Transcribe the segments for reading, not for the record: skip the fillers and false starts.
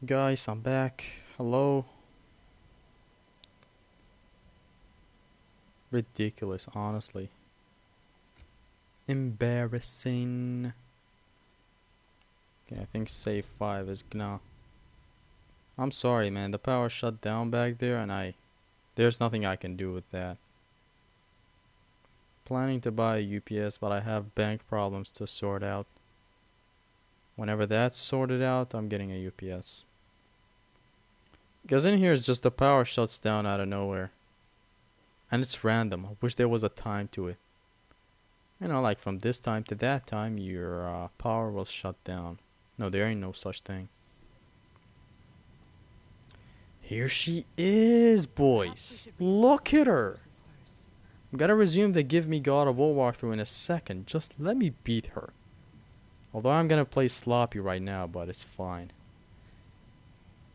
Guys, I'm back. Hello. Ridiculous, honestly. Embarrassing. Okay, I think save 5 is gonna. I'm sorry, man. The power shut down back there, and there's nothing I can do with that. Planning to buy a UPS, but I have bank problems to sort out. Whenever that's sorted out, I'm getting a UPS. Because in here, it's just the power shuts down out of nowhere. And it's random. I wish there was a time to it. You know, like from this time to that time, your power will shut down. No, there ain't no such thing. Here she is, boys. Look at her. I'm gonna resume the Give Me God of War walkthrough in a second. Just let me beat her. Although I'm gonna play sloppy right now, but it's fine.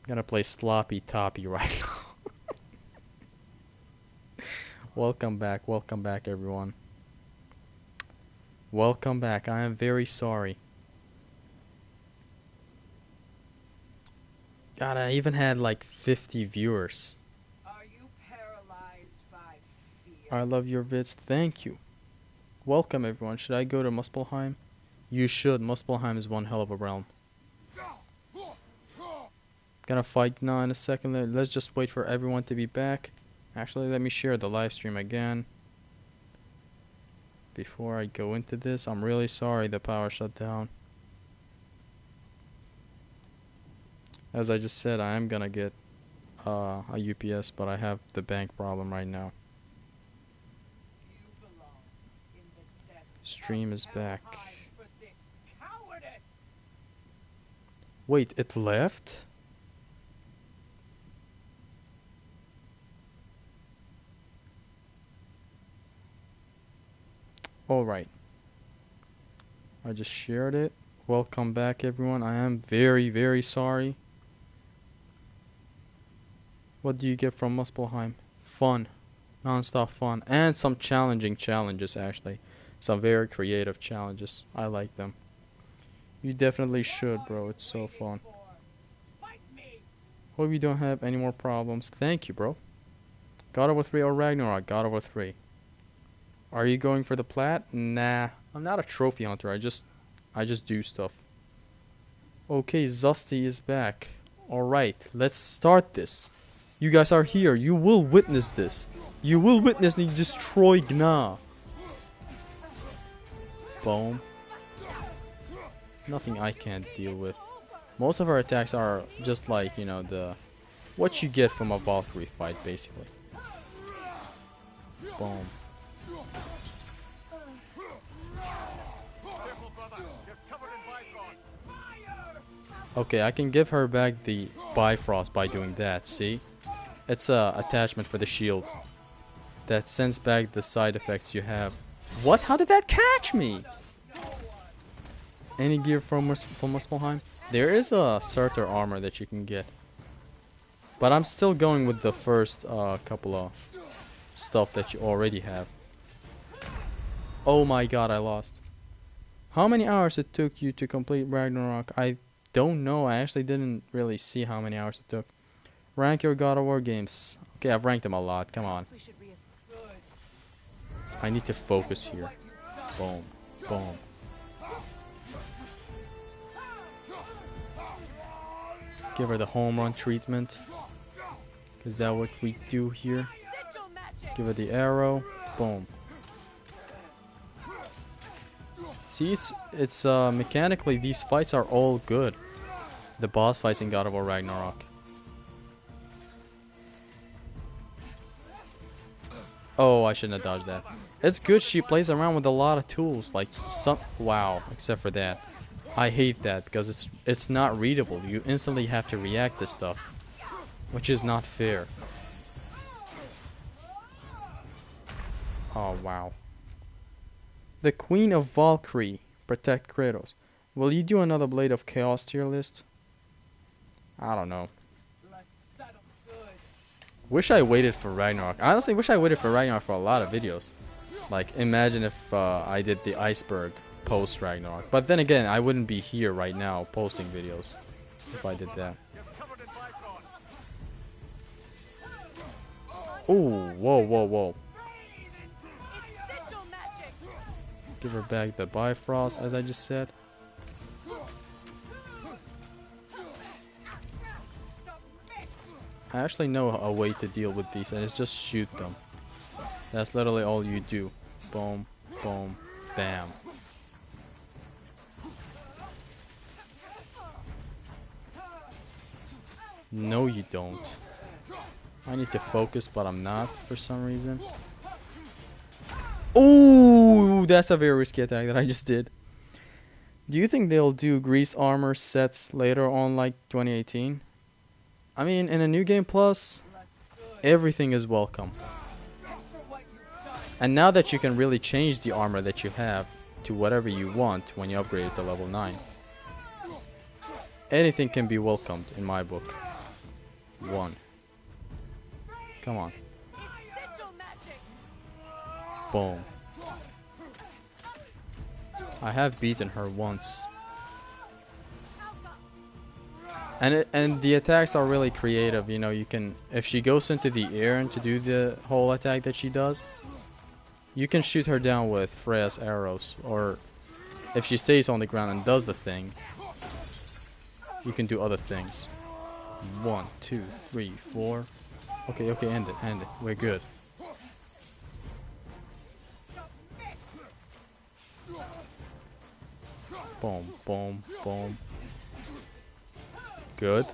I'm gonna play sloppy toppy right now. Welcome back everyone. Welcome back. I am very sorry. God, I even had like 50 viewers. Are you paralyzed by fear? I love your vids. Thank you. Welcome everyone. Should I go to Muspelheim? You should. Muspelheim is one hell of a realm. Gonna fight now in a second. Let's just wait for everyone to be back. Actually, let me share the live stream again. Before I go into this, I'm really sorry the power shut down. As I just said, I am gonna get a UPS, but I have the bank problem right now. You belong in the depths Stream of is back. Helheim for this cowardice. Wait, it left? Alright. I just shared it. Welcome back everyone. I am very, very sorry. What do you get from Muspelheim? Fun. Non-stop fun. And some challenging challenges actually. Some very creative challenges. I like them. You definitely should, bro. It's so fun. Fight me. Hope you don't have any more problems. Thank you, bro. God of War 3 or Ragnarok? God of War 3. Are you going for the plat? Nah. I'm not a trophy hunter. I just do stuff. Okay, Zusty is back. Alright, let's start this. You guys are here. You will witness this. You will witness me destroy Gna. Boom. Nothing I can't deal with. Most of our attacks are just like, you know, what you get from a Valkyrie fight, basically. Boom. Okay, I can give her back the Bifrost by doing that, see? It's a attachment for the shield that sends back the side effects you have. What? How did that catch me? Any gear from Muspelheim? There is a Surtur armor that you can get. But I'm still going with the first couple of stuff that you already have. Oh my god, I lost. How many hours it took you to complete Ragnarok? I don't know. I actually didn't really see how many hours it took. Rank your God of War games. Okay, I've ranked them a lot. Come on. I need to focus here. Boom. Boom. Give her the home run treatment. Because that's what we do here. Give her the arrow. Boom. See, it's mechanically these fights are all good. The boss fights in God of War Ragnarok. Oh, I shouldn't have dodged that. It's good she plays around with a lot of tools, like some. Wow, except for that. I hate that because it's not readable. You instantly have to react to stuff, which is not fair. Oh wow. The Queen of Valkyrie, protect Kratos. Will you do another Blade of Chaos tier list? I don't know. Wish I waited for Ragnarok. I honestly wish I waited for Ragnarok for a lot of videos. Like, imagine if I did the Iceberg post Ragnarok. But then again, I wouldn't be here right now posting videos if I did that. Ooh, whoa, whoa, whoa. It's sigil magic. Give her back the Bifrost, as I just said. I actually know a way to deal with these, and it's just shoot them. That's literally all you do. Boom, boom, bam. No, you don't. I need to focus, but I'm not for some reason. Ooh, that's a very risky attack that I just did. Do you think they'll do grease armor sets later on, like 2018? I mean, in a new game plus, everything is welcome. And now that you can really change the armor that you have to whatever you want when you upgrade it to level 9, anything can be welcomed in my book. 1. Come on. Boom. I have beaten her once. And the attacks are really creative, you know, you can, if she goes into the air and to do the whole attack that she does, you can shoot her down with Freya's arrows, or if she stays on the ground and does the thing, you can do other things. 1, 2, 3, 4. Okay, okay, end it, we're good. Boom, boom, boom. Good.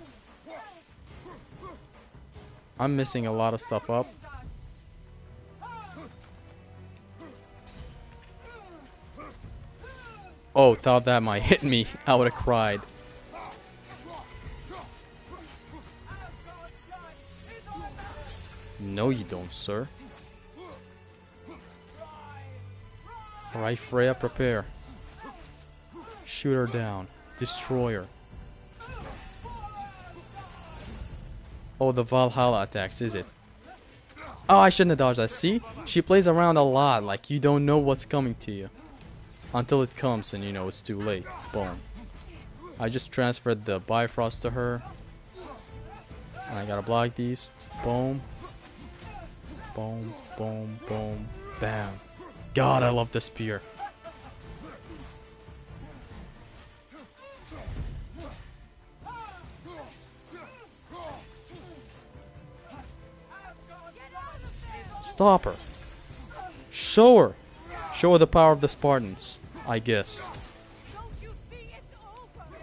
I'm missing a lot of stuff up. Oh, thought that might hit me. I would have cried. No, you don't, sir. Alright, Freya, prepare. Shoot her down. Destroy her. Oh, the Valhalla attacks, is it? Oh, I shouldn't have dodged that. See? She plays around a lot, like you don't know what's coming to you. Until it comes and you know it's too late. Boom. I just transferred the Bifrost to her. And I gotta block these. Boom. Boom, boom, boom, bam. God, I love the spear. Stop her. Show her. Show her the power of the Spartans, I guess. Don't you see it's over?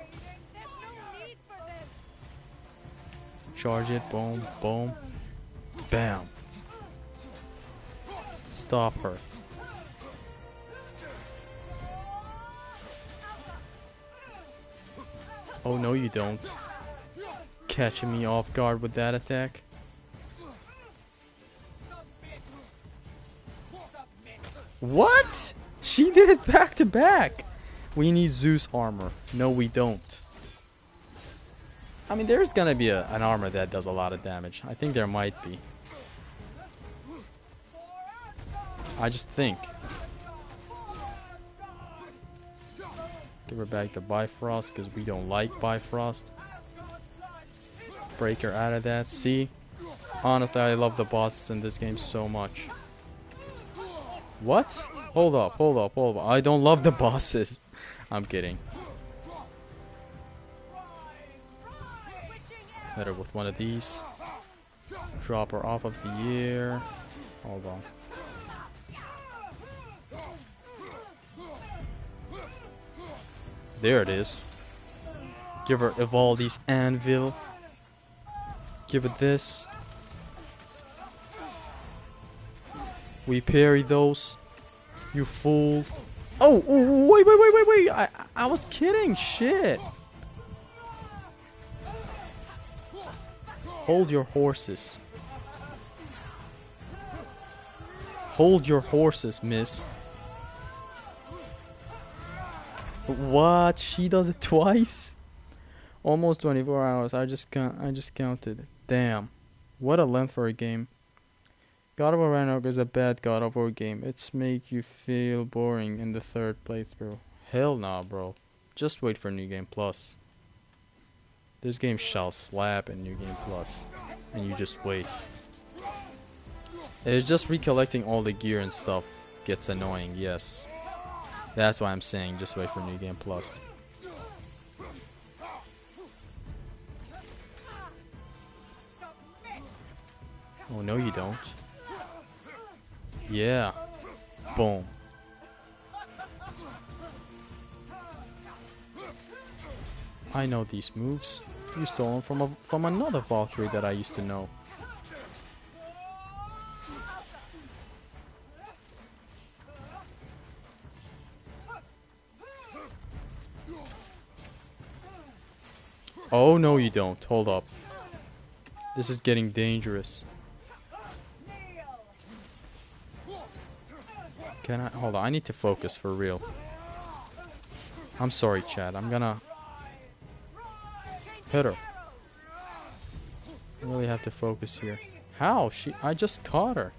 There's no need for this. Charge it. Boom, boom. Bam. Stop her. Oh, no, you don't. Catching me off guard with that attack. What? She did it back to back. We need Zeus armor. No, we don't. I mean, there's gonna be an armor that does a lot of damage. I think there might be. I just think. Give her back the Bifrost because we don't like Bifrost. Break her out of that. See? Honestly, I love the bosses in this game so much. What? Hold up, hold up, hold up. I don't love the bosses. I'm kidding. Hit her with one of these. Drop her off of the air. Hold on. There it is. Give her Evaldi's anvil. Give it this. We parry those. You fool. Oh, wait. I was kidding. Shit. Hold your horses. Hold your horses, miss. What? She does it twice? Almost 24 hours. I just counted. Damn. What a length for a game. God of War Ragnarok is a bad God of War game. It's make you feel boring in the third playthrough. Hell nah, bro. Just wait for New Game Plus. This game shall slap in New Game Plus. And you just wait. It's just recollecting all the gear and stuff gets annoying, yes. That's why I'm saying just wait for New Game Plus. Oh, no you don't. Yeah. Boom. I know these moves. You stole them from another Valkyrie that I used to know. Oh, no you don't. Hold up. This is getting dangerous. Can I? Hold on. I need to focus for real. I'm sorry, Chad. I'm gonna hit her. I really have to focus here. How? I just caught her.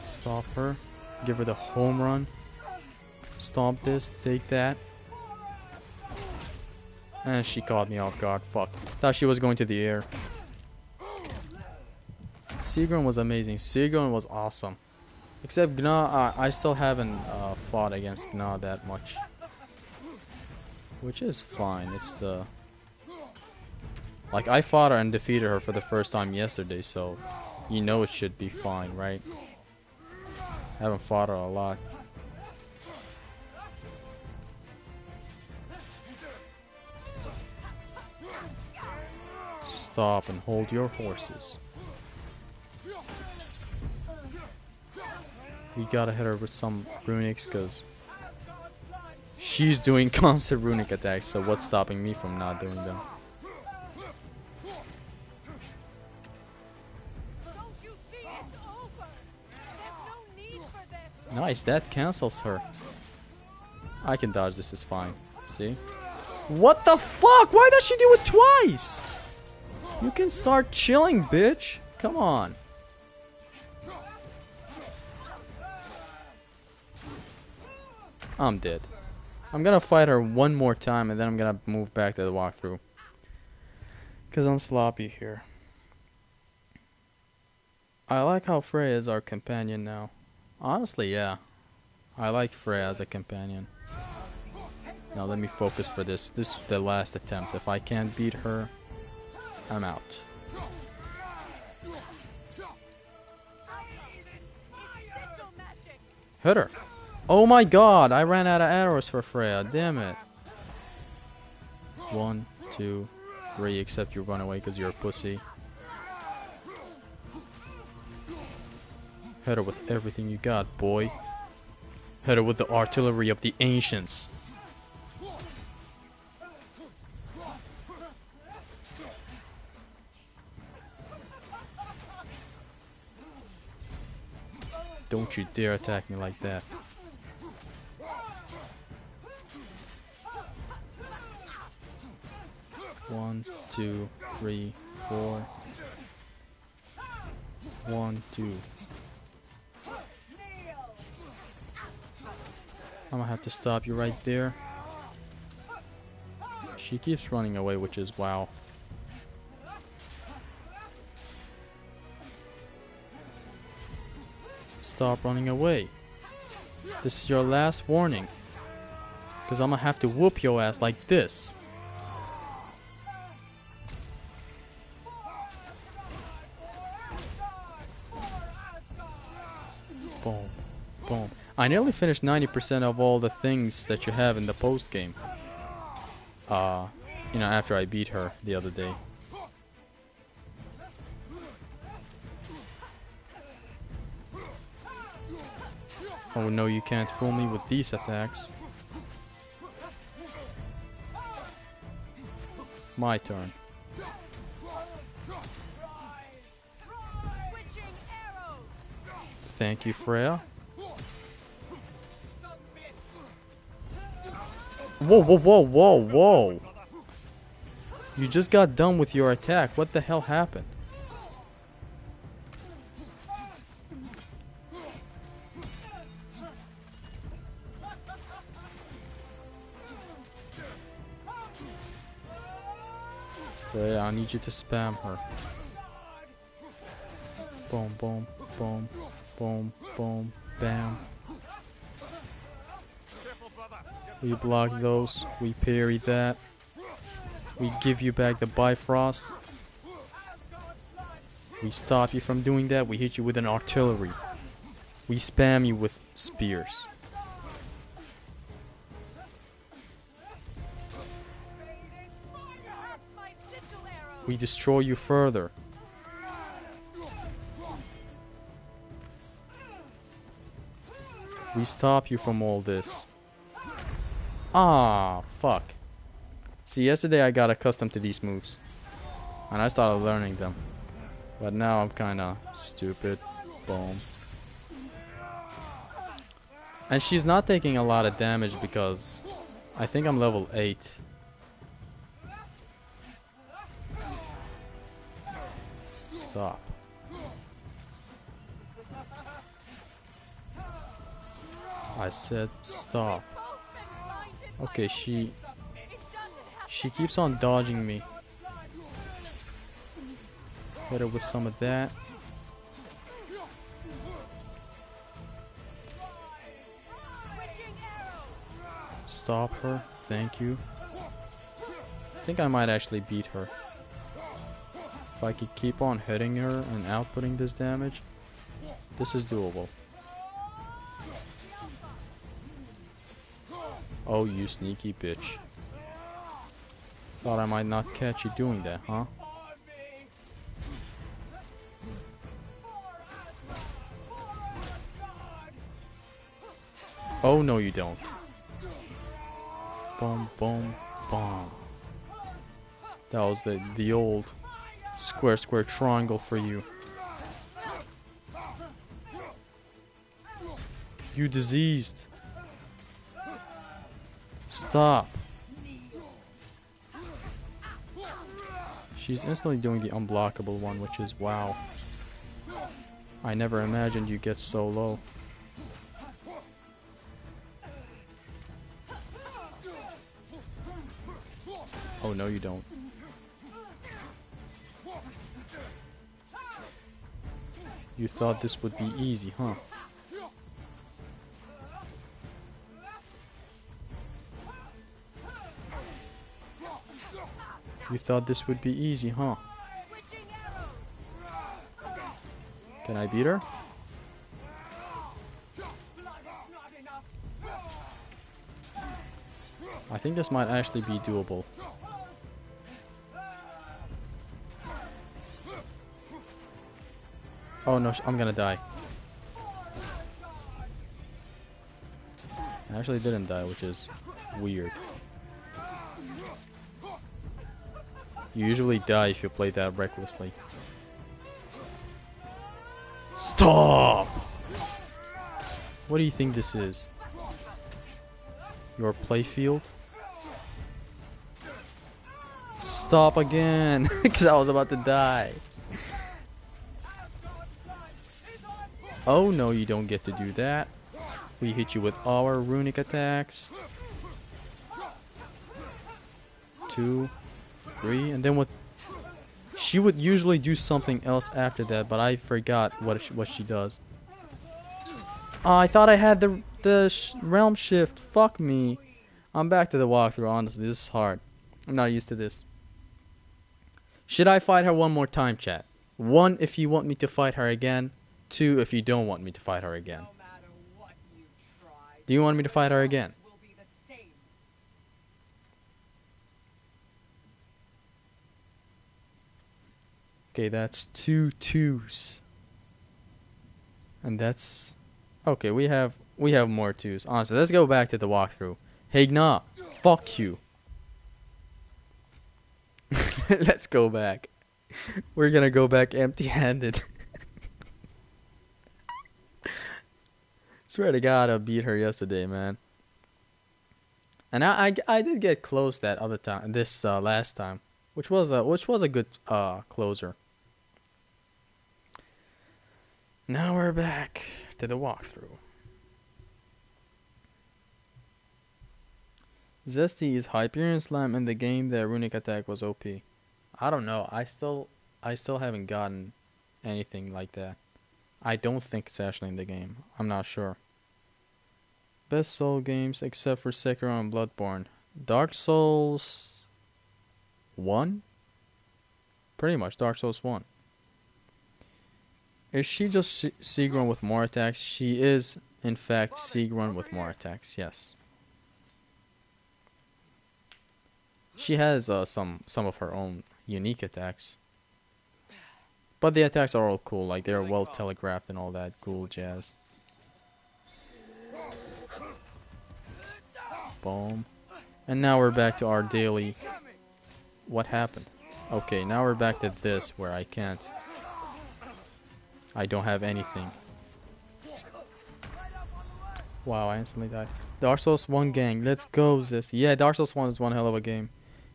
Stop her. Give her the home run. Stomp this. Take that. And she caught me off guard. Fuck. Thought she was going to the air. Sigrun was amazing. Sigrun was awesome. Except Gna, I still haven't fought against Gna that much. Which is fine. It's the... Like, I fought her and defeated her for the first time yesterday, so... You know it should be fine, right? I haven't fought her a lot. Stop and hold your horses. We gotta hit her with some runics, because she's doing constant runic attacks, so what's stopping me from not doing them? Nice, that cancels her. I can dodge this, is fine. See? What the fuck? Why does she do it twice? You can start chilling, bitch. Come on. I'm dead. I'm gonna fight her one more time and then I'm gonna move back to the walkthrough. Because I'm sloppy here. I like how Freya is our companion now. Honestly, yeah. I like Freya as a companion. Now let me focus for this. This is the last attempt. If I can't beat her, I'm out. Hit her. Oh my god, I ran out of arrows for Freya. Damn it. 1, 2, 3, except you run away because you're a pussy. Hit her with everything you got, boy. Hit her with the artillery of the ancients. Don't you dare attack me like that. One, 2, 3, 4. 1, 2. I'm gonna have to stop you right there. She keeps running away, which is wow. Stop running away. This is your last warning. Because I'm gonna have to whoop your ass like this. Boom. Boom. I nearly finished 90% of all the things that you have in the post game. You know, after I beat her the other day. Oh no, you can't fool me with these attacks. My turn. Thank you, Freya. Whoa, whoa, whoa, whoa, whoa. You just got done with your attack. What the hell happened? So yeah, I need you to spam her. Boom, boom, boom, boom, boom, bam. We block those. We parry that. We give you back the Bifrost. We stop you from doing that. We hit you with an artillery. We spam you with spears. We destroy you further. We stop you from all this. Ah, fuck. See, yesterday I got accustomed to these moves. And I started learning them. But now I'm kinda stupid. Boom. And she's not taking a lot of damage because I think I'm level 8. Stop. I said stop. Okay, she keeps on dodging me. Hit her with some of that. Stop her. Thank you. I think I might actually beat her. If I could keep on hitting her and outputting this damage, this is doable. Oh, you sneaky bitch. Thought I might not catch you doing that, huh? Oh, no you don't. Boom, boom, boom. That was the old square, square, triangle for you. You diseased. Stop. She's instantly doing the unblockable one, which is wow. I never imagined you get so low. Oh, no you don't. You thought this would be easy, huh? You thought this would be easy, huh? Can I beat her? I think this might actually be doable. Oh no, I'm gonna die. I actually didn't die, which is weird. You usually die if you play that recklessly. Stop! What do you think this is? Your playfield? Stop again! Because I was about to die. Oh no, you don't get to do that. We hit you with our runic attacks. 2, 3, and then what? She would usually do something else after that, but I forgot what she does. Oh, I thought I had the realm shift. Fuck me. I'm back to the walkthrough. Honestly, this is hard. I'm not used to this. Should I fight her one more time, chat? 1, if you want me to fight her again. 2, if you don't want me to fight her again. Do you want me to fight her again? Okay, that's 2 2s. And that's... Okay, we have more 2s. Honestly, let's go back to the walkthrough. Hey, nah. Fuck you. Let's go back. We're gonna go back empty-handed. Swear to God, I beat her yesterday, man. And I did get close that other time, this last time, which was a good closer. Now we're back to the walkthrough. Zesty is Hyperion Slam in the game. That runic attack was OP. I don't know. I still haven't gotten anything like that. I don't think it's actually in the game. I'm not sure. Best Soul games except for Sekiro and Bloodborne. Dark Souls 1? Pretty much Dark Souls 1. Is she just Sigrun with more attacks? She is, in fact, Sigrun with more attacks, yes. She has some of her own unique attacks. But the attacks are all cool, like they're well telegraphed and all that cool jazz. Boom. And now we're back to our daily... What happened? Okay, now we're back to this, where I can't... I don't have anything. Wow, I instantly died. Dark Souls 1 gang, let's go, Zest. Yeah, Dark Souls 1 is one hell of a game.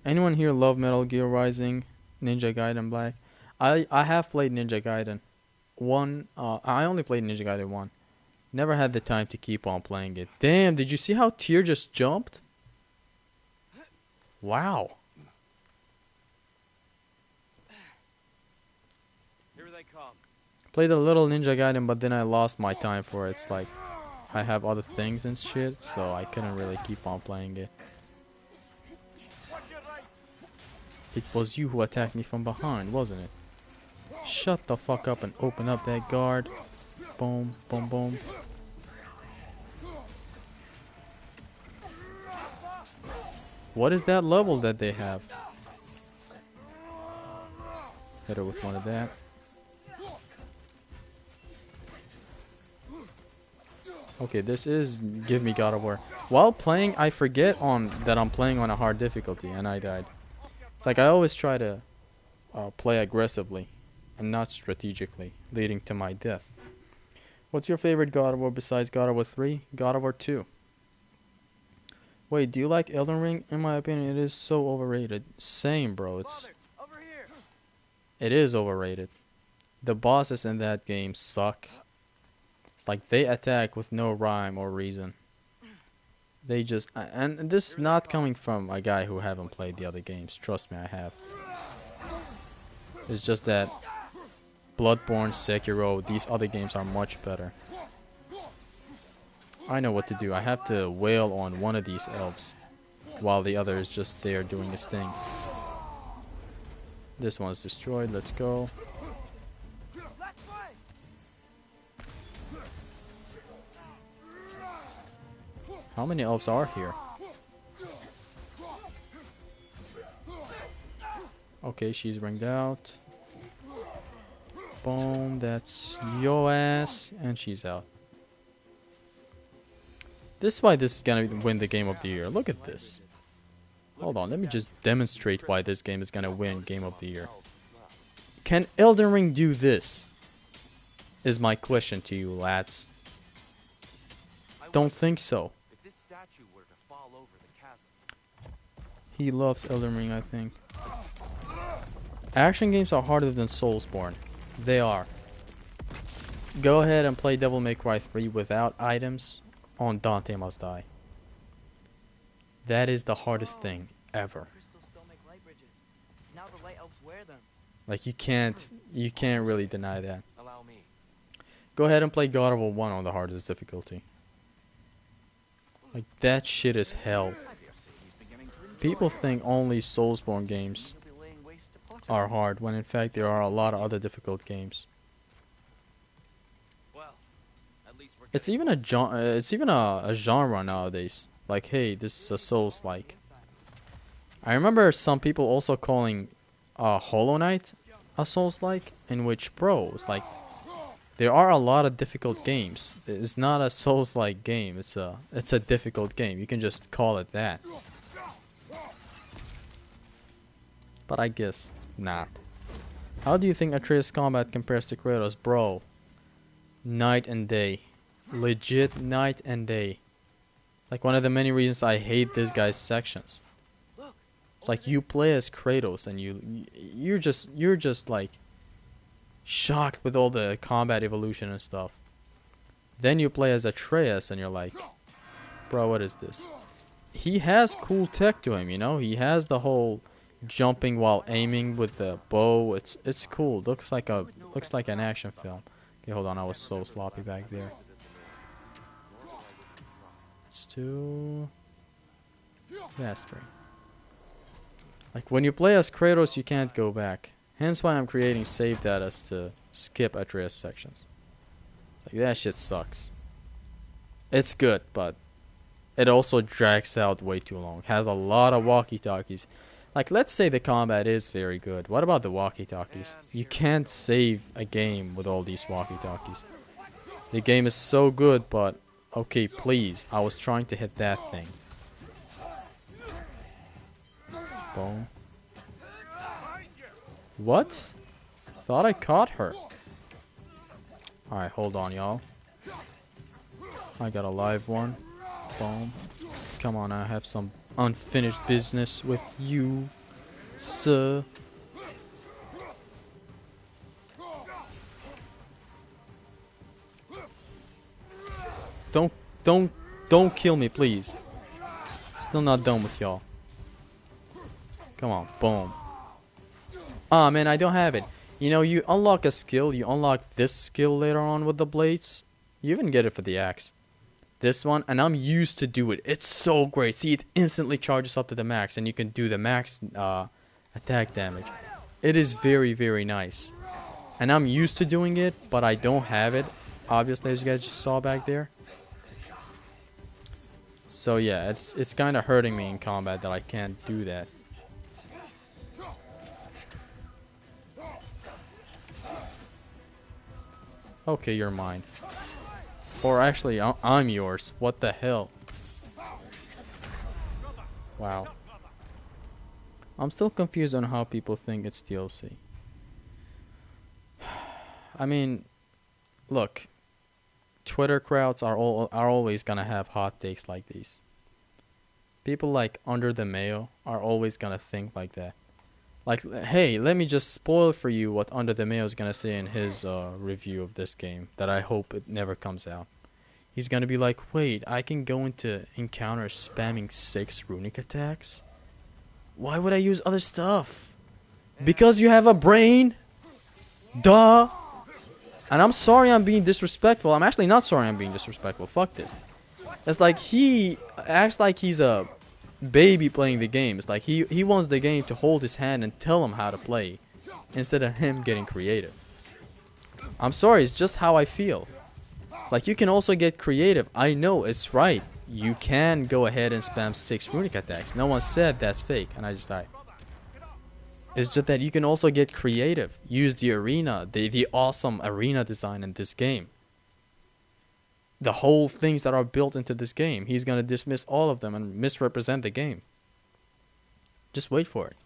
Anyone here love Metal Gear Rising, Ninja Gaiden Black? I have played Ninja Gaiden 1. I only played Ninja Gaiden 1. Never had the time to keep on playing it. Damn, did you see how Tyr just jumped? Wow. Here they come. Played a little Ninja Gaiden, but then I lost my time for it. It's like I have other things and shit, so I couldn't really keep on playing it. It was you who attacked me from behind, wasn't it? Shut the fuck up and open up that guard. Boom, boom, boom. What is that level that they have? Hit her with one of that. Okay, this is Give Me God of War. While playing, I forget that I'm playing on a hard difficulty, and I died. It's like I always try to play aggressively and not strategically, leading to my death. What's your favorite God of War besides God of War 3? God of War 2. Wait, do you like Elden Ring? In my opinion, it is so overrated. Same, bro. It is overrated. The bosses in that game suck. It's like they attack with no rhyme or reason. They just... And this is not coming from a guy who haven't played the other games. Trust me, I have. It's just that Bloodborne, Sekiro, these other games are much better. I know what to do. I have to wail on one of these elves while the other is just there doing his thing. This one's destroyed. Let's go. How many elves are here? Okay, she's ringed out. Boom, that's your ass. And she's out. This is why this is gonna win the Game of the Year. Look at this. Hold on, let me just demonstrate why this game is gonna win Game of the Year. Can Elden Ring do this? Is my question to you, lads. Don't think so. He loves Elden Ring, I think. Action games are harder than Soulsborne. They are. Go ahead and play Devil May Cry 3 without items on Dante Must Die. That is the hardest thing ever. Like you can't really deny that. Go ahead and play God of War 1 on the hardest difficulty. Like that shit is hell. People think only Soulsborne games are hard, when in fact there are a lot of other difficult games. It's even a genre nowadays. Like, hey, this is a Souls-like. I remember some people also calling Hollow Knight a Souls-like, in which, bro, it's like there are a lot of difficult games. It's not a Souls-like game. It's a difficult game. You can just call it that. But I guess not. How do you think Atreus' combat compares to Kratos, bro? Night and day. Legit night and day. Like one of the many reasons I hate this guy's sections. It's like you play as Kratos and you're just like shocked with all the combat evolution and stuff. Then you play as Atreus and you're like, bro, what is this? He has cool tech to him, you know? He has the whole jumping while aiming with the bow. It's cool. Looks like an action film. Okay, hold on. I was so sloppy back there. It's too mastery. Like when you play as Kratos, you can't go back. Hence why I'm creating save data to skip Atreus sections. Like that shit sucks. It's good, but it also drags out way too long. It has a lot of walkie-talkies. Like, let's say the combat is very good. What about the walkie-talkies? You can't save a game with all these walkie-talkies. The game is so good, but... Okay, please. I was trying to hit that thing. Boom. What? Thought I caught her. Alright, hold on, y'all. I got a live one. Boom. Come on, I have some unfinished business with you, sir. Don't kill me, please. Still not done with y'all. Come on, boom. Ah, man, I don't have it. You know, you unlock a skill, you unlock this skill later on with the blades. You even get it for the axe. This one, and I'm used to do it. It's so great. See, it instantly charges up to the max, and you can do the max attack damage. It is very, very nice. And I'm used to doing it, but I don't have it, obviously, as you guys just saw back there. So yeah, it's kind of hurting me in combat that I can't do that. Okay, you're mine. Or actually, I'm yours. What the hell? Wow. I'm still confused on how people think it's DLC. I mean, look. Twitter crowds are always gonna have hot takes like these. People like Under the Mayo are always gonna think like that. Like, hey, let me just spoil for you what Under the Mayo is gonna say in his review of this game that I hope it never comes out. He's gonna be like, wait, I can go into encounters spamming 6 runic attacks? Why would I use other stuff? Because you have a brain? Duh! And I'm sorry I'm being disrespectful. I'm actually not sorry I'm being disrespectful. Fuck this. It's like he acts like he's a baby playing the game. It's like he wants the game to hold his hand and tell him how to play, instead of him getting creative. I'm sorry, it's just how I feel. It's like you can also get creative. I know, it's right. You can go ahead and spam 6 runic attacks. No one said that's fake, and I just died. It's just that you can also get creative. Use the arena, the awesome arena design in this game. The whole things that are built into this game. He's going to dismiss all of them and misrepresent the game. Just wait for it.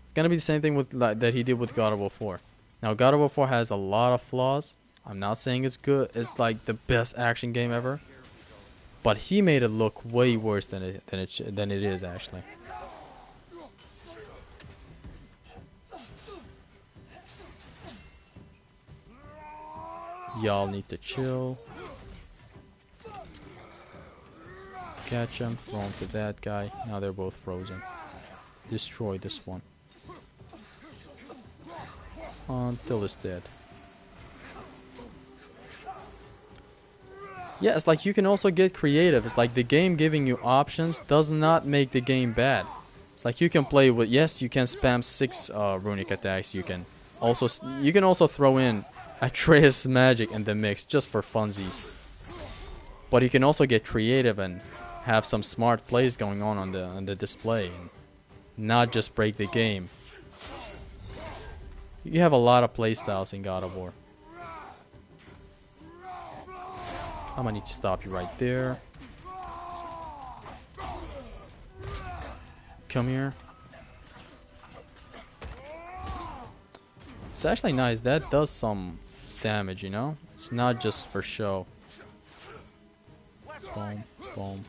It's going to be the same thing with that he did with God of War 4. Now, God of War 4 has a lot of flaws. I'm not saying it's good. It's like the best action game ever. But he made it look way worse than it is actually. Y'all need to chill. Catch him, throw him to that guy. Now they're both frozen. Destroy this one. Until it's dead. Yeah, it's like you can also get creative. It's like the game giving you options does not make the game bad. It's like you can play with, yes, you can spam 6 runic attacks. You can also throw in Atreus magic in the mix just for funsies. But you can also get creative and have some smart plays going on the display, and not just break the game. You have a lot of playstyles in God of War. I'm gonna need to stop you right there. Come here. It's actually nice. That does some damage, you know? It's not just for show. Boom, boom.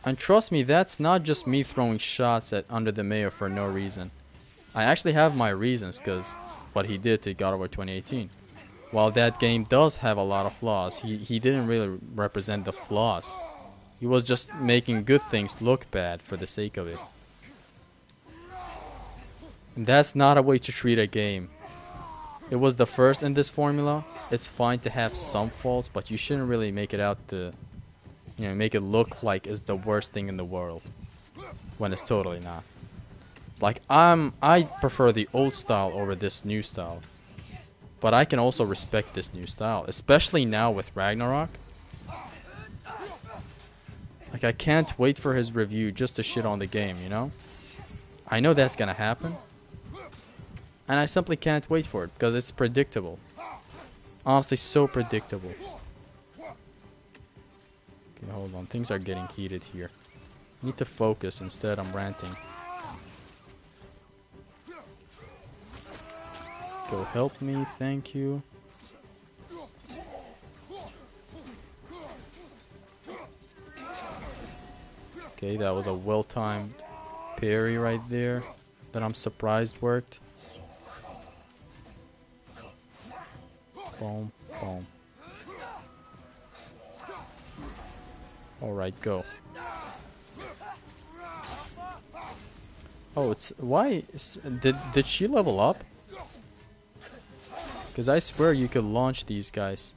And trust me, that's not just me throwing shots at Under the Mayo for no reason. I actually have my reasons, because what he did to God of War 2018. While that game does have a lot of flaws, he didn't really represent the flaws. He was just making good things look bad for the sake of it. And that's not a way to treat a game. It was the first in this formula. It's fine to have some faults, but you shouldn't really make it out to, make it look like it's the worst thing in the world when it's totally not. Like I prefer the old style over this new style. But I can also respect this new style, especially now with Ragnarok. Like, I can't wait for his review just to shit on the game, you know? I know that's gonna happen. And I simply can't wait for it, because it's predictable. Honestly, so predictable. Okay, hold on. Things are getting heated here. Need to focus, instead I'm ranting. Go help me, thank you. Okay, that was a well-timed parry right there that I'm surprised worked. Boom, boom. Alright, go. Oh, it's... Why? Did she level up? Because I swear you could launch these guys.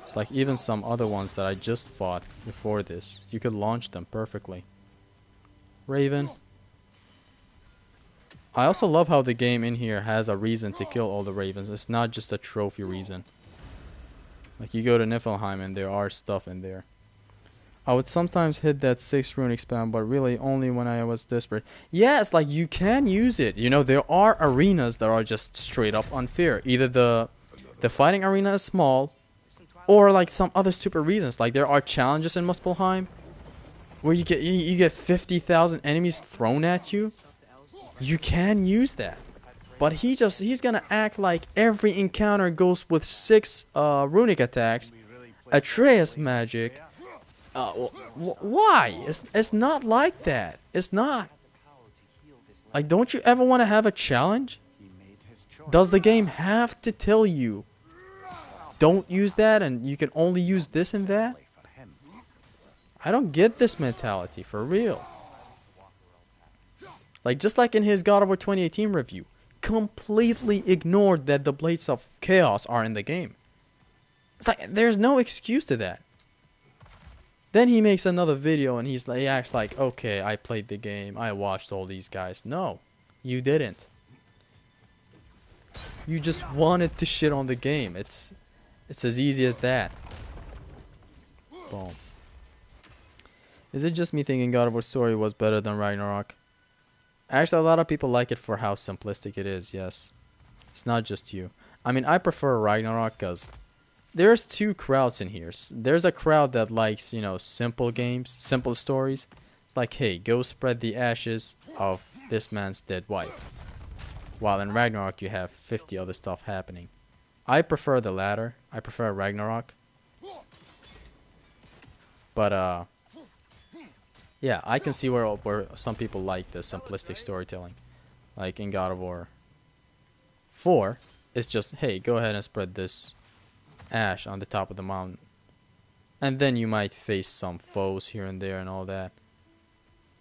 It's like even some other ones that I just fought before this. You could launch them perfectly. Raven. I also love how the game in here has a reason to kill all the ravens. It's not just a trophy reason. Like you go to Niflheim and there are stuff in there. I would sometimes hit that 6 runic spam, but really only when I was desperate. Yeah, it's like you can use it. You know, there are arenas that are just straight up unfair. Either the fighting arena is small, or like some other stupid reasons. Like there are challenges in Muspelheim where you get 50,000 enemies thrown at you. You can use that. But he's gonna act like every encounter goes with 6 runic attacks, Atreus magic. Why? It's not like that. It's not. Like, don't you ever want to have a challenge? Does the game have to tell you, don't use that and you can only use this and that? I don't get this mentality, for real. Like, just like in his God of War 2018 review, completely ignored that the Blades of Chaos are in the game. It's like, there's no excuse to that. Then he makes another video and he acts like, okay, I played the game, I watched all these guys. No, you didn't. You just wanted to shit on the game. It's as easy as that. Boom. Is it just me thinking God of War story was better than Ragnarok? Actually, a lot of people like it for how simplistic it is, yes. It's not just you. I mean, I prefer Ragnarok because there's 2 crowds in here. There's a crowd that likes, simple games, simple stories. It's like, hey, go spread the ashes of this man's dead wife. While in Ragnarok, you have 50 other stuff happening. I prefer the latter. I prefer Ragnarok. But, yeah, I can see where some people like the simplistic storytelling. Like in God of War 4, it's just, hey, go ahead and spread this ash on the top of the mountain. And then you might face some foes here and there and all that.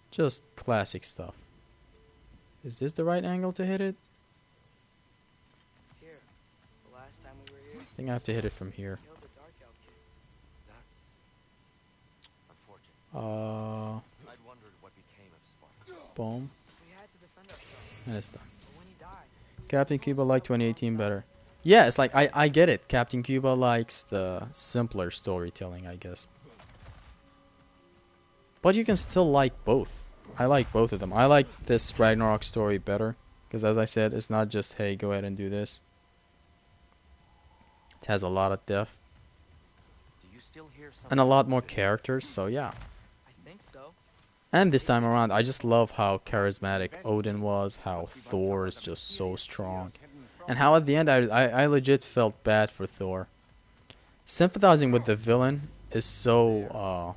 Just classic stuff. Is this the right angle to hit it? Here, the last time we were here, I think I have to hit it from here. killed the Dark Elf kid. That's unfortunate. I'd wondered what became of Spark. Boom. We had to defend ourselves, And it's done. but when he died, Captain Cuba liked 2018 better. Yeah, it's like, I get it. Captain Cuba likes the simpler storytelling, I guess. But you can still like both. I like both of them. I like this Ragnarok story better. Because as I said, it's not just, hey, go ahead and do this. It has a lot of depth. do you still hear something? And a lot more characters, so yeah. I think so. And this time around, I just love how charismatic Odin was. How Thor is just so strong. And how at the end, I legit felt bad for Thor. Sympathizing with the villain is so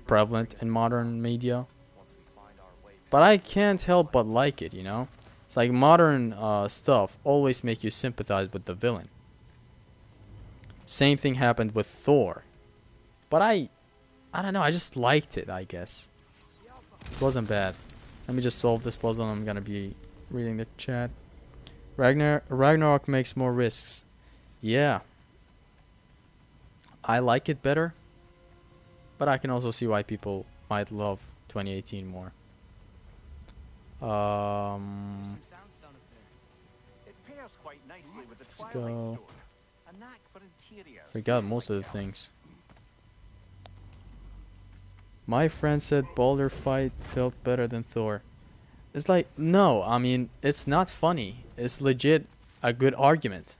prevalent in modern media. But I can't help but like it, It's like modern stuff always make you sympathize with the villain. Same thing happened with Thor. But I don't know, I just liked it, I guess. It wasn't bad. Let me just solve this puzzle and I'm gonna be reading the chat. Ragnarok makes more risks. Yeah. I like it better. But I can also see why people might love 2018 more. It pairs quite nicely with the Let's Twilight go. Stone. A knack for interiors. Forgot most of the things. My friend said Baldur fight felt better than Thor. It's like, no, I mean, it's not funny. It's legit a good argument.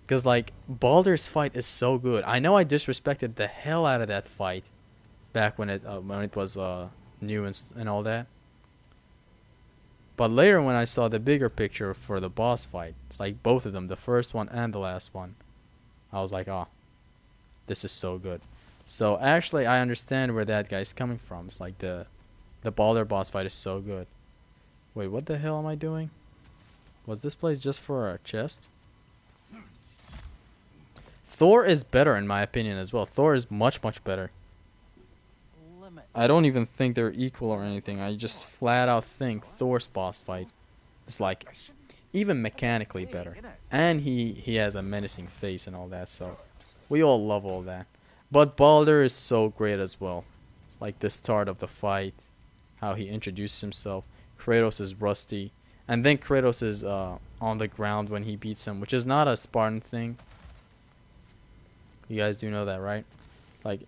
Because, like, Baldur's fight is so good. I know I disrespected the hell out of that fight back when it was new and all that. But later when I saw the bigger picture for the boss fight, it's like both of them, the first one and the last one, I was like, oh, this is so good. So actually I understand where that guy's coming from. It's like the Baldur boss fight is so good. Wait, what the hell am I doing? Was this place just for a chest? Thor is better in my opinion as well. Thor is much, much better. I don't even think they're equal or anything. I just flat out think Thor's boss fight is like even mechanically better. And he has a menacing face and all that, so we all love all that. But Baldur is so great as well. It's like the start of the fight, how he introduces himself. Kratos is rusty. And then Kratos is on the ground when he beats him, which is not a Spartan thing. You guys do know that, right? Like,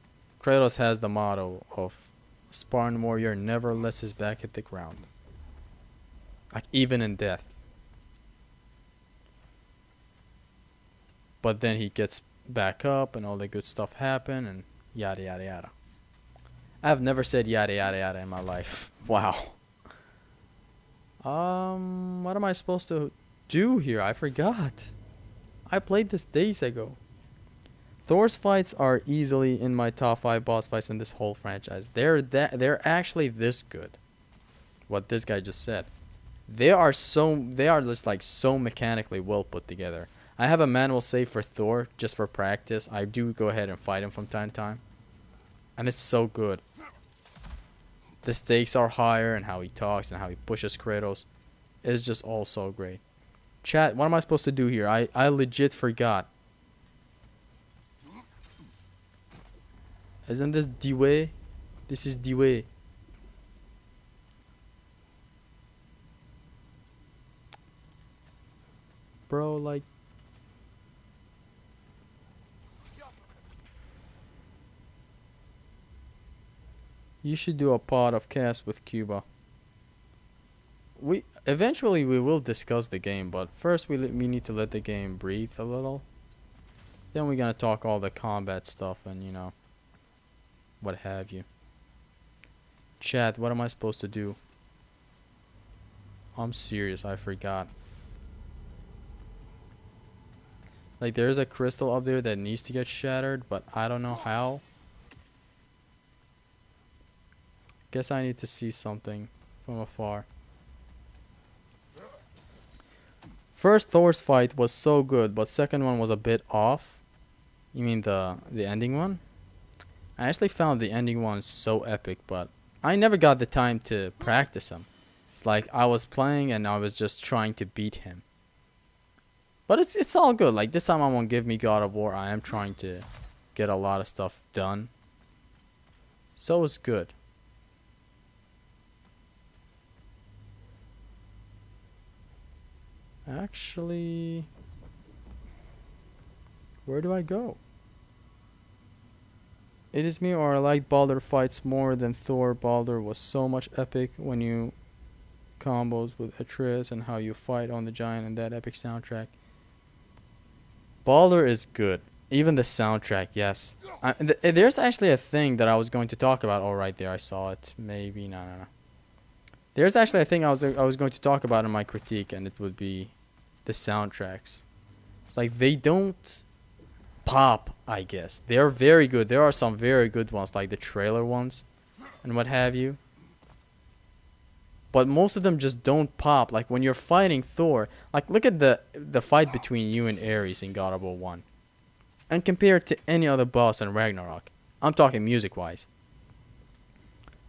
Kratos has the motto of Spartan warrior never lets his back hit the ground. Like, even in death. But then he gets back up and all the good stuff happen and yada yada yada. I have never said yada yada yada in my life. Wow. What am I supposed to do here? I forgot. I played this days ago. Thor's fights are easily in my top 5 boss fights in this whole franchise. They're actually this good. What this guy just said. They are just like so mechanically well put together. I have a manual save for Thor just for practice. I do go ahead and fight him from time to time. And it's so good. The stakes are higher and how he talks and how he pushes Kratos is just all so great. Chat, what am I supposed to do here? I legit forgot. Isn't this the way? This is the way. Bro, like... You should do a pod of cast with Cuba. Eventually we will discuss the game, but first we need to let the game breathe a little. Then we're gonna talk all the combat stuff and, you know, what have you. Chat, what am I supposed to do? I'm serious, I forgot. Like, there's a crystal up there that needs to get shattered, but I don't know how. Guess I need to see something from afar. First Thor's fight was so good, but second one was a bit off. You mean the ending one? I actually found the ending one so epic, but I never got the time to practice him. It's like I was playing and I was just trying to beat him. But it's all good. Like, this time I won't give me God of War. I am trying to get a lot of stuff done. So it's good. Actually, where do I go? It is me, or I like Baldur fights more than Thor. Baldur was so much epic when you combos with Atreus and how you fight on the giant and that epic soundtrack. Baldur is good. Even the soundtrack, yes. There's actually a thing that I was going to talk about. Oh, right there, I saw it. Maybe, no. There's actually a thing I was going to talk about in my critique, and it would be the soundtracks. It's like they don't pop, I guess. They're very good. There are some very good ones, like the trailer ones and what have you. But most of them just don't pop. Like when you're fighting Thor, like look at the fight between you and Ares in God of War 1. And compare it to any other boss in Ragnarok. I'm talking music-wise.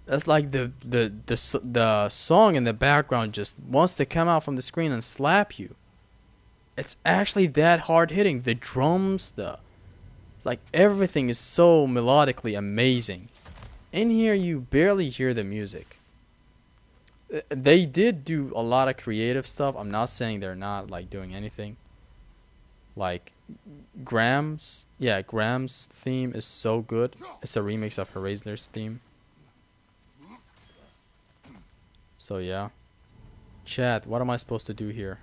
That's like the song in the background just wants to come out from the screen and slap you. It's actually that hard hitting. The drums, it's like everything is so melodically amazing. In here, you barely hear the music. They did do a lot of creative stuff. I'm not saying they're not like doing anything. Like Graham's theme is so good. It's a remix of Heraisler's theme. So yeah. Chat, what am I supposed to do here?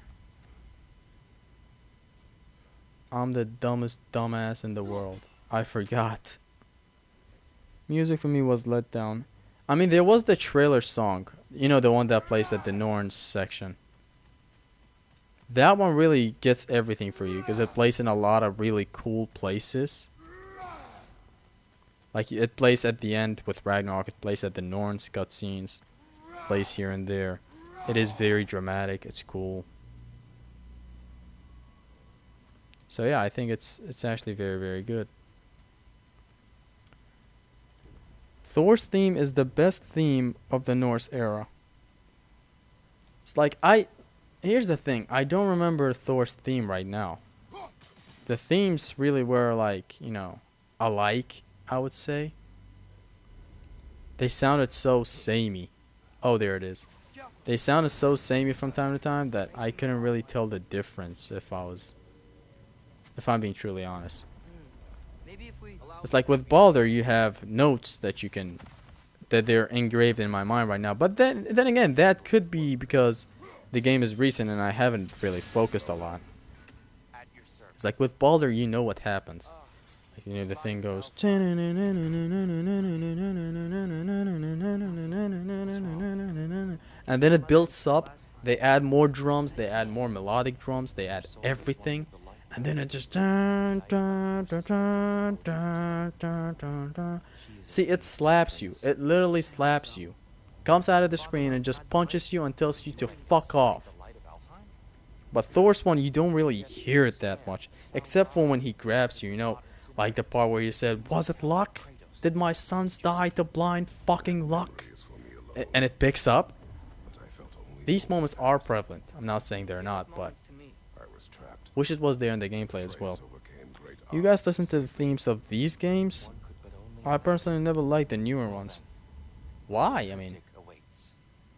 I'm the dumbest dumbass in the world. I forgot. Music for me was let down. I mean, there was the trailer song. You know, the one that plays at the Norns section. That one really gets everything for you because it plays in a lot of really cool places. Like, it plays at the end with Ragnarok. It plays at the Norns cutscenes. Plays here and there. It is very dramatic. It's cool. So yeah, I think it's actually very, very good. Thor's theme is the best theme of the Norse era. It's like here's the thing, I don't remember Thor's theme right now. The themes really were like, you know, alike, I would say. They sounded so samey. Oh, there it is. They sounded so samey from time to time that I couldn't really tell the difference if I'm being truly honest. It's like with Baldur, you have notes that they're engraved in my mind right now. But then again, that could be because the game is recent and I haven't really focused a lot. It's like with Baldur, you know what happens. Like, you know, the thing goes, and then it builds up. They add more drums, they add more melodic drums, they add everything, and then it just see, it slaps you. It literally slaps you. Comes out of the screen and just punches you and tells you to fuck off. But Thor's one, you don't really hear it that much, except for when he grabs you, you know, like the part where he said, "Was it luck? Did my sons die to blind fucking luck?" And it picks up. These moments are prevalent. I'm not saying they're not, but wish it was there in the gameplay as well. You guys listen to the themes of these games? I personally never liked the newer ones. Why? I mean,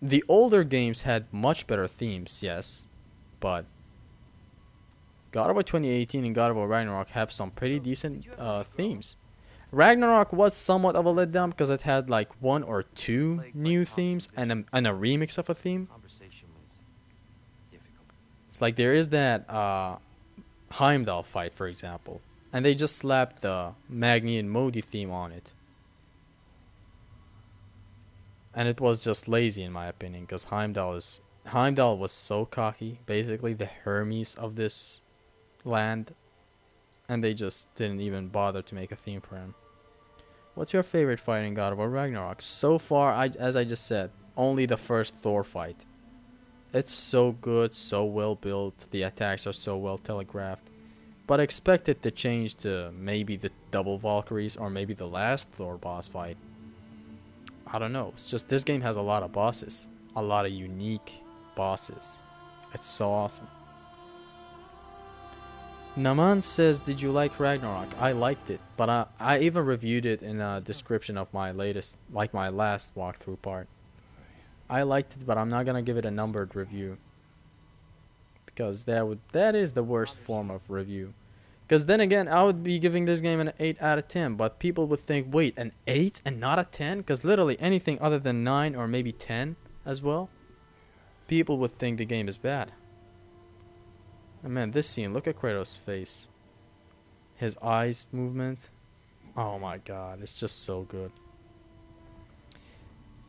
the older games had much better themes, yes, but God of War 2018 and God of War Ragnarok have some pretty decent themes. Ragnarok was somewhat of a letdown because it had like one or two new themes and a remix of a theme. It's like there is that Heimdall fight, for example, and they just slapped the Magni and Modi theme on it. And it was just lazy in my opinion, because Heimdall was so cocky, basically the Hermes of this land, and they just didn't even bother to make a theme for him. What's your favorite fight in God of War Ragnarok? So far, as I just said, only the first Thor fight. It's so good, so well built, the attacks are so well telegraphed. But expect it to change to maybe the double Valkyries or maybe the last Thor boss fight. I don't know. It's just this game has a lot of bosses. A lot of unique bosses. It's so awesome. Naman says, did you like Ragnarok? I liked it, but I even reviewed it in a description of my last walkthrough part. I liked it, but I'm not gonna give it a numbered review, because that is the worst form of review. Because then again, I would be giving this game an 8 out of 10, but people would think, wait, an 8 and not a 10? Because literally anything other than 9 or maybe 10 as well, people would think the game is bad. And man, this scene, look at Kratos' face. His eyes movement. Oh my god, it's just so good.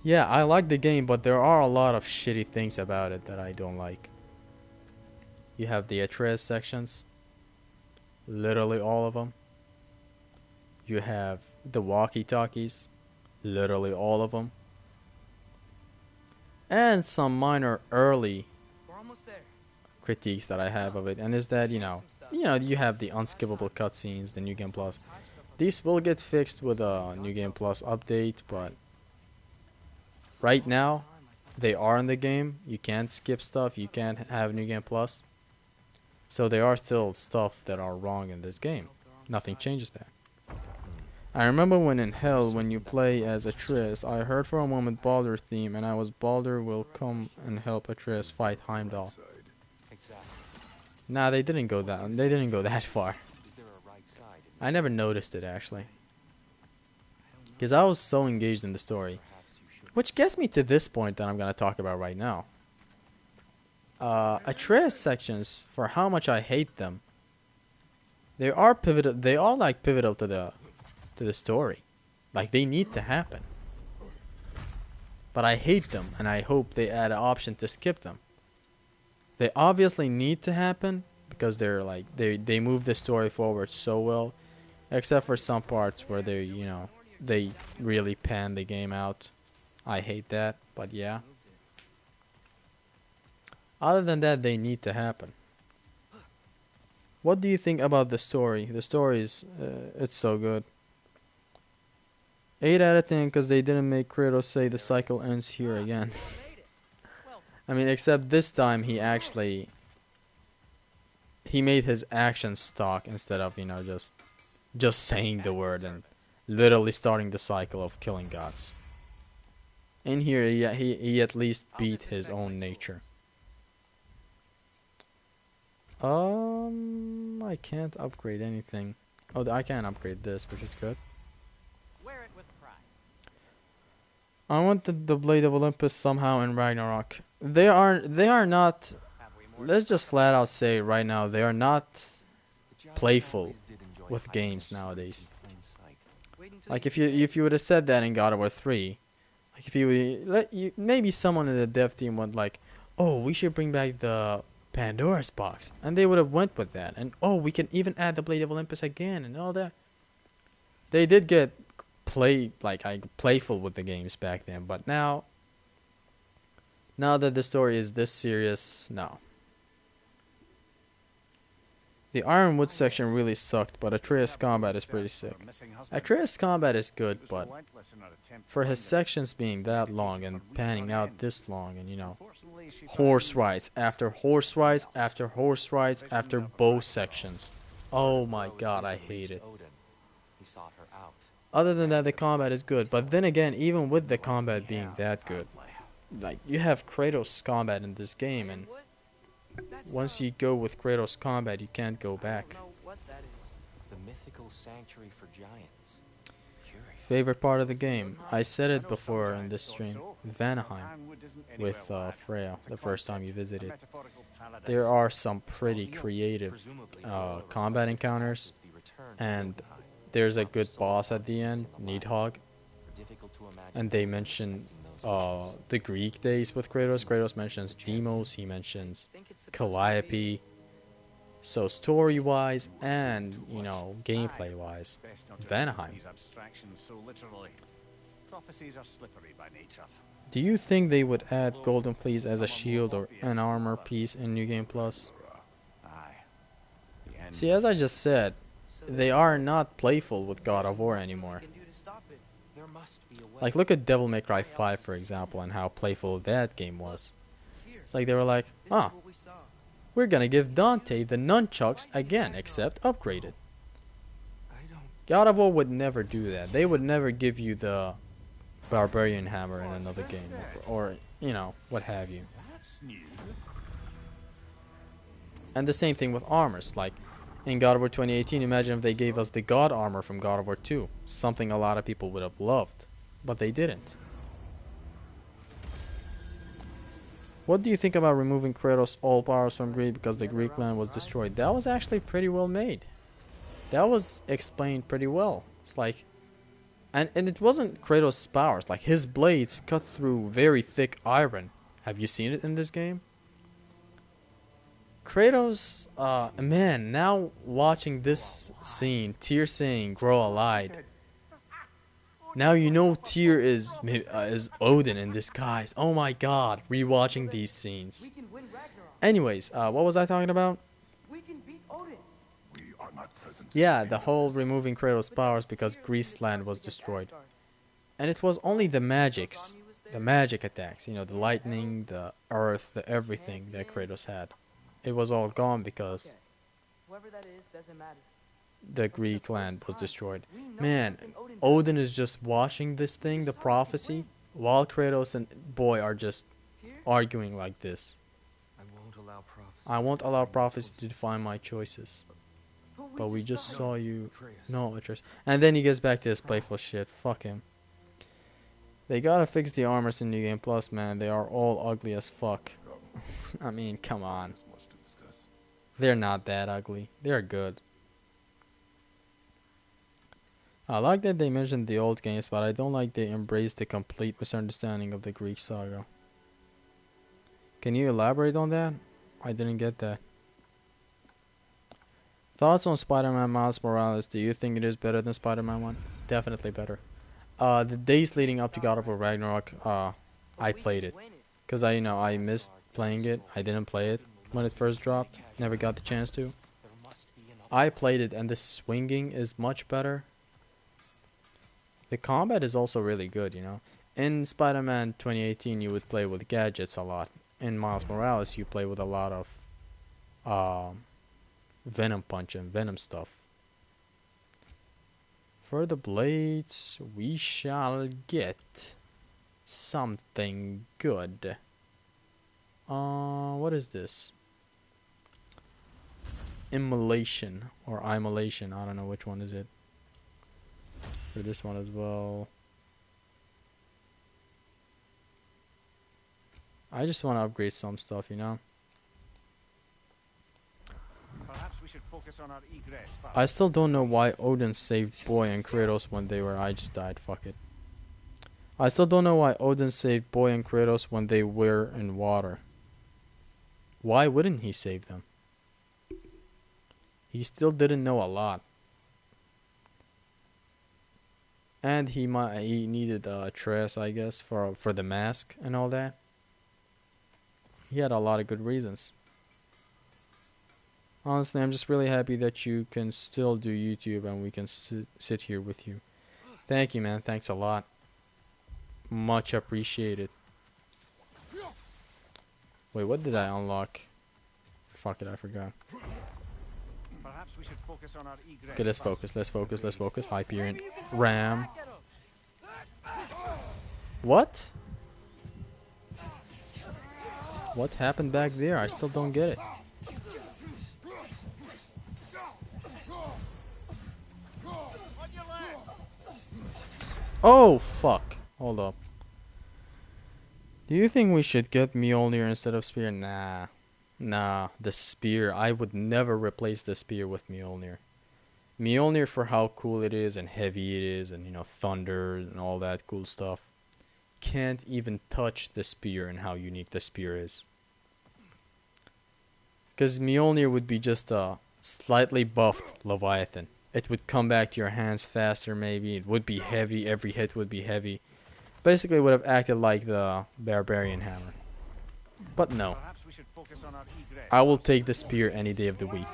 Yeah, I like the game, but there are a lot of shitty things about it that I don't like. You have the Atreus sections. Literally all of them. You have the walkie-talkies. Literally all of them. And some minor early critiques that I have of it, and is that you have the unskippable cutscenes, the New Game Plus. These will get fixed with a New Game Plus update, but right now they are in the game. You can't skip stuff. You can't have New Game Plus. So there are still stuff that are wrong in this game. Nothing changes that. I remember when in Hell, when you play as Atreus, I heard for a moment Baldur theme, and I was Baldur will come and help Atreus fight Heimdall. Exactly. Nah, they didn't go that. They didn't go that far. Is there a right side? I never noticed it actually, because I was so engaged in the story. Perhaps you should. Which gets me to this point that I'm gonna talk about right now. Atreus sections, for how much I hate them, they are pivotal. They are like pivotal to the story, like they need to happen. But I hate them, and I hope they add an option to skip them. They obviously need to happen because they're like they move the story forward so well, except for some parts where they really pan the game out. I hate that, but yeah. Other than that, they need to happen. What do you think about the story? The story is it's so good. 8 out of 10 because they didn't make Kratos say the cycle ends here again. I mean, except this time he made his actions talk instead of just saying the word and literally starting the cycle of killing gods. In here, he at least beat his own nature. I can't upgrade anything. Oh, I can upgrade this, which is good. Wear it with pride. I wanted the Blade of Olympus somehow in Ragnarok. They are not. Have we more Let's just flat out say right now they are not The giants playful always did enjoy with hiding games their secrets nowadays. in plain sight. Wait until Like you if you would have said that in God of War 3, like if maybe someone in the dev team would like, oh, we should bring back the Pandora's box, and they would have went with that, and oh, we can even add the Blade of Olympus again and all that. They did get playful with the games back then, but now that the story is this serious, no. The Ironwood section really sucked, but Atreus' combat is pretty sick. Atreus' combat is good, but for his sections being that long and panning out this long, and horse rides after horse rides after horse rides after bow sections. Oh my god, I hate it. Odin. He sought her out. Other than that, the combat is good, but then again, even with the combat being that good, like you have Kratos' combat in this game, and once you go with Kratos' combat, you can't go back. know what that is. The mythical sanctuary for giants. Curious. Favorite part of the game? I said it before in this stream. Vanaheim with Freya, the first time you visit it. There are some pretty creative Presumably, combat encounters, must be returned and to Jotunheim. there's a good boss at the end, Nidhogg, Difficult to imagine and they Odin mention respecting those wishes. the Greek days with Kratos. Kratos mentions Deimos, he mentions Think it's supposed to Calliope. So story-wise and gameplay-wise, Vanaheim. Prophecies are slippery by nature. Do you think they would add Golden Fleece as a shield or an armor piece in New Game Plus? Aye. The end. See, as I just said, So they are not playful with God of War anymore. can do to stop it. There must be a way. Like, look at Devil May Cry 5, for example, and how playful that game was. Here, It's like they were like, this huh, is what we saw. we're gonna give Dante the nunchucks again, except upgraded. I don't. God of War would never do that. They would never give you the Barbarian Hammer in another game, or what have you. That's new. And the same thing with armors. Like, in God of War 2018, imagine if they gave us the God armor from God of War 2. Something a lot of people would have loved. But they didn't. What do you think about removing Kratos' all powers from Greece because the Greek land was destroyed? That was actually pretty well made. That was explained pretty well. It's like... And it wasn't Kratos' powers. Like, his blades cut through very thick iron. Have you seen it in this game? Kratos, man, now watching this scene, Tyr saying, grow a light. Now you know Tyr is Odin in disguise. Oh my god, rewatching these scenes. We can win Ragnarok. Anyways, what was I talking about? We can beat Odin. We are not present. Yeah, the whole removing Kratos' powers because Greaseland was destroyed. And it was only the magics, the magic attacks, you know, the lightning, the earth, the everything that Kratos had. It was all gone because Whoever that is doesn't matter. the Greek land was destroyed. Man, Odin is just watching this thing, the prophecy, while Kratos and boy are just arguing like this. I won't allow prophecy. I won't allow prophecy to define my choices. But we just saw you. Atreus. No, Atreus. And then he gets back to his playful shit. Fuck him. They gotta fix the armors in New Game Plus, man. They are all ugly as fuck. I mean, come on. There's much to discuss. They're not that ugly. They're good. I like that they mentioned the old games, but I don't like they embraced the complete misunderstanding of the Greek saga. Can you elaborate on that? I didn't get that. Thoughts on Spider-Man Miles Morales? Do you think it is better than Spider-Man 1? Definitely better. The days leading up to God of War Ragnarok, I played it. Because I missed playing it. I didn't play it when it first dropped. Never got the chance to. I played it and the swinging is much better. The combat is also really good, you know. In Spider-Man 2018 you would play with gadgets a lot. In Miles Morales you play with a lot of Venom punch and Venom stuff. For the blades we shall get something good. What is this? Immolation or immolation, I don't know which one is it. For this one as well. I just want to upgrade some stuff, you know. Perhaps we should focus on our egress first. I still don't know why Odin saved Boy and Kratos when they were. I just died. Fuck it. I still don't know why Odin saved Boy and Kratos when they were in water. Why wouldn't he save them? He still didn't know a lot. And he needed Atreus, I guess, for the mask and all that. He had a lot of good reasons. Honestly, I'm just really happy that you can still do YouTube and we can sit here with you. Thank you, man. Thanks a lot. Much appreciated. Wait, what did I unlock? Fuck it, I forgot. Perhaps we should focus on our egress. Okay, let's focus, let's focus, let's focus. Hyperion. Ram. What? What happened back there? I still don't get it. Oh, fuck. Hold up. Do you think we should get Mjolnir instead of Spear? Nah. Nah, the Spear. I would never replace the Spear with Mjolnir. Mjolnir, for how cool it is and heavy it is and, you know, thunder and all that cool stuff, can't even touch the Spear and how unique the Spear is. Because Mjolnir would be just a slightly buffed Leviathan. It would come back to your hands faster, maybe. It would be heavy. Every hit would be heavy. Basically, it would have acted like the Barbarian Hammer. But no. Perhaps we should focus on our egress. I will take the Spear any day of the week.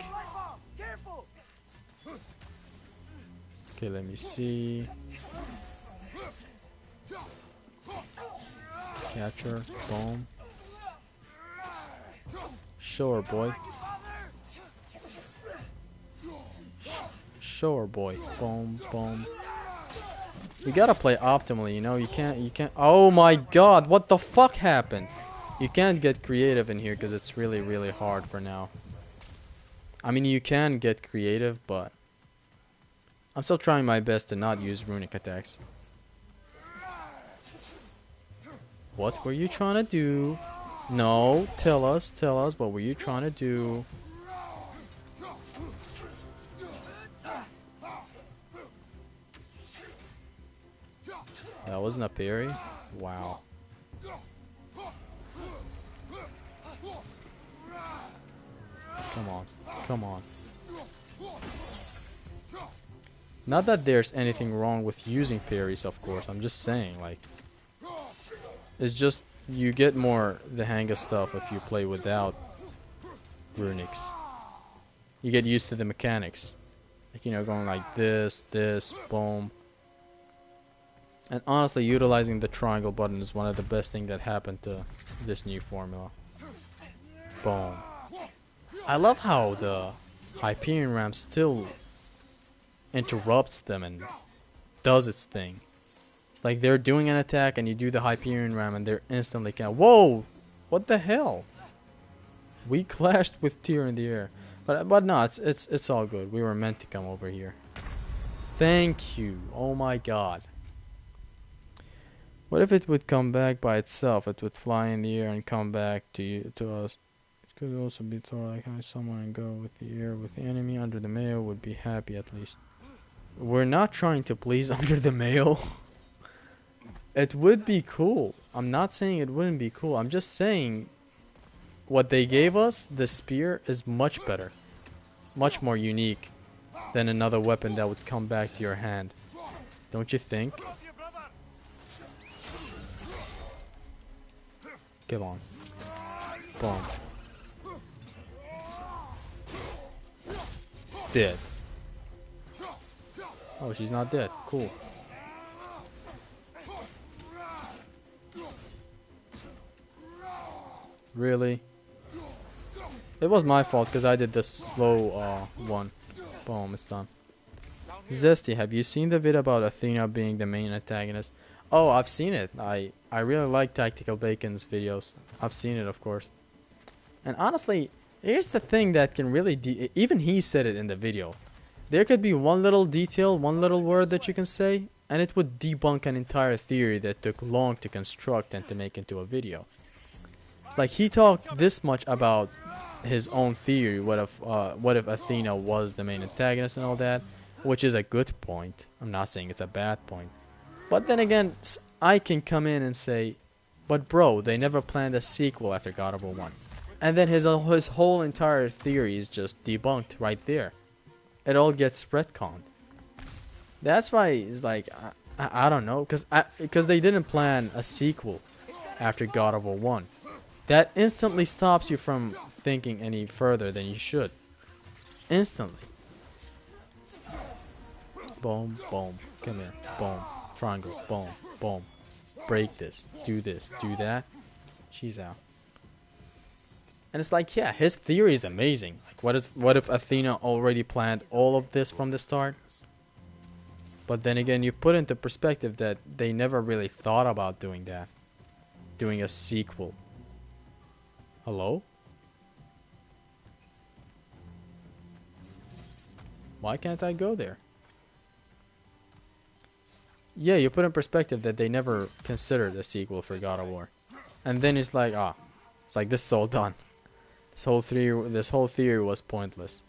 Okay, let me see. Catcher. Boom. Sure, boy. Sure, boy. Boom, boom. We gotta play optimally, you know. You can't. Oh my god, what the fuck happened? You can't get creative in here because it's really, really hard for now. I mean, you can get creative, but I'm still trying my best to not use runic attacks. What were you trying to do? No, tell us, what were you trying to do? That wasn't a parry? Wow. Come on, come on. Not that there's anything wrong with using parries, of course. I'm just saying, like, it's just you get more the hang of stuff if you play without runics. You get used to the mechanics. Like, you know, going like this, boom. And honestly, utilizing the triangle button is one of the best things that happened to this new formula. Boom. I love how the Hyperion Ram still interrupts them and does its thing. It's like they're doing an attack and you do the Hyperion Ram and they're instantly whoa! What the hell? We clashed with Tyr in the air. But no, it's all good. We were meant to come over here. Thank you. Oh my god. What if it would come back by itself? It would fly in the air and come back to us. It could also be thought like how someone and go with the air with the enemy under the mail would be happy at least. We're not trying to please under the mail. It would be cool. I'm not saying it wouldn't be cool. I'm just saying what they gave us, the spear, is much better. Much more unique than another weapon that would come back to your hand. Don't you think? Come on. Boom. Dead. Oh, she's not dead. Cool. Really? It was my fault because I did the slow one. Boom, it's done. Zesty, have you seen the video about Athena being the main antagonist? Oh, I've seen it. I really like Tactical Bacon's videos. I've seen it, of course. And honestly, here's the thing that can really... even he said it in the video. There could be one little detail, one little word that you can say, and it would debunk an entire theory that took long to construct and to make into a video. It's like he talked this much about his own theory, what if Athena was the main antagonist and all that, which is a good point. I'm not saying it's a bad point. But then again, I can come in and say, but bro, they never planned a sequel after God of War 1. And then his whole entire theory is just debunked right there. It all gets retconned. That's why it's like, I don't know, because they didn't plan a sequel after God of War 1. That instantly stops you from thinking any further than you should. Instantly. Boom, boom, come here, boom, triangle, boom, boom. Break this, do that. She's out. And it's like, yeah, his theory is amazing. Like, what if Athena already planned all of this from the start? But then again, you put into perspective that they never really thought about doing that. Doing a sequel. Hello? Why can't I go there? Yeah, you put in perspective that they never considered a sequel for God of War. And then it's like, it's like this is all done. This whole theory was pointless.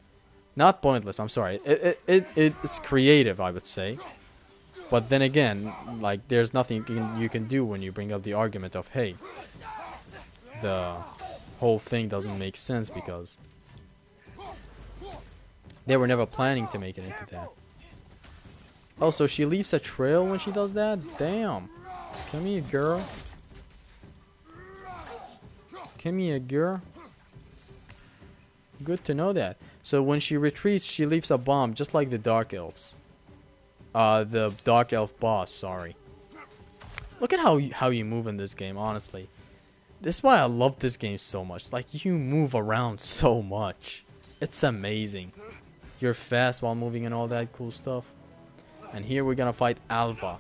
Not pointless, I'm sorry. It's creative, I would say. But then again, like, there's nothing you can do when you bring up the argument of, hey, the whole thing doesn't make sense because they were never planning to make it into that. Oh, so she leaves a trail when she does that? Damn. Come here, girl. Come here, girl. Good to know that. So when she retreats, she leaves a bomb, just like the Dark Elves. The Dark Elf boss, sorry. Look at how you move in this game, honestly. This is why I love this game so much. Like, you move around so much. It's amazing. You're fast while moving and all that cool stuff. And here we're gonna fight Alva.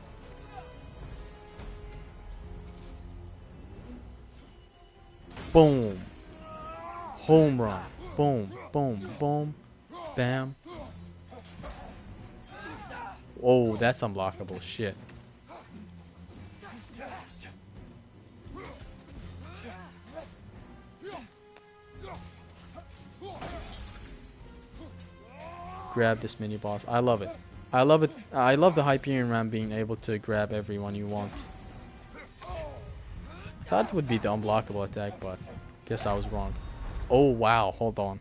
Boom. Home run. Boom, boom, boom. Bam. Oh, that's unblockable shit. Grab this mini boss. I love it. I love it. I love the Hyperion Ram being able to grab everyone you want. That would be the unblockable attack, but guess I was wrong. Oh wow, hold on.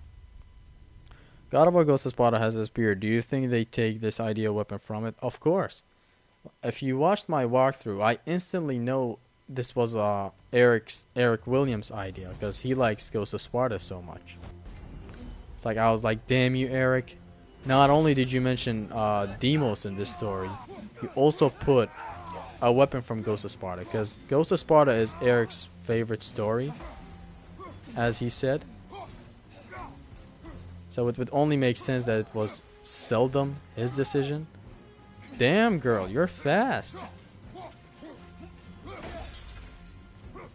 God of War Ghost of Sparta has a spear. Do you think they take this ideal weapon from it? Of course. If you watched my walkthrough, I instantly know this was Eric Williams' idea because he likes Ghost of Sparta so much. It's like, I was like, damn you, Eric. Not only did you mention Demos in this story, you also put a weapon from Ghost of Sparta. Because Ghost of Sparta is Eric's favorite story, as he said. So it would only make sense that it was seldom his decision. Damn, girl, you're fast.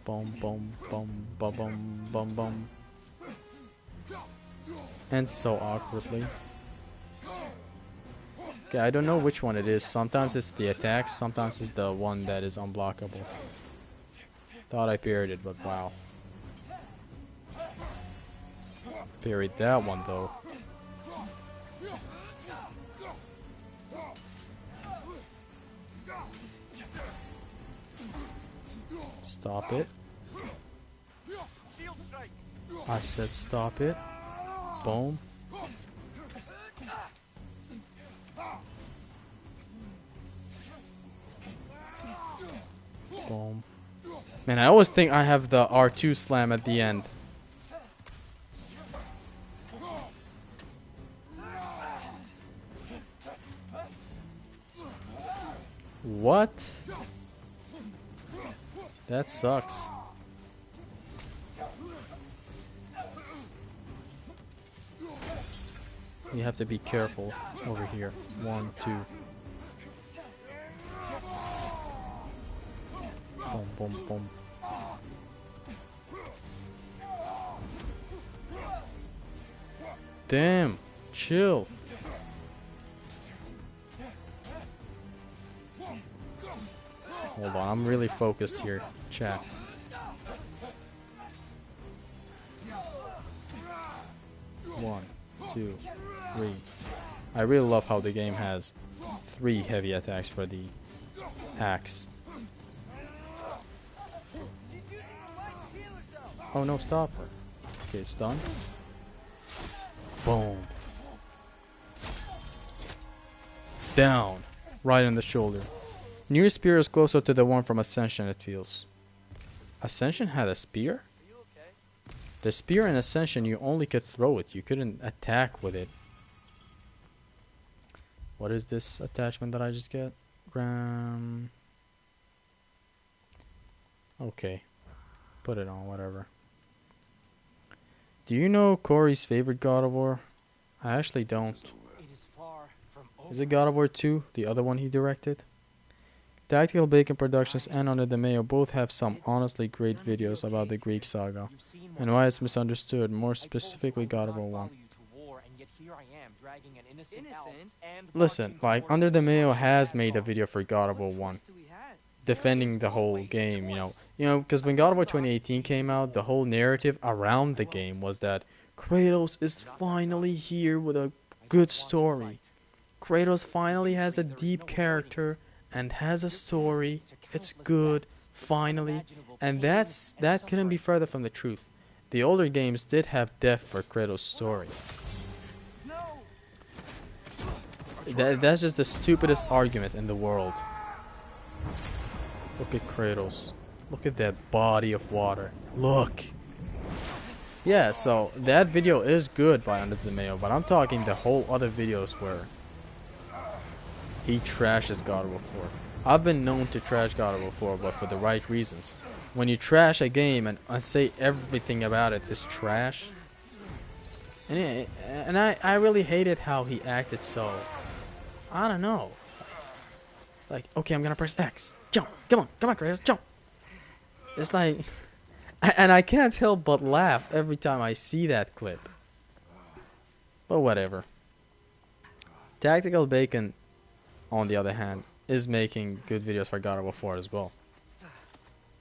Boom, boom, boom, boom, boom, boom, boom. And so awkwardly. Okay, I don't know which one it is. Sometimes it's the attack, sometimes it's the one that is unblockable. Thought I parried it, but wow. Parried that one though. Stop it. I said stop it. Boom. Boom. Man, I always think I have the R2 slam at the end. What? That sucks. You have to be careful over here. 1, 2. Boom, boom, boom. Damn, chill. Hold on, I'm really focused here, chat. One, 2, 3. I really love how the game has 3 heavy attacks for the axe. Oh no, stop. Okay, it's done. Boom. Down. Right in the shoulder. New spear is closer to the one from Ascension, it feels. Ascension had a spear? The spear in Ascension, you only could throw it. You couldn't attack with it. What is this attachment that I just get? Okay. Put it on, whatever. Do you know Corey's favorite God of War? I actually don't. Is it God of War 2, the other one he directed? Tactical Bacon Productions and Under the Mayo both have some honestly great videos about the Greek saga and why it's misunderstood, more specifically God of War 1. Listen, like Under the Mayo has made a video for God of War 1 defending the whole game, you know, because when God of War 2018 came out, the whole narrative around the game was that Kratos is finally here with a good story. Kratos finally has a deep character and has a story. It's good, finally. And that couldn't be further from the truth. The older games did have depth for Kratos' story. That's just the stupidest argument in the world. Look at Kratos. Look at that body of water. Look. Yeah, so that video is good by Under the Mayo, but I'm talking the whole other videos where he trashes God of War 4. I've been known to trash God of War 4, but for the right reasons. When you trash a game and say everything about it is trash, and I really hated how he acted so. I don't know. It's like, okay, I'm gonna press X. Jump. Come on, Kratos, jump. It's like, and I can't help but laugh every time I see that clip. But whatever. Tactical Bacon, on the other hand, is making good videos for God of War 4 as well.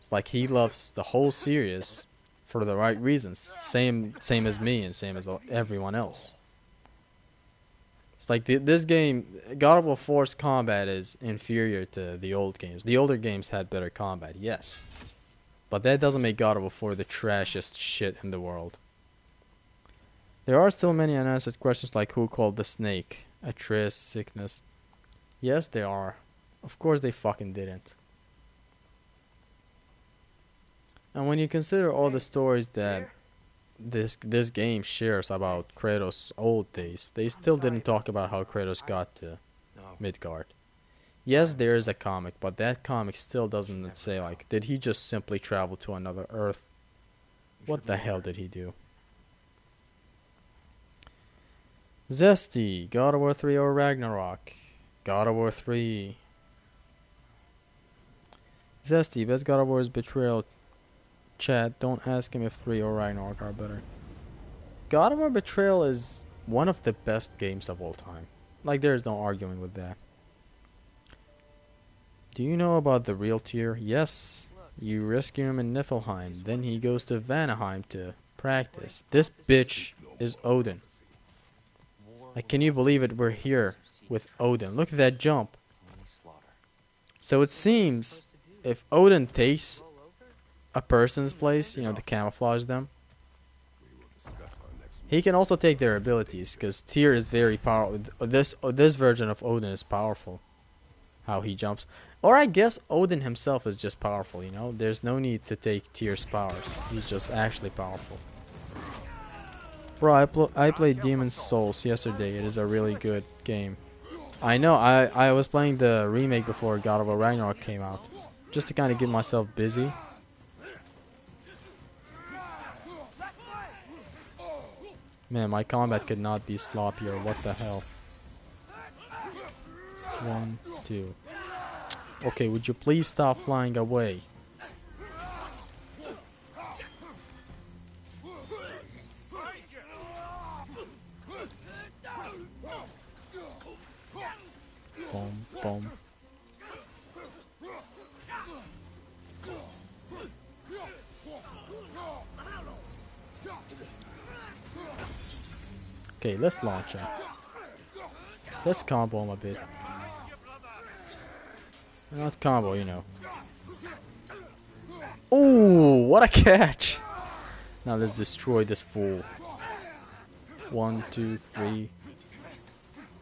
It's like he loves the whole series for the right reasons. Same as me and same as everyone else. It's like this game, God of War 4's combat is inferior to the old games. The older games had better combat, yes. But that doesn't make God of War 4 the trashiest shit in the world. There are still many unanswered questions like who called the snake, Atreus, sickness. Yes, there are. Of course they fucking didn't. And when you consider all the stories that this game shares about Kratos' old days. They still didn't talk about how Kratos got to No. Midgard. Yes, there is a comic, but that comic still doesn't say like, did he just simply travel to another Earth? You What should the leave hell her. did he do? Zesty, God of War 3 or Ragnarok? God of War 3. Zesty, best God of War is Betrayal. Chat, don't ask him if 3 or Ragnarok are better. God of War Betrayal is one of the best games of all time. Like, there's no arguing with that. Do you know about the real Tyr? Yes. You rescue him in Niflheim, then he goes to Vanaheim to practice. This bitch is Odin. War Like, will can you not believe be it? We're those here who seek with treasure, Odin. Look at that jump. only slaughter. So it seems if Odin takes a person's place, you know, to camouflage them, We will discuss our next he can also take their abilities, because Tyr is very powerful. This version of Odin is powerful. How he jumps. Or I guess Odin himself is just powerful, you know? There's no need to take Tyr's powers. He's just actually powerful. Bro, I played Demon's Souls yesterday. It is a really good game. I know, I was playing the remake before God of War Ragnarok came out. Just to kind of get myself busy. Man, my combat could not be sloppier. What the hell? 1, 2. Okay, would you please stop flying away? Boom, boom. Okay, let's launch him. Let's combo him a bit. Not combo, you know. Ooh, what a catch! Now let's destroy this fool. 1, 2, 3.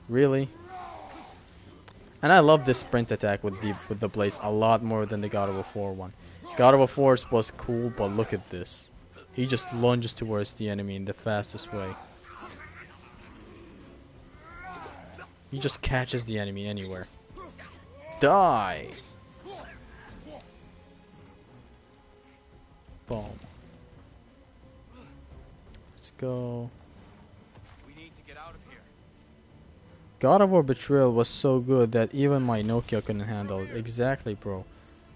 Really? And I love this sprint attack with the blades a lot more than the God of War 4 one. God of War 4 was cool, but look at this. He just lunges towards the enemy in the fastest way. He just catches the enemy anywhere. Die! Boom. Let's go. We need to get out of here. God of War Betrayal was so good that even my Nokia couldn't handle it. Exactly, bro.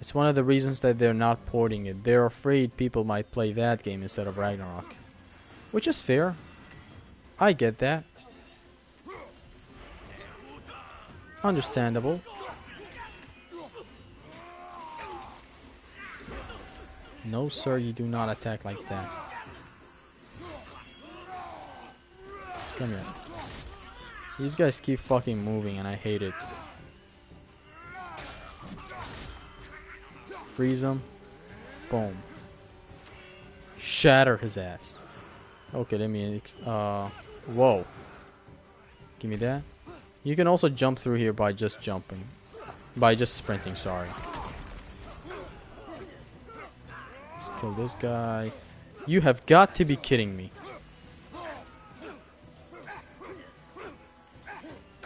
It's one of the reasons that they're not porting it. They're afraid people might play that game instead of Ragnarok. Which is fair. I get that. Understandable. No, sir, you do not attack like that. Come here. These guys keep fucking moving and I hate it. Freeze him. Boom. Shatter his ass. Okay, let me... whoa. Give me that. You can also jump through here by just jumping. By just sprinting, sorry. Let's kill this guy. You have got to be kidding me.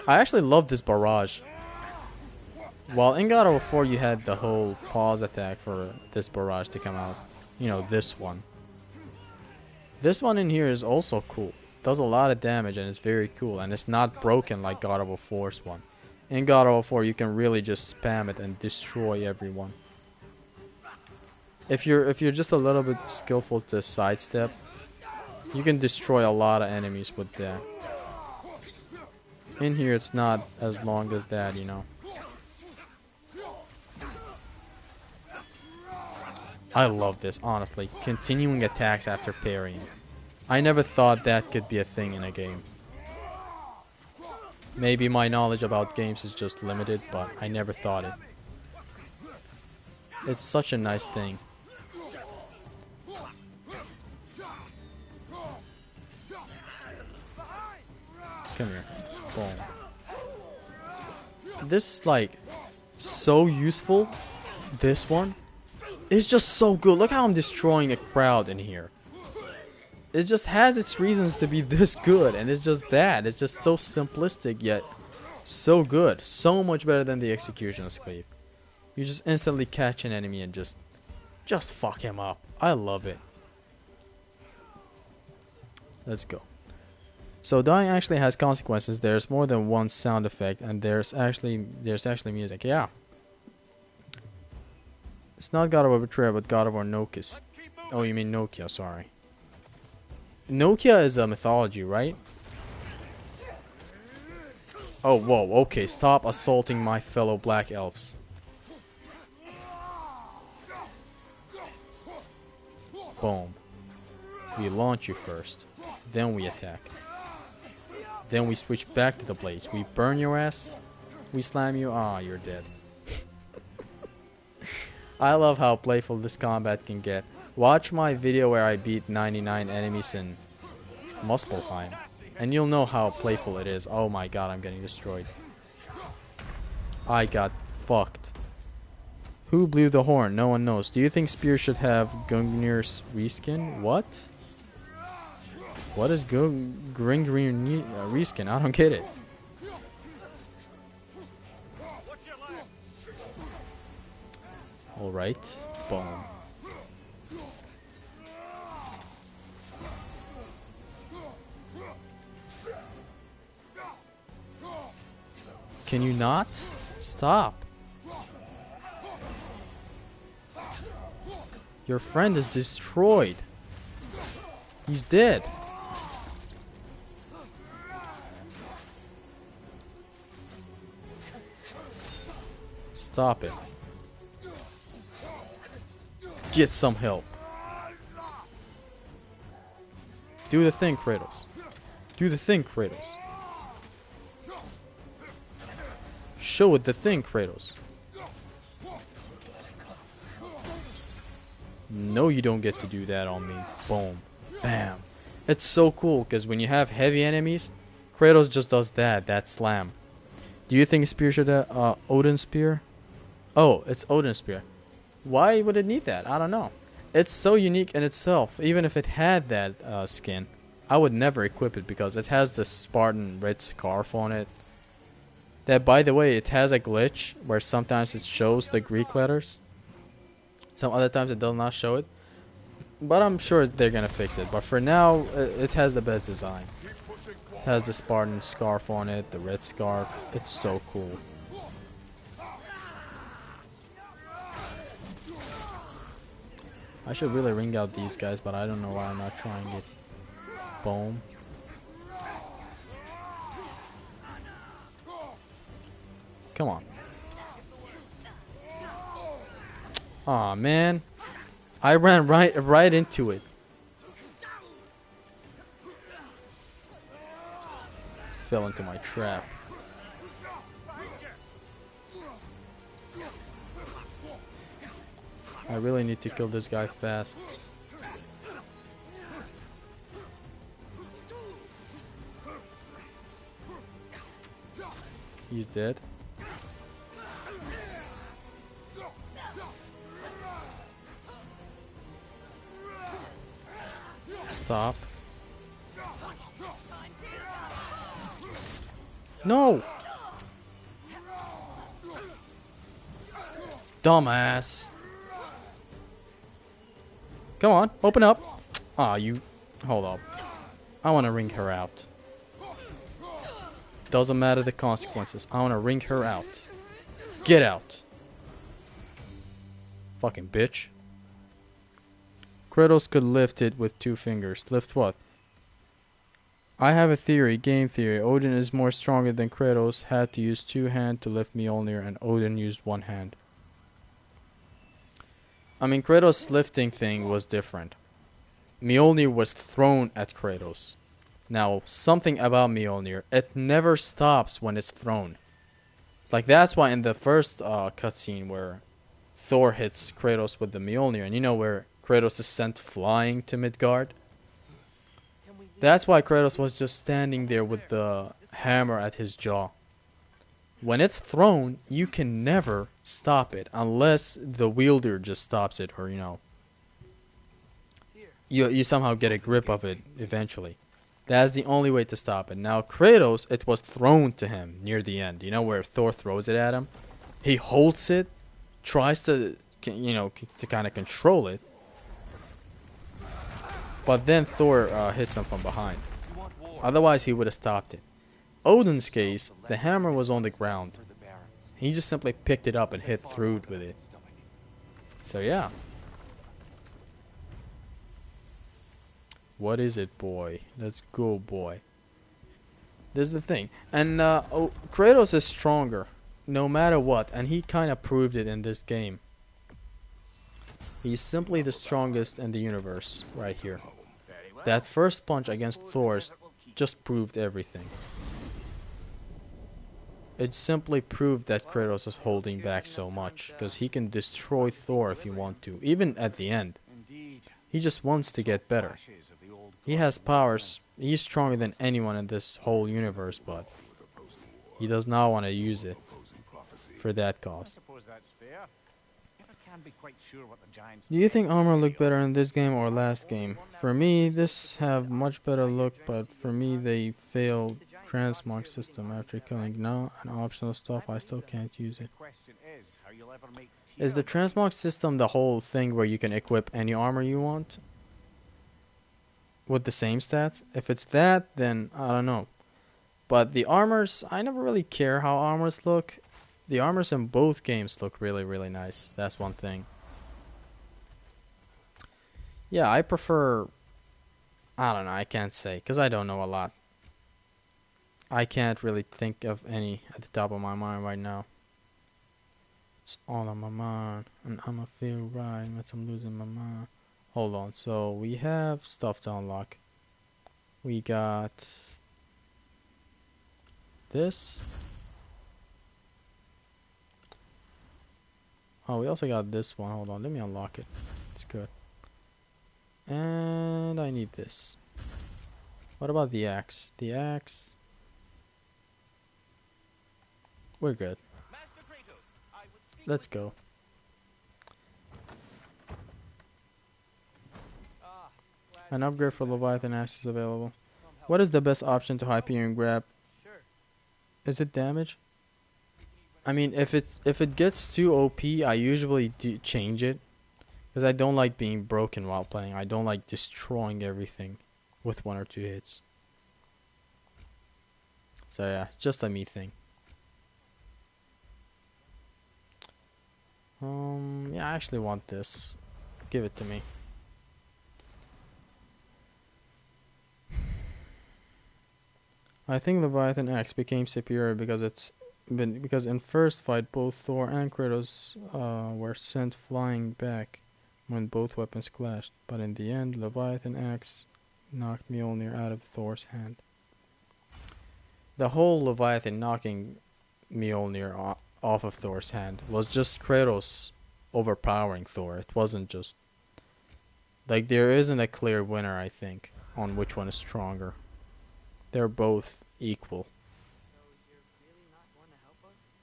I actually love this barrage. While in God of War 4 you had the whole pause attack for this barrage to come out. You know, this one. This one in here is also cool. Does a lot of damage and it's very cool. And it's not broken like God of War 4's one. In God of War 4 you can really just spam it and destroy everyone. If you're just a little bit skillful to sidestep, you can destroy a lot of enemies with that. In here it's not as long as that, you know. I love this, honestly. Continuing attacks after parrying. I never thought that could be a thing in a game. Maybe my knowledge about games is just limited, but I never thought it. It's such a nice thing. Come here. Boom. This is like so useful. This one is just so good. Look how I'm destroying a crowd in here. it just has its reasons to be this good, and it's just that. It's just so simplistic yet so good. So much better than the Executioner's Cleave. You just instantly catch an enemy and just fuck him up. I love it. Let's go. So dying actually has consequences. There's more than one sound effect, and there's actually music. Yeah. It's not God of War Betrayal, but God of War Nokius. Oh, you mean Nokia, sorry. Nokia is a mythology, right? Oh, whoa, okay, stop assaulting my fellow black elves. Boom. We launch you first, then we attack. Then we switch back to the blades. We burn your ass, we slam you, you're dead. I love how playful this combat can get. Watch my video where I beat 99 enemies in Muspelheim, and you'll know how playful it is. Oh my god, I'm getting destroyed. I got fucked. Who blew the horn? No one knows. Do you think Spear should have Gungnir's reskin? What? What is Gungnir reskin? I don't get it. Alright. Boom. Can you not? Stop. Your friend is destroyed. He's dead. Stop it. Get some help. Do the thing, Kratos. Do the thing, Kratos. Show it the thing, Kratos. No, you don't get to do that on me. Boom. Bam. It's so cool, because when you have heavy enemies, Kratos just does that slam. Do you think Spear should have Odin Spear? Oh, it's Odin Spear. Why would it need that? I don't know. It's so unique in itself. Even if it had that skin, I would never equip it because it has the Spartan red scarf on it. That, by the way, it has a glitch where sometimes it shows the Greek letters. Some other times it does not show it. But I'm sure they're gonna fix it. But for now, it has the best design. It has the Spartan scarf on it, the red scarf. It's so cool. I should really ring out these guys, but I don't know why I'm not trying it. Boom. Come on. Aw, man. I ran right into it. Fell into my trap. I really need to kill this guy fast. He's dead. Stop. No! Dumbass. Come on, open up. Aw, you... Hold up. I want to wring her out. Doesn't matter the consequences. I want to wring her out. Get out. Fucking bitch. Kratos could lift it with 2 fingers. Lift what? I have a theory, game theory. Odin is more stronger than Kratos. Had to use 2 hands to lift Mjolnir, and Odin used 1 hand. I mean, Kratos' lifting thing was different. Mjolnir was thrown at Kratos. Now, something about Mjolnir, it never stops when it's thrown. Like, that's why in the first cutscene where Thor hits Kratos with the Mjolnir, and you know where Kratos is sent flying to Midgard? That's why Kratos was just standing there with the hammer at his jaw. When it's thrown, you can never stop it unless the wielder just stops it, or, you know. you somehow get a grip of it eventually. That's the only way to stop it. Now Kratos, it was thrown to him near the end. You know where Thor throws it at him? He holds it, tries to, to kind of control it, but then Thor hits him from behind. You want war? Otherwise, he would have stopped it. Odin's case, the hammer was on the ground. For the barons. He just simply picked it up and hit through it with it. Stomach. So yeah. What is it, boy? Let's go, boy. This is the thing. And Kratos is stronger, no matter what. And he kind of proved it in this game. He's simply the strongest in the universe, right here. That first punch against Thor's just proved everything. It simply proved that Kratos is holding back so much, because he can destroy Thor if he wants to, even at the end. Indeed. He just wants to get better. Flashes of the old He has powers. He's stronger than anyone in this whole universe, but he does not want to use it for that I cause. suppose that's fair. Never can be quite sure what the giants Do you think armor looked better in this game or last game? For me, this have much better look, but for me they failed transmog system after killing now and optional stuff. I still can't use it. question is how you'll ever make Is the transmog system the whole thing where you can equip any armor you want with the same stats? If it's that, then I don't know. But the armors, I never really care how armors look. The armors in both games look really, really nice. That's one thing. Yeah, I prefer... I don't know, I can't say, because I don't know a lot. I can't really think of any at the top of my mind right now. It's all on my mind, and I'ma feel right once I'm losing my mind. Hold on, so we have stuff to unlock. We got... this. Oh, we also got this one. Hold on, let me unlock it. It's good. And I need this. What about the axe? The axe... we're good. Let's go. An upgrade for Leviathan axe is available. What is the best option to Hyperion grab? Is it damage? I mean, if it gets too OP, I usually do change it, because I don't like being broken while playing. I don't like destroying everything with 1 or 2 hits. So yeah, it's just a me thing. Yeah, I actually want this. Give it to me. I think Leviathan Axe became superior because in first fight both Thor and Kratos were sent flying back when both weapons clashed, but in the end Leviathan Axe knocked Mjolnir out of Thor's hand. The whole Leviathan knocking Mjolnir off of Thor's hand was just Kratos overpowering Thor. It wasn't just like, there isn't a clear winner, I think, on which one is stronger. They're both equal.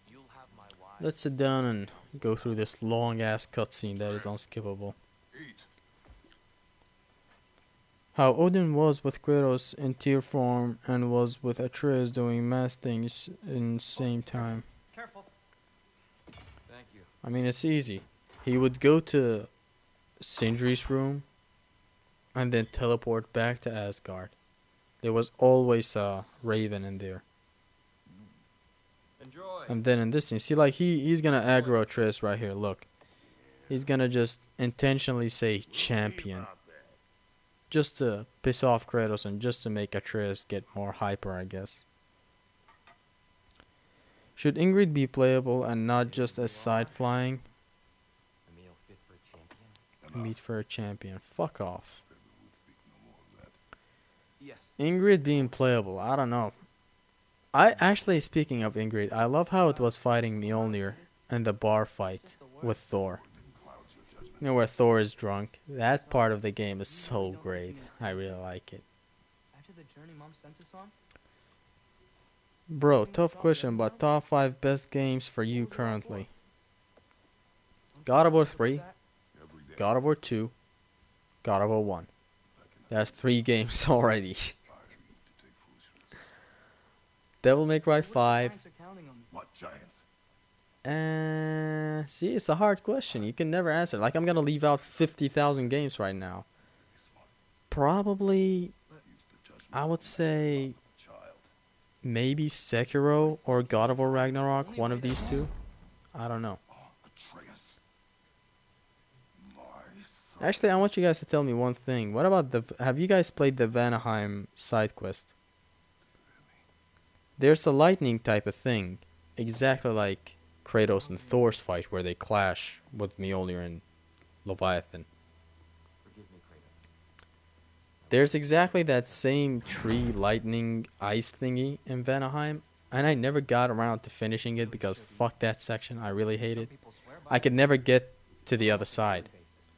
You'll have my wives. Let's sit down and go through this long ass cutscene that is unskippable. How Odin was with Kratos in tier form and was with Atreus doing mass things in same time. Careful. Thank you. I mean, it's easy. He would go to Sindri's room and then teleport back to Asgard. There was always a raven in there. Enjoy. And then in this scene, see, like, he's gonna aggro Atreus right here, look. He's gonna just intentionally say champion. Just to piss off Kratos and just to make Atreus get more hyper, I guess. Should Ingrid be playable and not just as side flying? A meal fit for a champion? Meat for a champion. Fuck off. Yes. Ingrid being playable, I don't know. I actually, speaking of Ingrid, I love how it was fighting Mjolnir in the bar fight with Thor. You know, where Thor is drunk. That part of the game is so great. I really like it. After the journey Mom sent us on, Bro, tough question, but top 5 best games for you currently. God of War 3, God of War 2, God of War 1. That's 3 games already. Devil May Cry 5. Giants are counting on me. What giants? And see, it's a hard question. You can never answer. Like, I'm gonna leave out 50,000 games right now. Probably, Use the judgment I would say child. maybe Sekiro or God of War Ragnarok. One of these two. I don't know. Atreus. My son. Actually, I want you guys to tell me one thing. What about have you guys played the Vanaheim side quest? There's a lightning type of thing, exactly like Kratos and Thor's fight where they clash with Mjolnir and Leviathan. Forgive me, Kratos. There's exactly that same tree lightning ice thingy in Vanaheim, and I never got around to finishing it because fuck that section, I really hate it. I could never get to the other side.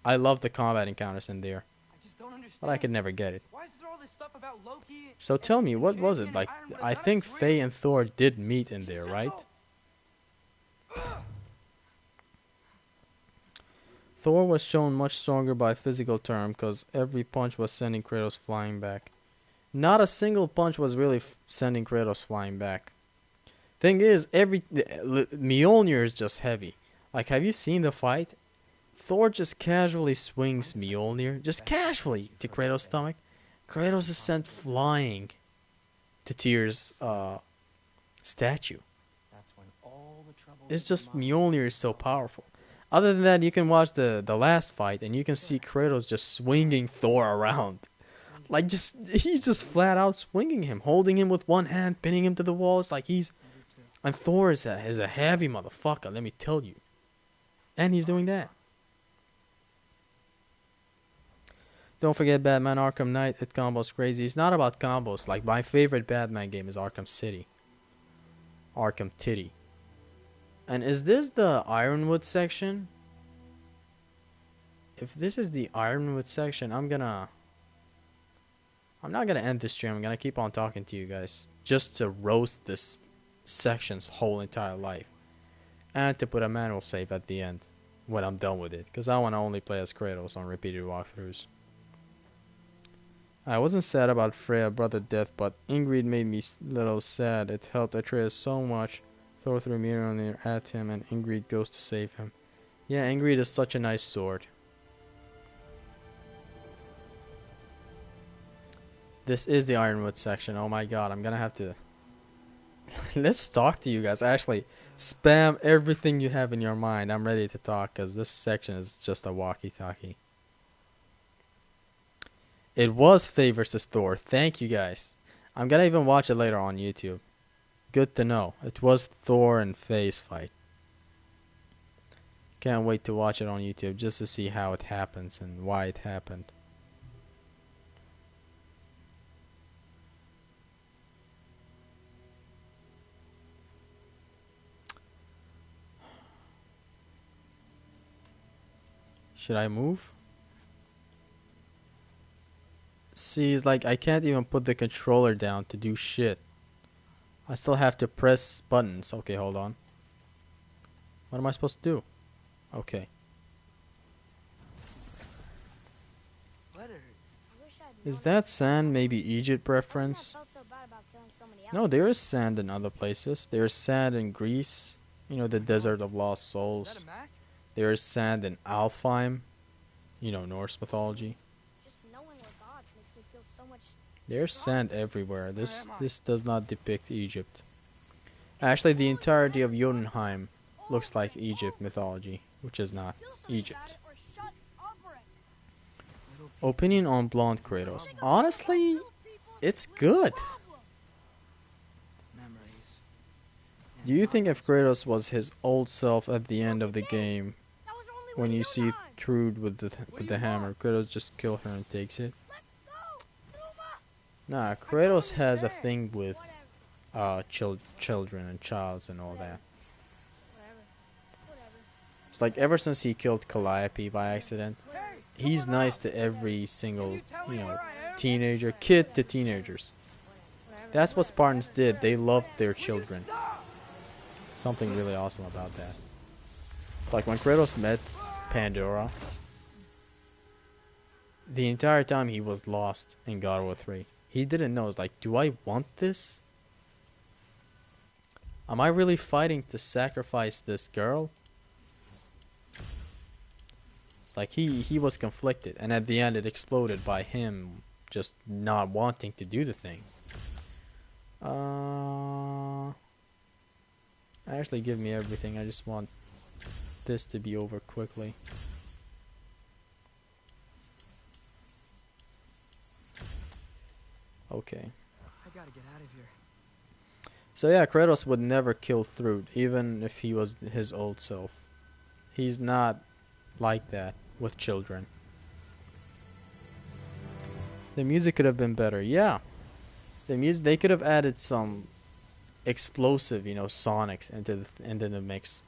I love the combat encounters in there, I just don't understand. but I could never get it. Why is there all this stuff about Loki? So tell me, what was it? Like, I think Faye and Thor did meet in there, right? Thor was shown much stronger by physical term because every punch was sending Kratos flying back. Not a single punch was really sending Kratos flying back. Thing is, Mjolnir is just heavy. Like, have you seen the fight? Thor just casually swings Mjolnir, just casually, to Kratos' stomach. Kratos is sent flying to Tyr's statue. That's when all the trouble. It's just Mjolnir is so powerful. Other than that, you can watch the last fight and you can see Kratos just swinging Thor around. Like, he's just flat out swinging him, holding him with one hand, pinning him to the wall. It's like and Thor is a heavy motherfucker, let me tell you. And he's doing that. Don't forget Batman Arkham Knight. It combos crazy. It's not about combos. Like, my favorite Batman game is Arkham City. Arkham Titty. And is this the Ironwood section? If this is the Ironwood section, I'm not gonna end this stream. I'm gonna keep on talking to you guys. Just to roast this section's whole entire life. And to put a manual save at the end. When I'm done with it. Because I want to only play as Kratos on repeated walkthroughs. I wasn't sad about Freya's brother death, but Ingrid made me little sad. It helped Atreus so much. Thor threw Mjolnir at him and Ingrid goes to save him. Yeah, Ingrid is such a nice sword. This is the Ironwood section. Oh my god, I'm gonna have to... Let's talk to you guys. Actually, spam everything you have in your mind. I'm ready to talk because this section is just a walkie-talkie. It was Faye versus Thor. Thank you guys. I'm gonna even watch it later on YouTube. Good to know. It was Thor and Faye's fight. Can't wait to watch it on YouTube just to see how it happens and why it happened. Should I move? See, it's like I can't even put the controller down to do shit. I still have to press buttons. Okay, hold on. What am I supposed to do? Okay. Is that sand maybe Egypt reference? No, there is sand in other places. There is sand in Greece. You know, the desert of lost souls. There is sand in Alfheim. You know, Norse mythology. There's sand everywhere. This does not depict Egypt. Actually, the entirety of Jotunheim looks like Egypt mythology, which is not Egypt. Opinion on Blonde Kratos. Honestly, it's good. Do you think if Kratos was his old self at the end of the game, when you see Trude with the hammer, Kratos just kills her and takes it? Nah, Kratos has a thing with children and childs and all that. It's like ever since he killed Calliope by accident, he's nice to every single, you know, teenager, kid to teenagers. That's what Spartans did. They loved their children. Something really awesome about that. It's like when Kratos met Pandora, the entire time he was lost in God of War 3. He didn't know. It's like, do I want this? Am I really fighting to sacrifice this girl? It's like he was conflicted, and at the end it exploded by him just not wanting to do the thing. Actually, give me everything. I just want this to be over quickly. Okay. I gotta get out of here. So yeah, Kratos would never kill Thrud, even if he was his old self. He's not like that with children. The music could have been better. Yeah. The music, they could have added some explosive, sonics into the mix.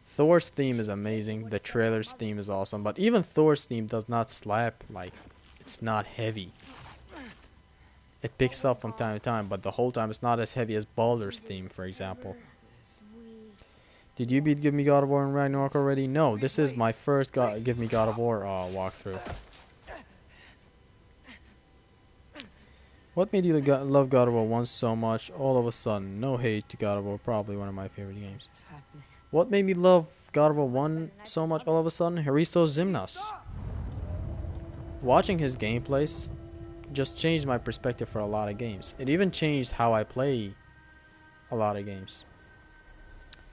Thor's theme is amazing. The trailer's theme is awesome, but even Thor's theme does not slap. Like, it's not heavy. It picks up from time to time, but the whole time it's not as heavy as Baldur's theme, for example. Did you beat Give Me God of War and Ragnarok already? No, this is my first Give Me God of War walkthrough. What made you love God of War 1 so much all of a sudden? No hate to God of War, probably one of my favorite games. What made me love God of War 1 so much all of a sudden? Hristo Zimnas. Watching his gameplays just changed my perspective for a lot of games. It even changed how I play a lot of games.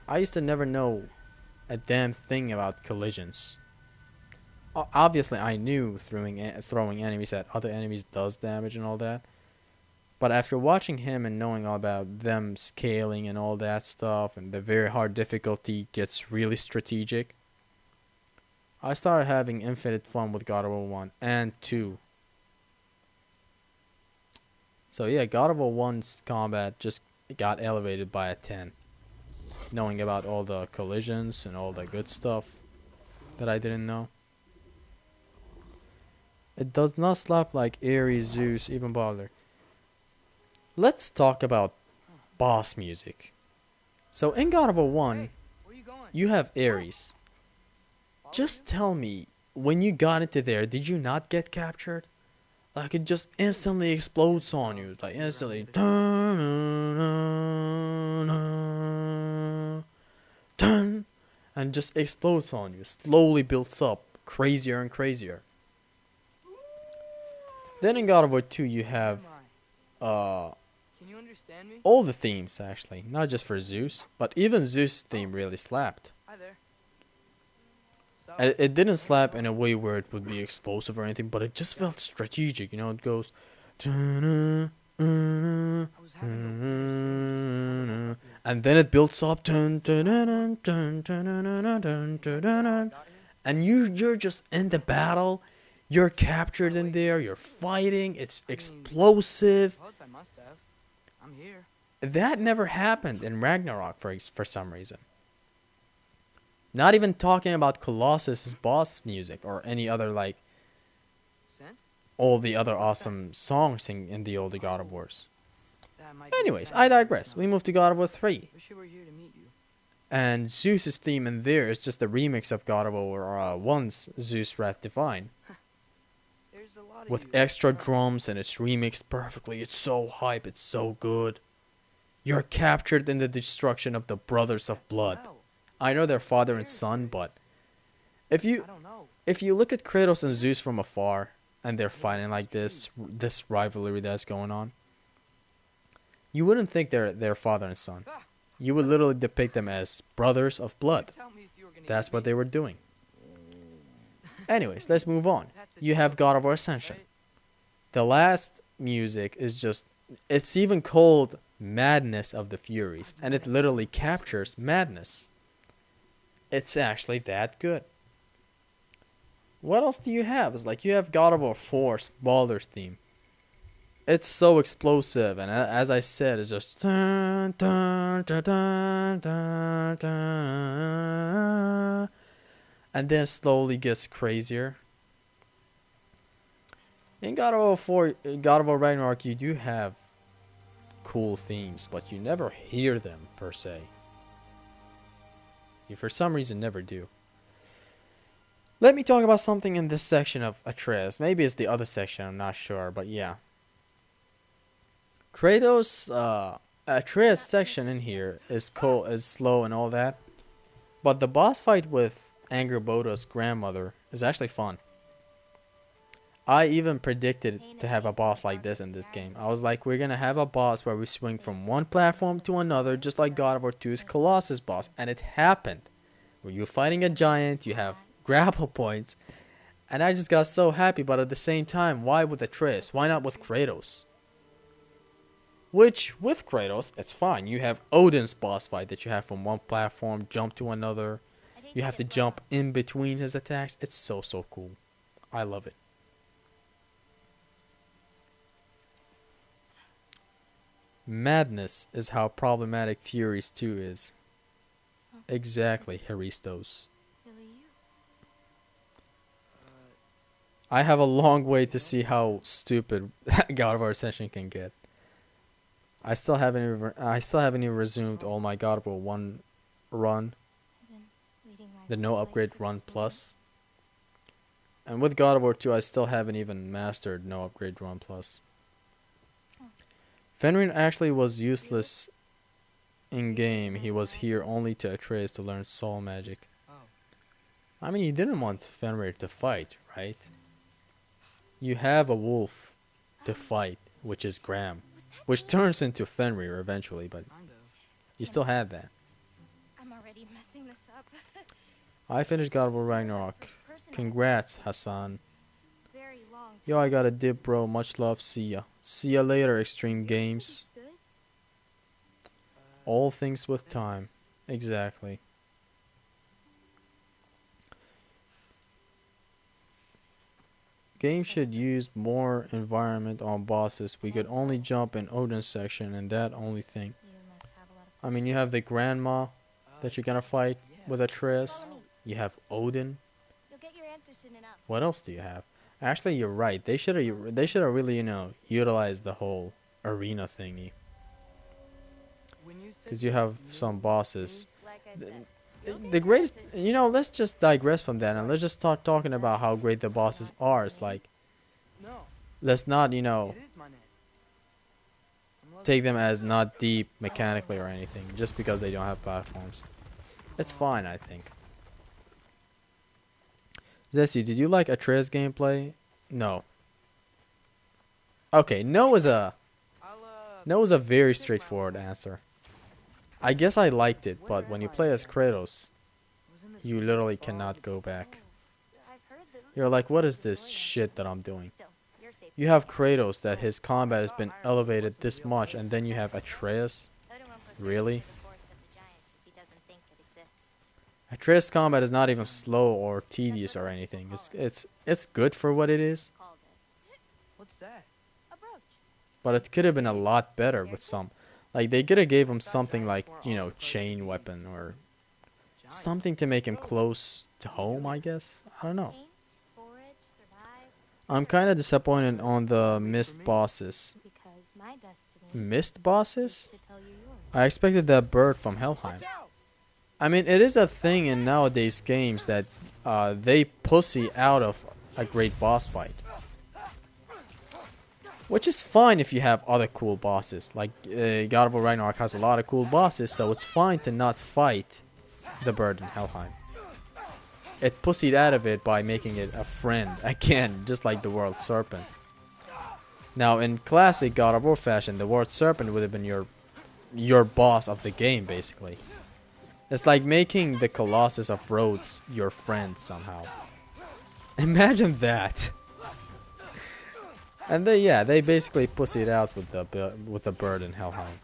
I used to never know a damn thing about collisions. Obviously, I knew throwing enemies at other enemies does damage and all that. But after watching him and knowing all about them scaling and all that stuff, and the very hard difficulty gets really strategic, I started having infinite fun with God of War 1 and 2. So yeah, God of War 1's combat just got elevated by a 10. Knowing about all the collisions and all the good stuff that I didn't know. It does not slap like Ares, Zeus, even Balder. Let's talk about boss music. So in God of War 1, Hey, where you going? you have Ares. Follow Just you? tell me, when you got into there, did you not get captured? Like, it just instantly explodes on you. Like, instantly. And just explodes on you. Slowly builds up. Crazier and crazier. Then in God of War 2, you Where have am I? uh, Can you understand me? all the themes, actually. Not just for Zeus, but even Zeus' theme really slapped. Hi there. So, And it didn't where slap am in I? a way where it would be explosive or anything, but it just felt strategic. It goes. I was having the weirdest dream just popping up here. And then it builds up. And you're just in the battle. You're captured in there. You're fighting. It's explosive. Suppose I must have. I'm here. That never happened in Ragnarok for some reason. Not even talking about Colossus' boss music or any other, like, Sent? all the other awesome songs in the older God of Wars. That might be Anyways, bad I news digress. now. We move to God of War 3. Wish I were here to meet you. And Zeus' theme in there is just a remix of God of War 1's Zeus Wrath Divine. There's a lot of With you. extra Right. drums, and it's remixed perfectly. It's so hype. It's so good. You're captured in the destruction of the Brothers of Blood. Smell. I know they're father and Weird son, this. but if I you don't know. if you look at Kratos and Zeus from afar, and they're What else fighting is like this true? this rivalry that's going on, you wouldn't think they're father and son. Ah, You would literally depict them as brothers of blood. you tell me if you were gonna That's eat what me. they were doing. Anyways, let's move on. That's a You have joke, God of War Ascension. right? The last music is just, it's even called Madness of the Furies, and it literally captures madness. It's actually that good. What else do you have? It's like you have God of War 4's Baldur's theme. It's so explosive, and as I said, it's just dun, dun, dun, dun, dun, dun, and then slowly gets crazier. In God of War 4, God of War Ragnarok, you do have cool themes, but you never hear them per se. You for some reason never do. Let me talk about something in this section of Atreus. Maybe it's the other section, I'm not sure, but yeah. Kratos, Atreus section in here is slow and all that, but the boss fight with Angrboda's grandmother is actually fun. I even predicted to have a boss like this in this game. I was like, we're gonna have a boss where we swing from one platform to another, just like God of War 2's Colossus boss, and it happened. Where you're fighting a giant, you have grapple points, and I just got so happy, but at the same time, why with Atreus? Why not with Kratos? Which, with Kratos, it's fine. You have Odin's boss fight that you have from one platform, jump to another. You have to jump in between his attacks. It's so cool. I love it. Madness is how problematic Furies 2 is. Exactly, Haristos. Really you? I have a long way to see how stupid God of War Ascension can get. I still haven't even resumed all my God of War 1 run, the no upgrade run plus. And with God of War 2, I still haven't even mastered no upgrade run plus. Fenrir actually was useless in game. He was here only to Atreus to learn soul magic. I mean, you didn't want Fenrir to fight, right? You have a wolf to fight, which is Graham, which turns into Fenrir eventually, but you still had that. I'm already messing this up. I finished God of War Ragnarok. Congrats, Hassan. Very long. Yo, I got a dip, bro. Much love. See ya. See ya later, Extreme Games. Good. All things with time. Exactly. Game should use more environment on bosses. We could only jump in Odin's section and that only thing. You must have a lot of I mean, you have the grandma that you're gonna fight with Atreus. You have Odin. You'll get your answer soon enough. What else do you have? Actually, you're right. They should have really, utilized the whole arena thingy. Because you have some bosses. Like I said. The greatest, let's just digress from that and let's just start talking about how great the bosses are. It's like, let's not, take them as not deep mechanically or anything, just because they don't have platforms. It's fine, I think. Zessie, did you like Atreus gameplay? No. Okay, no is a very straightforward answer. I guess I liked it, but when you play as Kratos, you literally cannot go back. You're like, what is this shit that I'm doing? You have Kratos that his combat has been elevated this much, and then you have Atreus? Really? Atreus combat is not even slow or tedious or anything. It's good for what it is. What's that? But it could have been a lot better with some. Like, they could have gave him something like, chain weapon or something to make him close to home, I guess. I don't know. I'm kind of disappointed on the missed bosses. Missed bosses? I expected that bird from Helheim. I mean, it is a thing in nowadays games that they pussy out of a great boss fight. Which is fine if you have other cool bosses. Like, God of War Ragnarok has a lot of cool bosses, so it's fine to not fight the bird in Helheim. It pussied out of it by making it a friend, again, just like the World Serpent. Now, in classic God of War fashion, the World Serpent would have been your boss of the game, basically. It's like making the Colossus of Rhodes your friend somehow. Imagine that. And they basically pussied out with the bird in Helheim.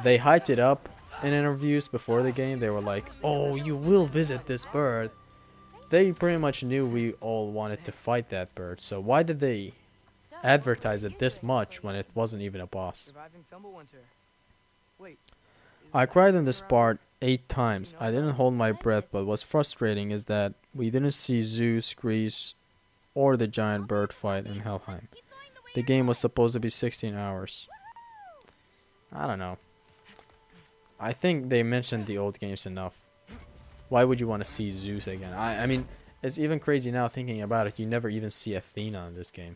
They hyped it up in interviews before the game. They were like, "Oh, you will visit this bird." They pretty much knew we all wanted to fight that bird. So why did they advertise it this much when it wasn't even a boss? I cried in this part 8 times. I didn't hold my breath, but what's frustrating is that we didn't see Zeus, Greece, or the giant bird fight in Helheim. The game was supposed to be 16 hours. I don't know. I think they mentioned the old games enough. Why would you want to see Zeus again? I mean, it's even crazy now thinking about it. You never even see Athena in this game.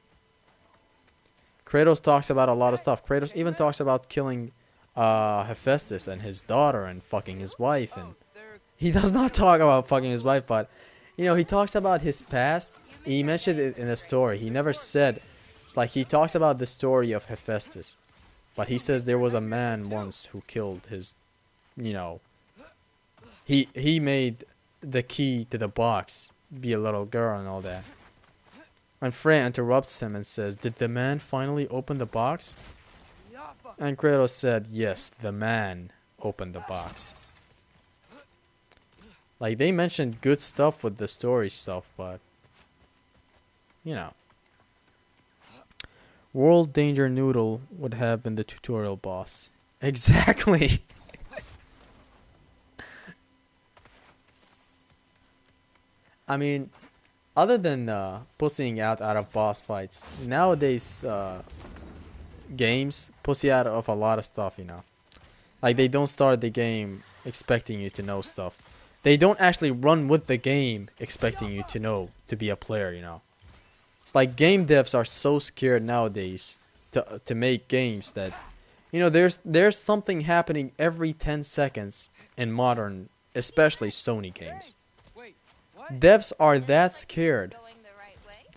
Kratos talks about a lot of stuff. Kratos even talks about killing Hephaestus and his daughter and fucking his wife. And he does not talk about fucking his wife, but you know, he talks about his past. He mentioned it in a story. He never said. It's like he talks about the story of Hephaestus, but he says there was a man once who killed his. You know, he made the key to the box be a little girl and all that. And Freya interrupts him and says, "Did the man finally open the box?" And Kratos said, "Yes, the man opened the box." Like, they mentioned good stuff with the story stuff, but you know. World Danger Noodle would have been the tutorial boss. Exactly. I mean, other than pussying out of boss fights, nowadays games pussy out of a lot of stuff, you know. Like, they don't start the game expecting you to know stuff. They don't actually run with the game expecting you to know, to be a player, you know. It's like game devs are so scared nowadays to make games that, you know, there's something happening every 10 seconds in modern, especially Sony games. Devs are that scared.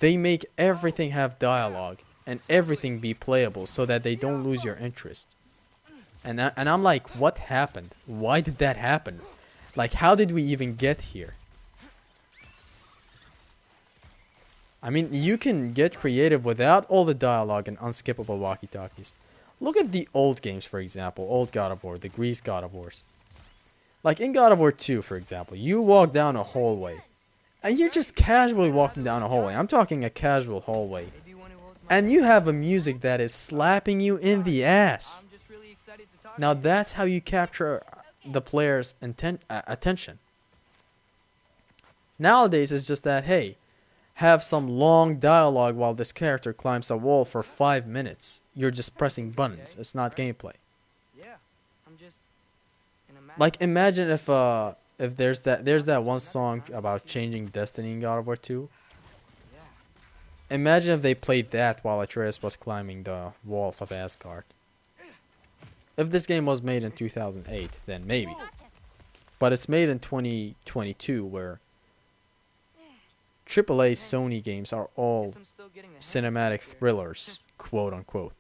They make everything have dialogue and everything be playable so that they don't lose your interest. And I'm like, what happened? Why did that happen? Like, how did we even get here? I mean, you can get creative without all the dialogue and unskippable walkie-talkies. Look at the old games, for example. Old God of War, the Grease God of Wars. Like in God of War 2, for example, you walk down a hallway. And you're just casually walking down a hallway. I'm talking a casual hallway. And you have a music that is slapping you in the ass. Now that's how you capture the player's attention. Nowadays it's just that, hey, have some long dialogue while this character climbs a wall for 5 minutes. You're just pressing buttons. It's not gameplay. Like, imagine if there's that one song about changing destiny in God of War 2. Imagine if they played that while Atreus was climbing the walls of Asgard. If this game was made in 2008, then maybe. But it's made in 2022, where AAA Sony games are all cinematic thrillers, quote unquote.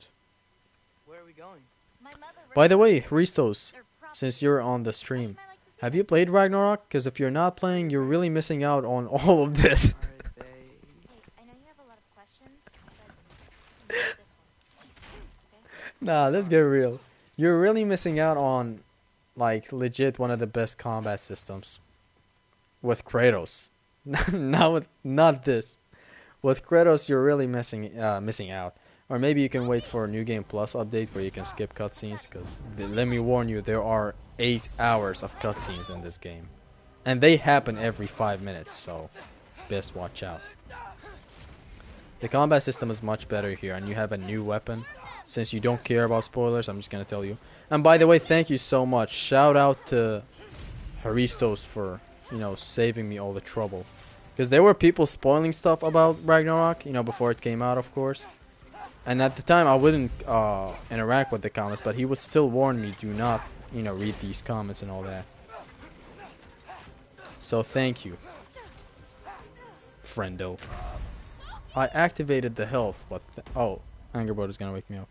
By the way, Hristos, since you're on the stream, have you played Ragnarok? Because if you're not playing, you're really missing out on all of this. Nah, let's get real. You're really missing out on, like, legit one of the best combat systems. With Kratos. Not this. With Kratos, you're really missing out. Or maybe you can wait for a New Game Plus update where you can skip cutscenes. Because, let me warn you, there are 8 hours of cutscenes in this game. And they happen every 5 minutes, so best watch out. The combat system is much better here, and you have a new weapon. Since you don't care about spoilers, I'm just gonna tell you. And by the way, thank you so much. Shout out to Haristos for, you know, saving me all the trouble. Because there were people spoiling stuff about Ragnarok, you know, before it came out, of course. And at the time, I wouldn't interact with the comments, but he would still warn me, do not, you know, read these comments and all that. So thank you, friendo. I activated the health, but oh, Angerboard is gonna wake me up.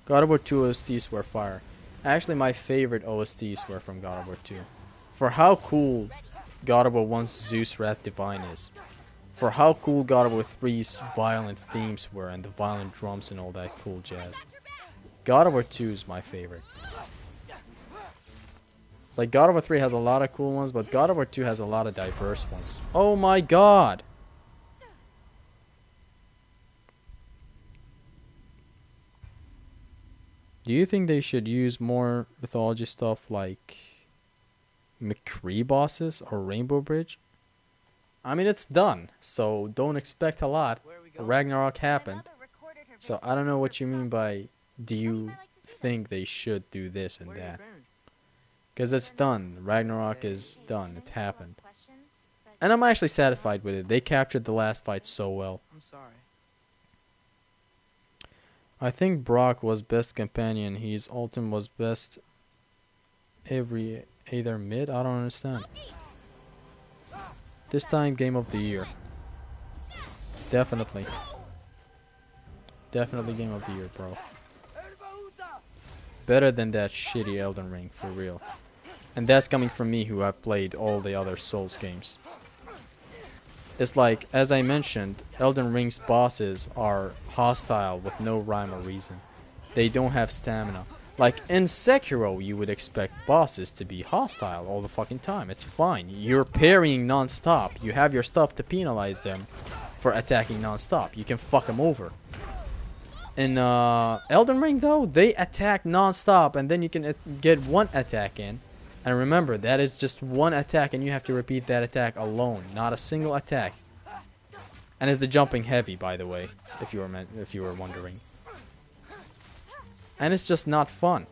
God of War 2 OSTs were fire. Actually, my favorite OSTs were from God of War 2. For how cool God of War 1's Zeus Wrath Divine is. For how cool God of War 3's violent themes were and the violent drums and all that cool jazz. God of War 2 is my favorite. It's like God of War 3 has a lot of cool ones, but God of War 2 has a lot of diverse ones. Oh my god! Do you think they should use more mythology stuff like McCree bosses or Rainbow Bridge? I mean, it's done, so don't expect a lot. Ragnarok happened, so I don't know what you mean by do you think they should do this and that. Because it's done. Ragnarok is done. It happened. And I'm actually satisfied with it. They captured the last fight so well. I'm sorry. I think Brock was best companion. His ultimate was best either mid. I don't understand. This time game of the year. Definitely. Definitely game of the year, bro. Better than that shitty Elden Ring, for real. And that's coming from me who have played all the other Souls games. It's like, as I mentioned, Elden Ring's bosses are hostile with no rhyme or reason. They don't have stamina. Like in Sekiro, you would expect bosses to be hostile all the fucking time. It's fine. You're parrying non-stop. You have your stuff to penalize them for attacking non-stop. You can fuck them over. In Elden Ring, though, they attack non-stop, and then you can get one attack in. And remember, that is just one attack, and you have to repeat that attack alone, not a single attack. And is the jumping heavy, by the way, if you were wondering. And it's just not fun.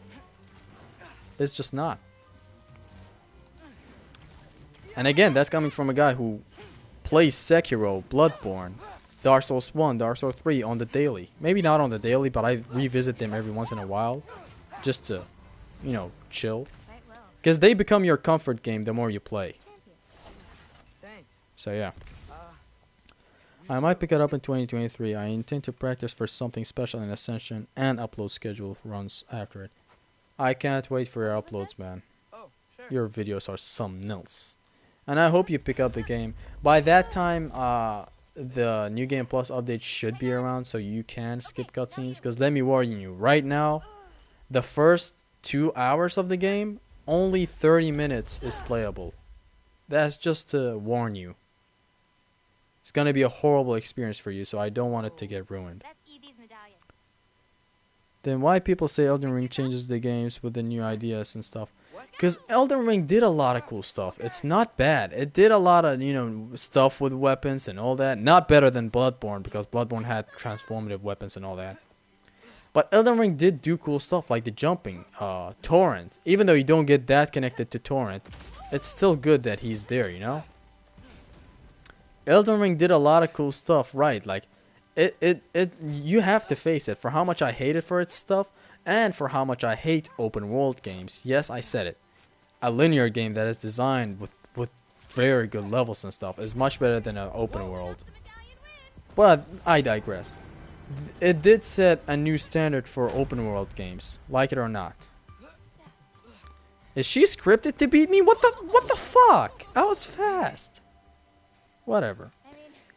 It's just not. And again, that's coming from a guy who plays Sekiro, Bloodborne, Dark Souls 1, Dark Souls 3 on the daily. Maybe not on the daily, but I revisit them every once in a while. Just to, you know, chill. Because they become your comfort game the more you play. So yeah. I might pick it up in 2023. I intend to practice for something special in Ascension and upload schedule runs after it. I can't wait for your uploads, man. Your videos are something else. And I hope you pick up the game. By that time, the New Game Plus update should be around, so you can skip cutscenes. Because let me warn you, right now, the first 2 hours of the game, only 30 minutes is playable. That's just to warn you. It's going to be a horrible experience for you, so I don't want it to get ruined. Then why people say Elden Ring changes the games with the new ideas and stuff? Because Elden Ring did a lot of cool stuff. It's not bad. It did a lot of, you know, stuff with weapons and all that. Not better than Bloodborne, because Bloodborne had transformative weapons and all that. But Elden Ring did do cool stuff, like the jumping, Torrent. Even though you don't get that connected to Torrent, it's still good that he's there, you know? Elden Ring did a lot of cool stuff, right? Like, you have to face it. For how much I hate it for its stuff, and for how much I hate open world games. Yes, I said it. A linear game that is designed with very good levels and stuff is much better than an open world. But I digress. It did set a new standard for open world games, like it or not. Is she scripted to beat me? What the fuck? I was fast. Whatever.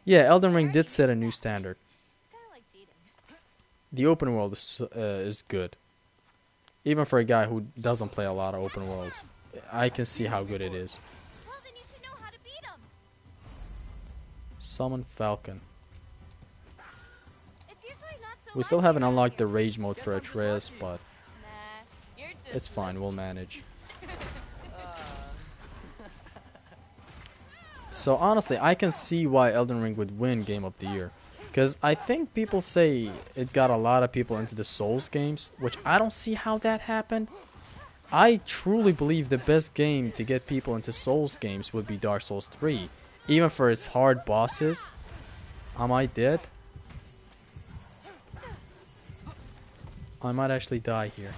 Yeah, Elden Ring did set a new standard. The open world is good. Even for a guy who doesn't play a lot of open worlds, I can see how good it is. Summon Falcon. We still haven't unlocked the rage mode for Atreus, but it's fine, we'll manage. So honestly, I can see why Elden Ring would win Game of the Year. Because I think people say it got a lot of people into the Souls games, which I don't see how that happened. I truly believe the best game to get people into Souls games would be Dark Souls 3. Even for its hard bosses. Am I dead? I might actually die here.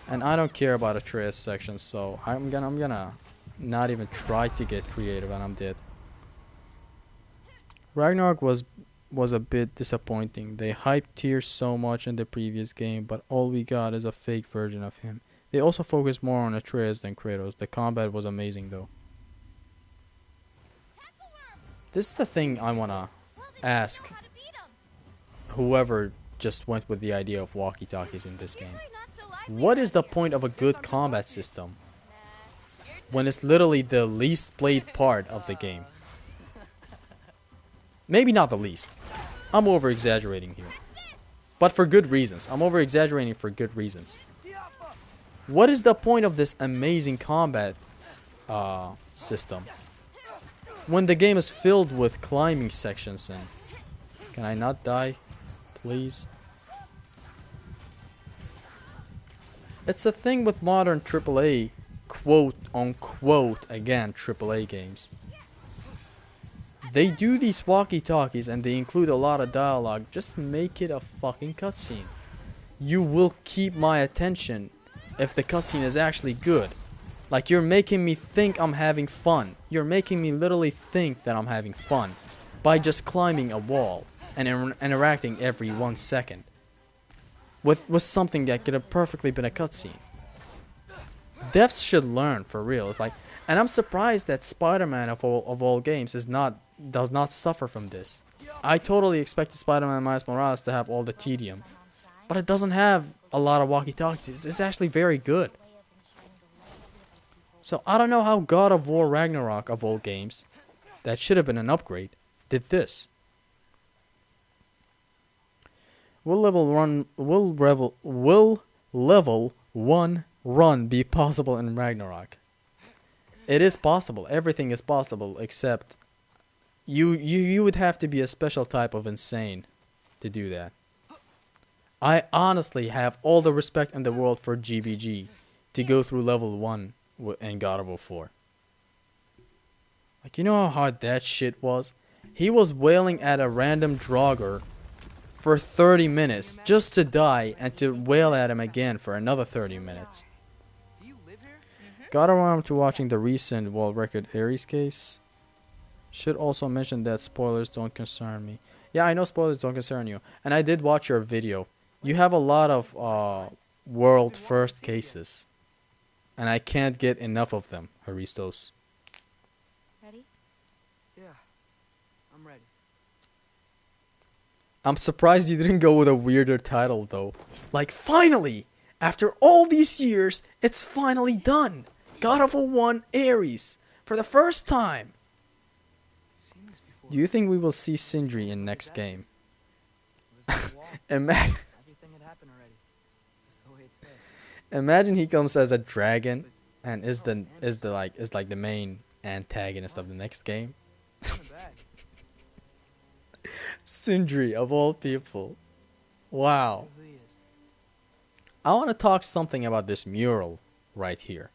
And I don't care about Atreus sections, so I'm gonna not even try to get creative, and I'm dead. Ragnarok was a bit disappointing. They hyped Tyr so much in the previous game, but all we got is a fake version of him. They also focused more on Atreus than Kratos. The combat was amazing though. This is the thing I wanna ask whoever just went with the idea of walkie-talkies in this game. What is the point of a good combat system when it's literally the least played part of the game? Maybe not the least. I'm over-exaggerating here. But for good reasons. I'm over-exaggerating for good reasons. What is the point of this amazing combat system when the game is filled with climbing sections? And can I not die? Please. It's a thing with modern AAA quote unquote, again, AAA games. They do these walkie-talkies and they include a lot of dialogue. Just make it a fucking cutscene. You will keep my attention if the cutscene is actually good. Like, you're making me think I'm having fun. You're making me literally think that I'm having fun by just climbing a wall and interacting every 1 second with something that could have perfectly been a cutscene. Devs should learn, for real. It's like, and I'm surprised that Spider-Man of all games does not suffer from this. I totally expected Spider-Man Miles Morales to have all the tedium, but it doesn't have a lot of walkie-talkies. It's actually very good. So I don't know how God of War Ragnarok of all games, that should have been an upgrade, did this. Will level 1 run be possible in Ragnarok? It is possible. Everything is possible, except you would have to be a special type of insane to do that. I honestly have all the respect in the world for GBG to go through level 1 in God of War 4. Like, you know how hard that shit was? He was wailing at a random Draugr for 30 minutes just to die and to wail at him again for another 30 minutes. Got around to watching the recent World Record Ares case. Should also mention that spoilers don't concern me. Yeah, I know spoilers don't concern you. And I did watch your video. You have a lot of world first cases. And I can't get enough of them, Haristos. Ready? Yeah, I'm ready. I'm surprised you didn't go with a weirder title, though. Like, finally! After all these years, it's finally done! God of War 1 Ares! For the first time! Do you think we will see Sindri in next game? Imagine he comes as a dragon and is like the main antagonist of the next game. Sindri of all people. Wow. I want to talk something about this mural right here.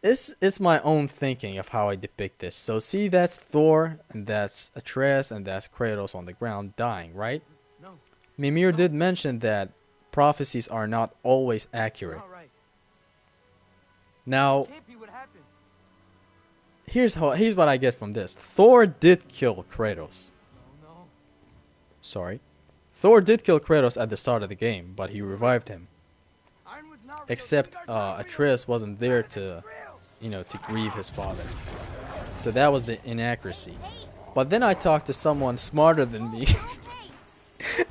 It's my own thinking of how I depict this. So see, that's Thor, and that's Atreus, and that's Kratos on the ground dying, right? No. Mimir did mention that prophecies are not always accurate. Now, here's what I get from this. Thor did kill Kratos. Sorry. Thor did kill Kratos at the start of the game, but he revived him. Except Atreus wasn't there to, to grieve his father. So that was the inaccuracy. But then I talked to someone smarter than me.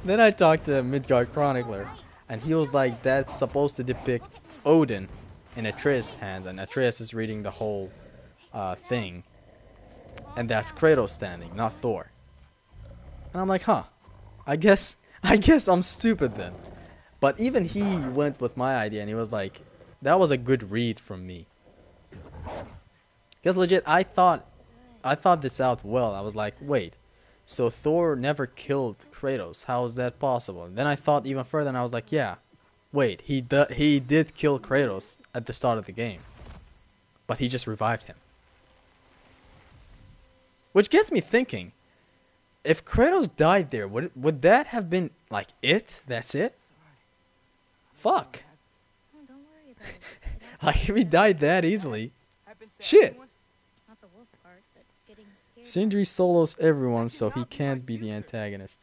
Then I talked to Midgard Chronicler, and he was like, that's supposed to depict Odin in Atreus' hands, and Atreus is reading the whole thing. And that's Kratos standing, not Thor. And I'm like, huh. I guess I'm stupid then. But even he went with my idea, and he was like, that was a good read from me. Because legit, I thought this out well. I was like, wait, so Thor never killed Kratos. How is that possible? And then I thought even further, and I was like, yeah, wait, he did kill Kratos at the start of the game. But he just revived him. Which gets me thinking, if Kratos died there, would that have been like it? That's it? Fuck. Oh, don't worry about it. Like, if he died that easily. Shit. Not the wolf part, but getting scared. Sindri solos everyone, so he can't be the antagonist.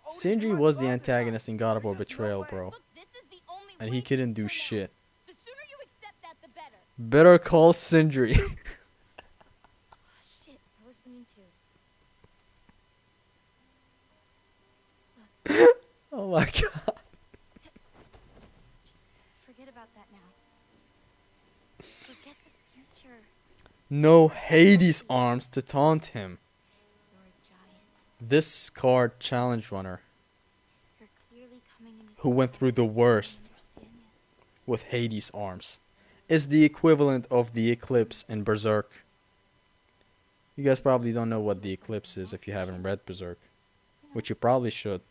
Sindri was the antagonist in God of War Betrayal, bro. Look, this is the only And way he couldn't do to turn out. shit. The sooner you accept that, the better. Better call Sindri. Oh, shit, I was mean to. Oh my god. Just forget about that now. Forget the future. No Hades arms to taunt him. You're a giant. This scarred challenge runner You're clearly coming into who went through the worst with Hades arms is the equivalent of the Eclipse in Berserk. You guys probably don't know what the Eclipse is if you haven't read Berserk, which you probably should.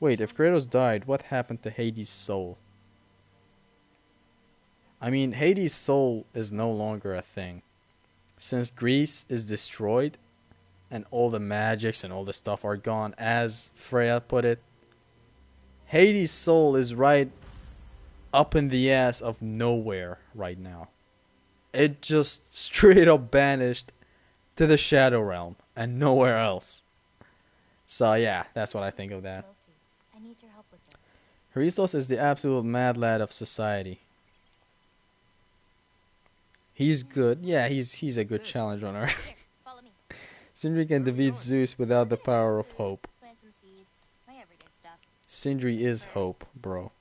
Wait, if Kratos died, what happened to Hades' soul? I mean, Hades' soul is no longer a thing. Since Greece is destroyed and all the magics and all the stuff are gone, as Freya put it, Hades' soul is right up in the ass of nowhere right now. It just straight up banished to the Shadow Realm and nowhere else. So yeah, that's what I think of that. Loki, I need your help with this. Christos is the absolute mad lad of society. He's good. Yeah, he's a good challenge on Earth. Here, follow me. Sindri can defeat Zeus without the power of hope. Plant some seeds. My everyday stuff. Sindri is hope, bro.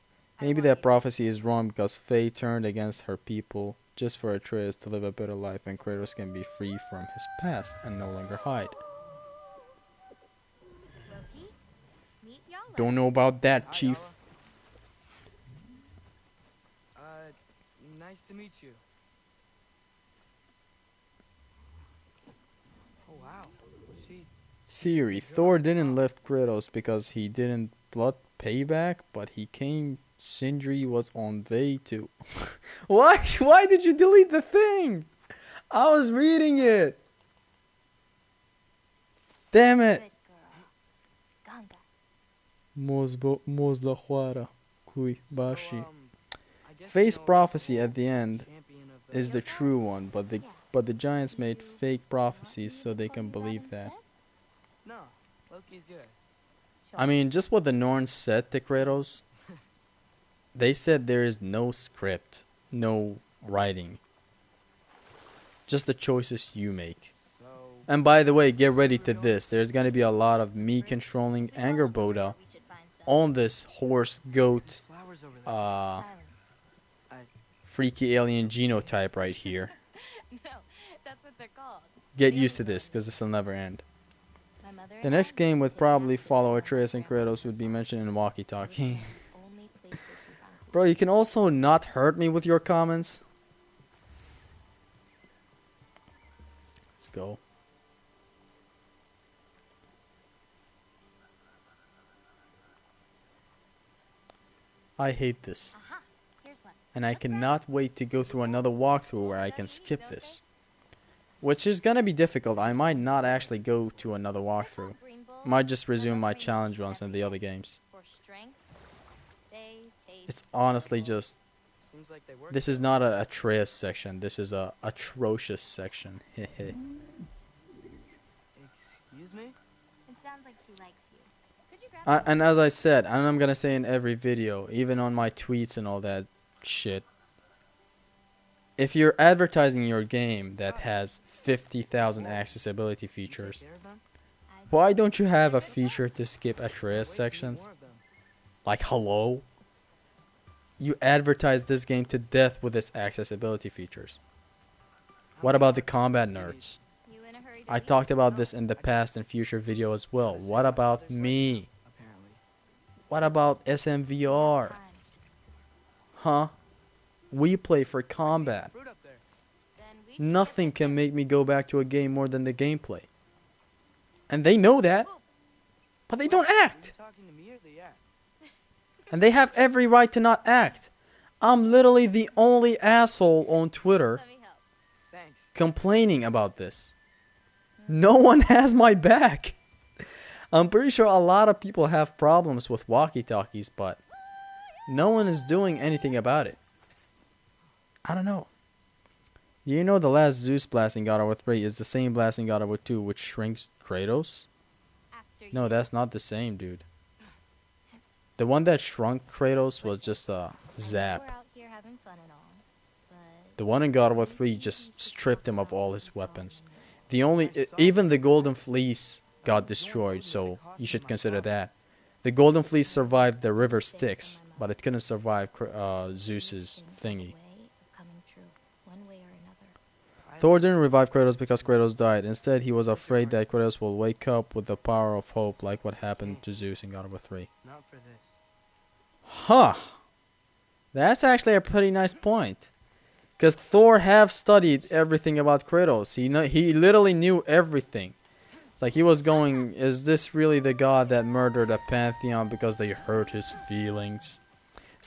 Maybe that prophecy is wrong because Faye turned against her people just for Atreus to live a better life and Kratos can be free from his past and no longer hide. Loki, meet Yala. Don't know about that, Hi, Chief. Yala. Nice to meet you. Oh wow. Theory. Thor didn't lift Kratos because he didn't blood payback, but he came Sindri was on they too. Why did you delete the thing? I was reading it. Damn it. Good girl. Ganga. Mozla Huara Kui Bashi. Face prophecy at the end is the true one, but the giants made fake prophecies so they can believe that. No, Loki's good. I mean, just what the Norns said to Kratos. They said there is no script, no writing. Just the choices you make. And by the way, get ready to this. There's gonna be a lot of me controlling Anger Boda on this horse, goat, freaky alien genotype right here. No, that's what they're called. Get used to this, because this will never end. The next game would probably follow Atreus and Kratos would be mentioned in Walkie Talkie. Bro, you can also not hurt me with your comments. Let's go. I hate this. And I cannot wait to go through another walkthrough where I can skip this. Which is gonna be difficult. I might not actually go to another walkthrough. Might just resume my challenge runs in the other games. It's honestly just... This is not a Atreus section. This is a atrocious section. Excuse me? It sounds like she likes you. Could you grab And as I said, and I'm gonna say in every video, even on my tweets and all that shit, if you're advertising your game that has 50,000 accessibility features, why don't you have a feature to skip Atreus sections? Like, hello? You advertise this game to death with its accessibility features. What about the combat nerds? I talked about this in the past and future video as well. What about me? What about SMVR? Huh? We play for combat. Nothing can make me go back to a game more than the gameplay. And they know that. But they don't act. And they have every right to not act. I'm literally the only asshole on Twitter complaining about this. No one has my back. I'm pretty sure a lot of people have problems with walkie-talkies, but no one is doing anything about it. I don't know. You know the last Zeus blast in God of War 3 is the same blast in God of War 2 which shrinks Kratos? No, that's not the same, dude. The one that shrunk Kratos was just a zap. The one in God of War 3 just stripped him of all his weapons. Even the Golden Fleece got destroyed, so you should consider that. The Golden Fleece survived the river Styx, but it couldn't survive Zeus's thingy. Thor didn't revive Kratos because Kratos died. Instead, he was afraid that Kratos will wake up with the power of hope like what happened to Zeus in God of War 3. Huh. That's actually a pretty nice point. Because Thor have studied everything about Kratos. He literally knew everything. It's like he was going, is this really the god that murdered a pantheon because they hurt his feelings?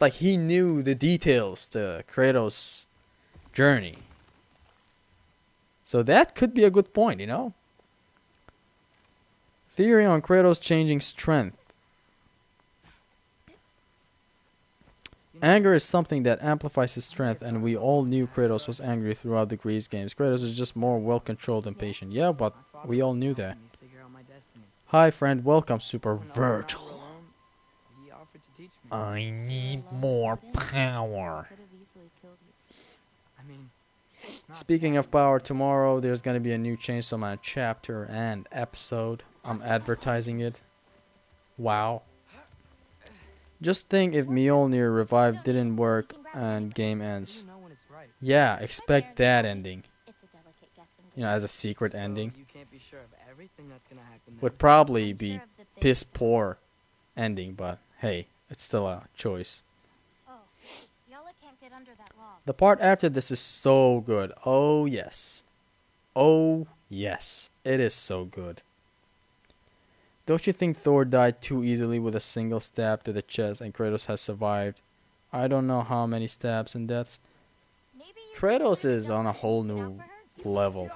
It's like he knew the details to Kratos' journey. So that could be a good point, you know? Theory on Kratos changing strength. Anger is something that amplifies his strength, and we all knew Kratos was angry throughout the Grease games. Kratos is just more well-controlled and patient. Yeah, but we all knew that. Hi, friend. Welcome, Super Virgil. He offered to teach me. I need more power. Could have easily killed you. I mean, Speaking of power, tomorrow there's going to be a new Chainsaw Man chapter and episode. I'm advertising it. Wow. Just think if Mjolnir Revive didn't work and game ends. you know when it's right. Yeah, expect that ending. It's a delicate guessing You know, as a secret ending. So you can't be sure of everything that's gonna happen. Would then. probably I'm be sure of the things piss that- poor ending, but hey, it's still a choice. Oh, Yala can't get under that log. The part after this is so good. Oh yes. Oh yes. It is so good. Don't you think Thor died too easily with a single stab to the chest and Kratos has survived? I don't know how many stabs and deaths. Maybe you Kratos should is on a go whole and look new out for her. level.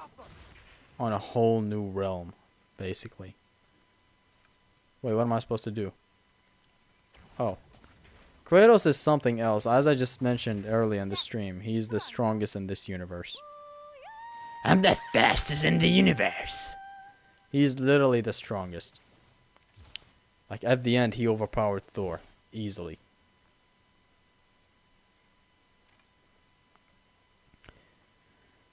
On a whole new realm, basically. Wait, what am I supposed to do? Oh. Kratos is something else. As I just mentioned early in the stream, he's the strongest in this universe. I'm the fastest in the universe. He's literally the strongest. Like, at the end, he overpowered Thor. Easily.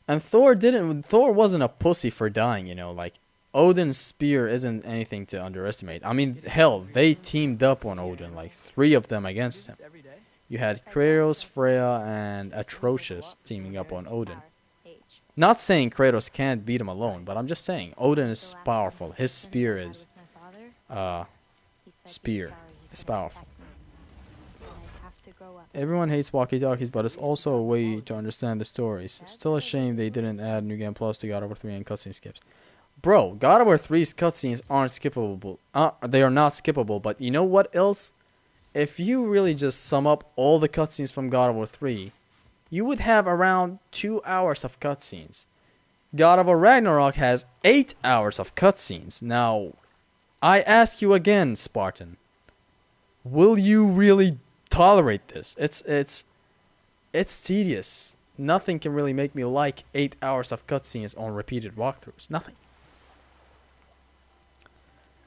And Thor wasn't a pussy for dying, you know, like, Odin's spear isn't anything to underestimate. I mean, hell, they teamed up on Odin, like, 3 of them against him. Every day. You had Kratos, Freya, and Atrocious teaming up on Odin. H. Not saying Kratos can't beat him alone, but I'm just saying, Odin The is last powerful. His conversations spear I had is, with my father, he said he's spear sorry he is couldn't powerful. protect me. But I'd have to grow up Everyone someday. hates walkie-talkies, but it's also a way to understand the stories. Still a shame they didn't add New Game Plus to God of War 3 and cutscene skips. Bro, God of War 3's cutscenes aren't skippable. They are not skippable, but you know what else? If you really just sum up all the cutscenes from God of War 3, you would have around 2 hours of cutscenes. God of War Ragnarok has 8 hours of cutscenes. Now, I ask you again, Spartan. Will you really tolerate this? It's tedious. Nothing can really make me like 8 hours of cutscenes on repeated walkthroughs. Nothing.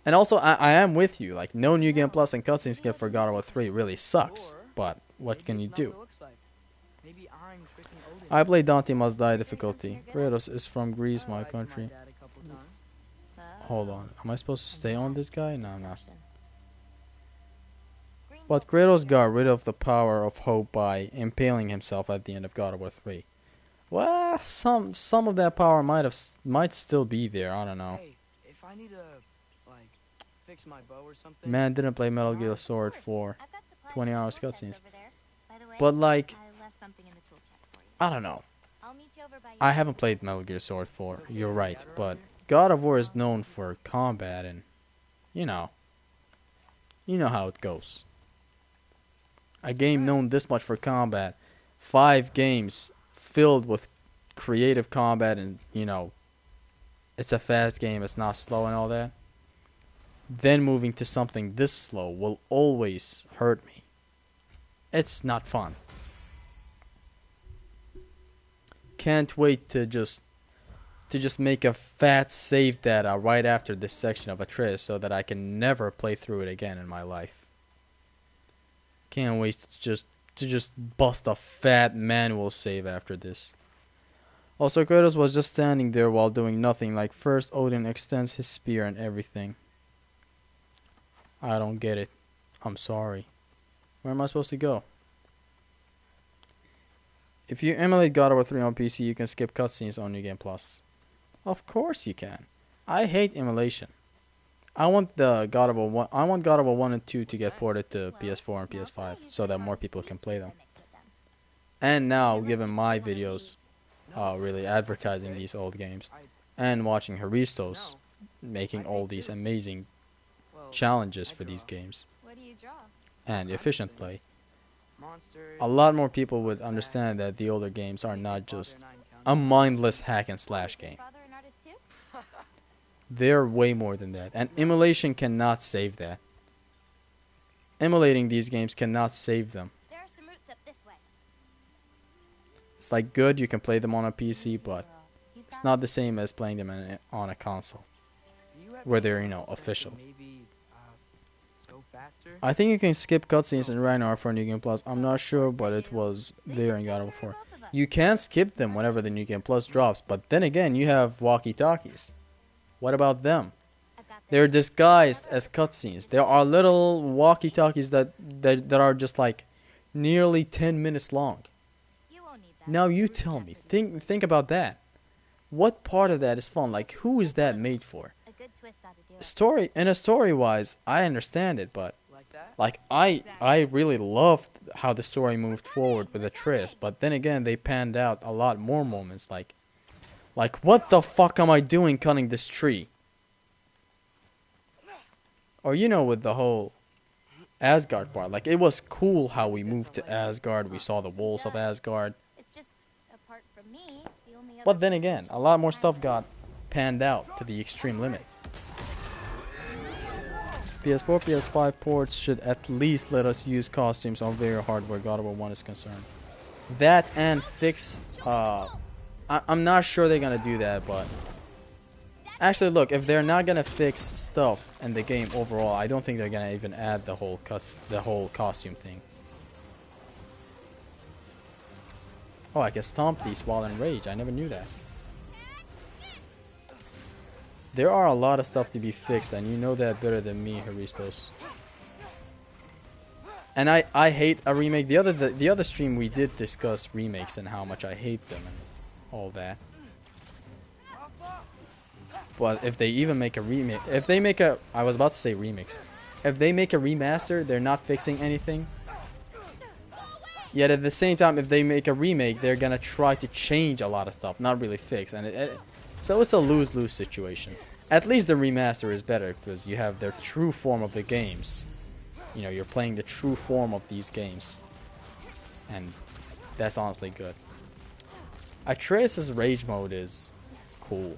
And also, I am with you. Like, no New Game Plus and cutscene skip for God of War 3 really sucks. But what can you do? Maybe I'm tricking Odin. I play Dante Must Die difficulty. Kratos is from Greece, my country. Hold on. Am I supposed to stay on this guy? No, I'm not. But Kratos got rid of the power of hope by impaling himself at the end of God of War 3. Well, some of that power might still be there. I don't know. Hey, if I need to, like, fix my bow or something. Man didn't play Metal Gear Solid 4. 20 hours cutscenes. But like, I don't know. I haven't played Metal Gear Solid 4. You're right, but God of War is known for combat and you know how it goes. A game known this much for combat, 5 games filled with creative combat and, you know, it's a fast game, it's not slow and all that. Then moving to something this slow will always hurt me. It's not fun. Can't wait to just make a fat save data right after this section of Atreus so that I can never play through it again in my life. Can't wait to just bust a fat manual save after this. Also, Kratos was just standing there while doing nothing. Like, first Odin extends his spear and everything. I don't get it. I'm sorry. Where am I supposed to go? If you emulate God of War 3 on PC, you can skip cutscenes on New Game Plus. Of course you can. I hate emulation. I want God of War 1 and 2 to get ported to PS4 and PS5 so that more people can play them. And now, given my videos really advertising these old games and watching Haristos making all these amazing challenges for these games What do you draw? and efficient play, monsters. a lot more people would understand that the older games are not just a mindless hack and slash game. Father an artist too? They're way more than that. And emulation cannot save that. Emulating these games cannot save them. There are some routes up this way. It's like good, you can play them on a PC, but You it's found not the same as playing them on a console, Do you have where they're, any that official. could maybe go faster? I think you can skip cutscenes in Ragnarok for New Game Plus. I'm not sure, but it was They there just in take God of care War of both of us. You can skip them whenever the New Game Plus drops, but then again, you have walkie-talkies. What about them? I've got this. They're disguised as cutscenes. There are little walkie-talkies that are just like nearly 10 minutes long. You won't need that. Now you tell me. Think about that. What part of that is fun? Like, who is that made for? A good twist ought to do it. Story-wise, I understand it, but Like that? like I really loved how the story moved forward with Atreus, but then again they panned out a lot more moments like what the fuck am I doing cutting this tree? Or with the whole Asgard part, like it was cool how we moved to Asgard, we saw the walls of Asgard. It's just apart from me, the only other But then person again, who's a lot more kind stuff of- got panned out to the extreme limit. PS4, PS5 ports should at least let us use costumes on very hardware God of War 1 is concerned. That and fix, I'm not sure they're gonna do that, but actually look, if they're not gonna fix stuff in the game overall, I don't think they're gonna even add the whole costume thing. Oh, I can stomp these while in rage. I never knew that. There are a lot of stuff to be fixed, and you know that better than me, Haristos. And I hate a remake. The other stream we did discuss remakes and how much I hate them and all that. But if they even make a remake, I was about to say remix. If they make a remaster, they're not fixing anything. Yet at the same time, if they make a remake, they're gonna try to change a lot of stuff, not really fix. And so it's a lose-lose situation. At least the remaster is better because you have their true form of the games. You're playing the true form of these games. And that's honestly good. Atreus' rage mode is cool.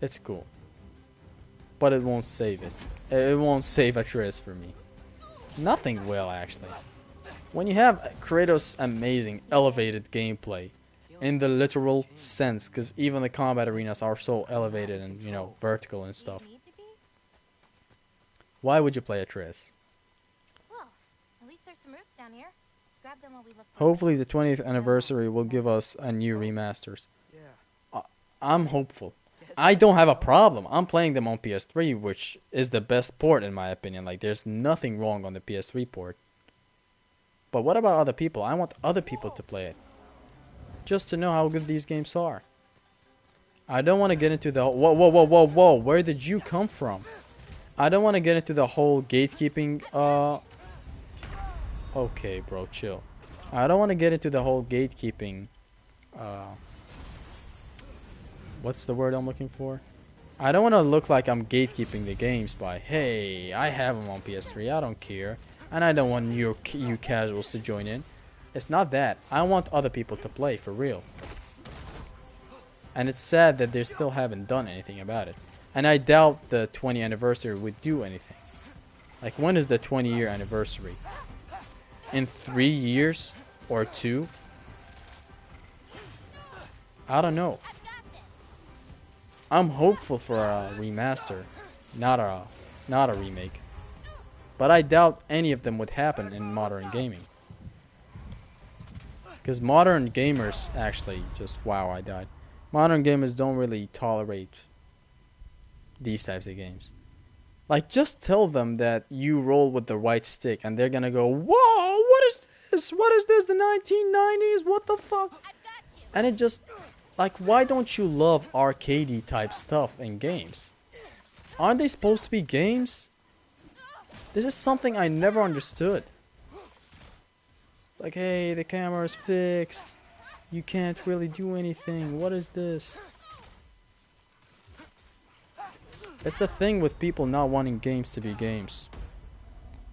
It's cool. But it won't save it. It won't save Atreus for me. Nothing will, actually. When you have Kratos' amazing, elevated gameplay, in the literal sense, because even the combat arenas are so elevated and, vertical and stuff. Do you need to be? Why would you play Atreus? Well, at least there's some roots down here. Grab them while we look for Hopefully the 20th anniversary will give us a new remasters. Yeah. I'm hopeful. I don't have a problem. I'm playing them on PS3, which is the best port in my opinion. Like, there's nothing wrong on the PS3 port. But what about other people? I want other people to play it. Just to know how good these games are. I don't want to get into the... Whoa. Where did you come from? I don't want to get into the whole gatekeeping... Okay, bro, chill. I don't want to get into the whole gatekeeping... What's the word I'm looking for? I don't want to look like I'm gatekeeping the games by, hey, I have them on PS3, I don't care. And I don't want you casuals to join in. It's not that. I want other people to play, for real. And it's sad that they still haven't done anything about it. And I doubt the 20th anniversary would do anything. Like, when is the 20-year anniversary? In 3 years? Or 2? I don't know. I'm hopeful for a remaster, not a remake. But I doubt any of them would happen in modern gaming. Because modern gamers actually wow, I died. Modern gamers don't really tolerate these types of games. Like, just tell them that you roll with the right stick and they're gonna go, whoa, what is this? What is this? The 1990s? What the fuck? And it just, like, why don't you love arcadey type stuff in games? Aren't they supposed to be games? This is something I never understood. It's like, hey, the camera's fixed. You can't really do anything. What is this? It's a thing with people not wanting games to be games.